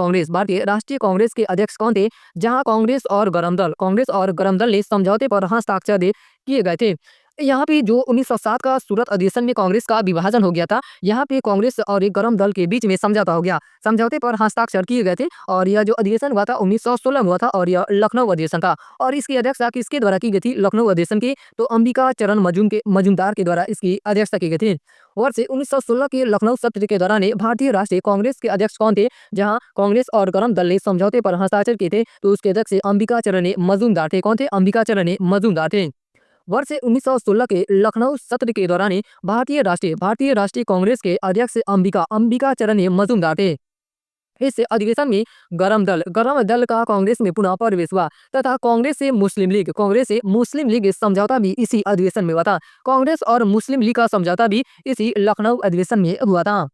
S1: कांग्रेस के अध्यक्ष कौन थे? जहां कांग्रेस और गरम दल ने समझौते पर हस्ताक्षर किए गए थे। यहाँ पे जो 1907 का सूरत अधिवेशन में कांग्रेस का विभाजन हो गया था, यहाँ पे कांग्रेस और एक गरम दल के बीच में समझौता हो गया। समझौते पर हस्ताक्षर किए गए थे और यह जो अधिवेशन हुआ था 1916 में हुआ था और यह लखनऊ अधिवेशन था। और इसकी अध्यक्षता किसके द्वारा की गई थी? लखनऊ अधिवेशन की। तो अंबिका चरण मजूमदार के द्वारा इसकी अध्यक्षता की गई थी। वर्ष 1916 के लखनऊ सत्र के दौरान भारतीय राष्ट्रीय कांग्रेस के अध्यक्ष कौन थे? जहां कांग्रेस और गरम दल ने समझौते पर हस्ताक्षर किए थे, तो उसके अध्यक्ष अंबिका चरण मजूमदार थे। कौन थे? अंबिका चरण मजूमदार थे। वर्ष 1916 के लखनऊ सत्र के दौरान भारतीय राष्ट्रीय कांग्रेस के अध्यक्ष अंबिका चरण मजूमदार थे। इस अधिवेशन में गरम दल का कांग्रेस में पुनः प्रवेश हुआ तथा कांग्रेस से मुस्लिम लीग समझौता भी इसी अधिवेशन में हुआ था। कांग्रेस और मुस्लिम लीग का समझौता भी इसी लखनऊ अधिवेशन में हुआ था।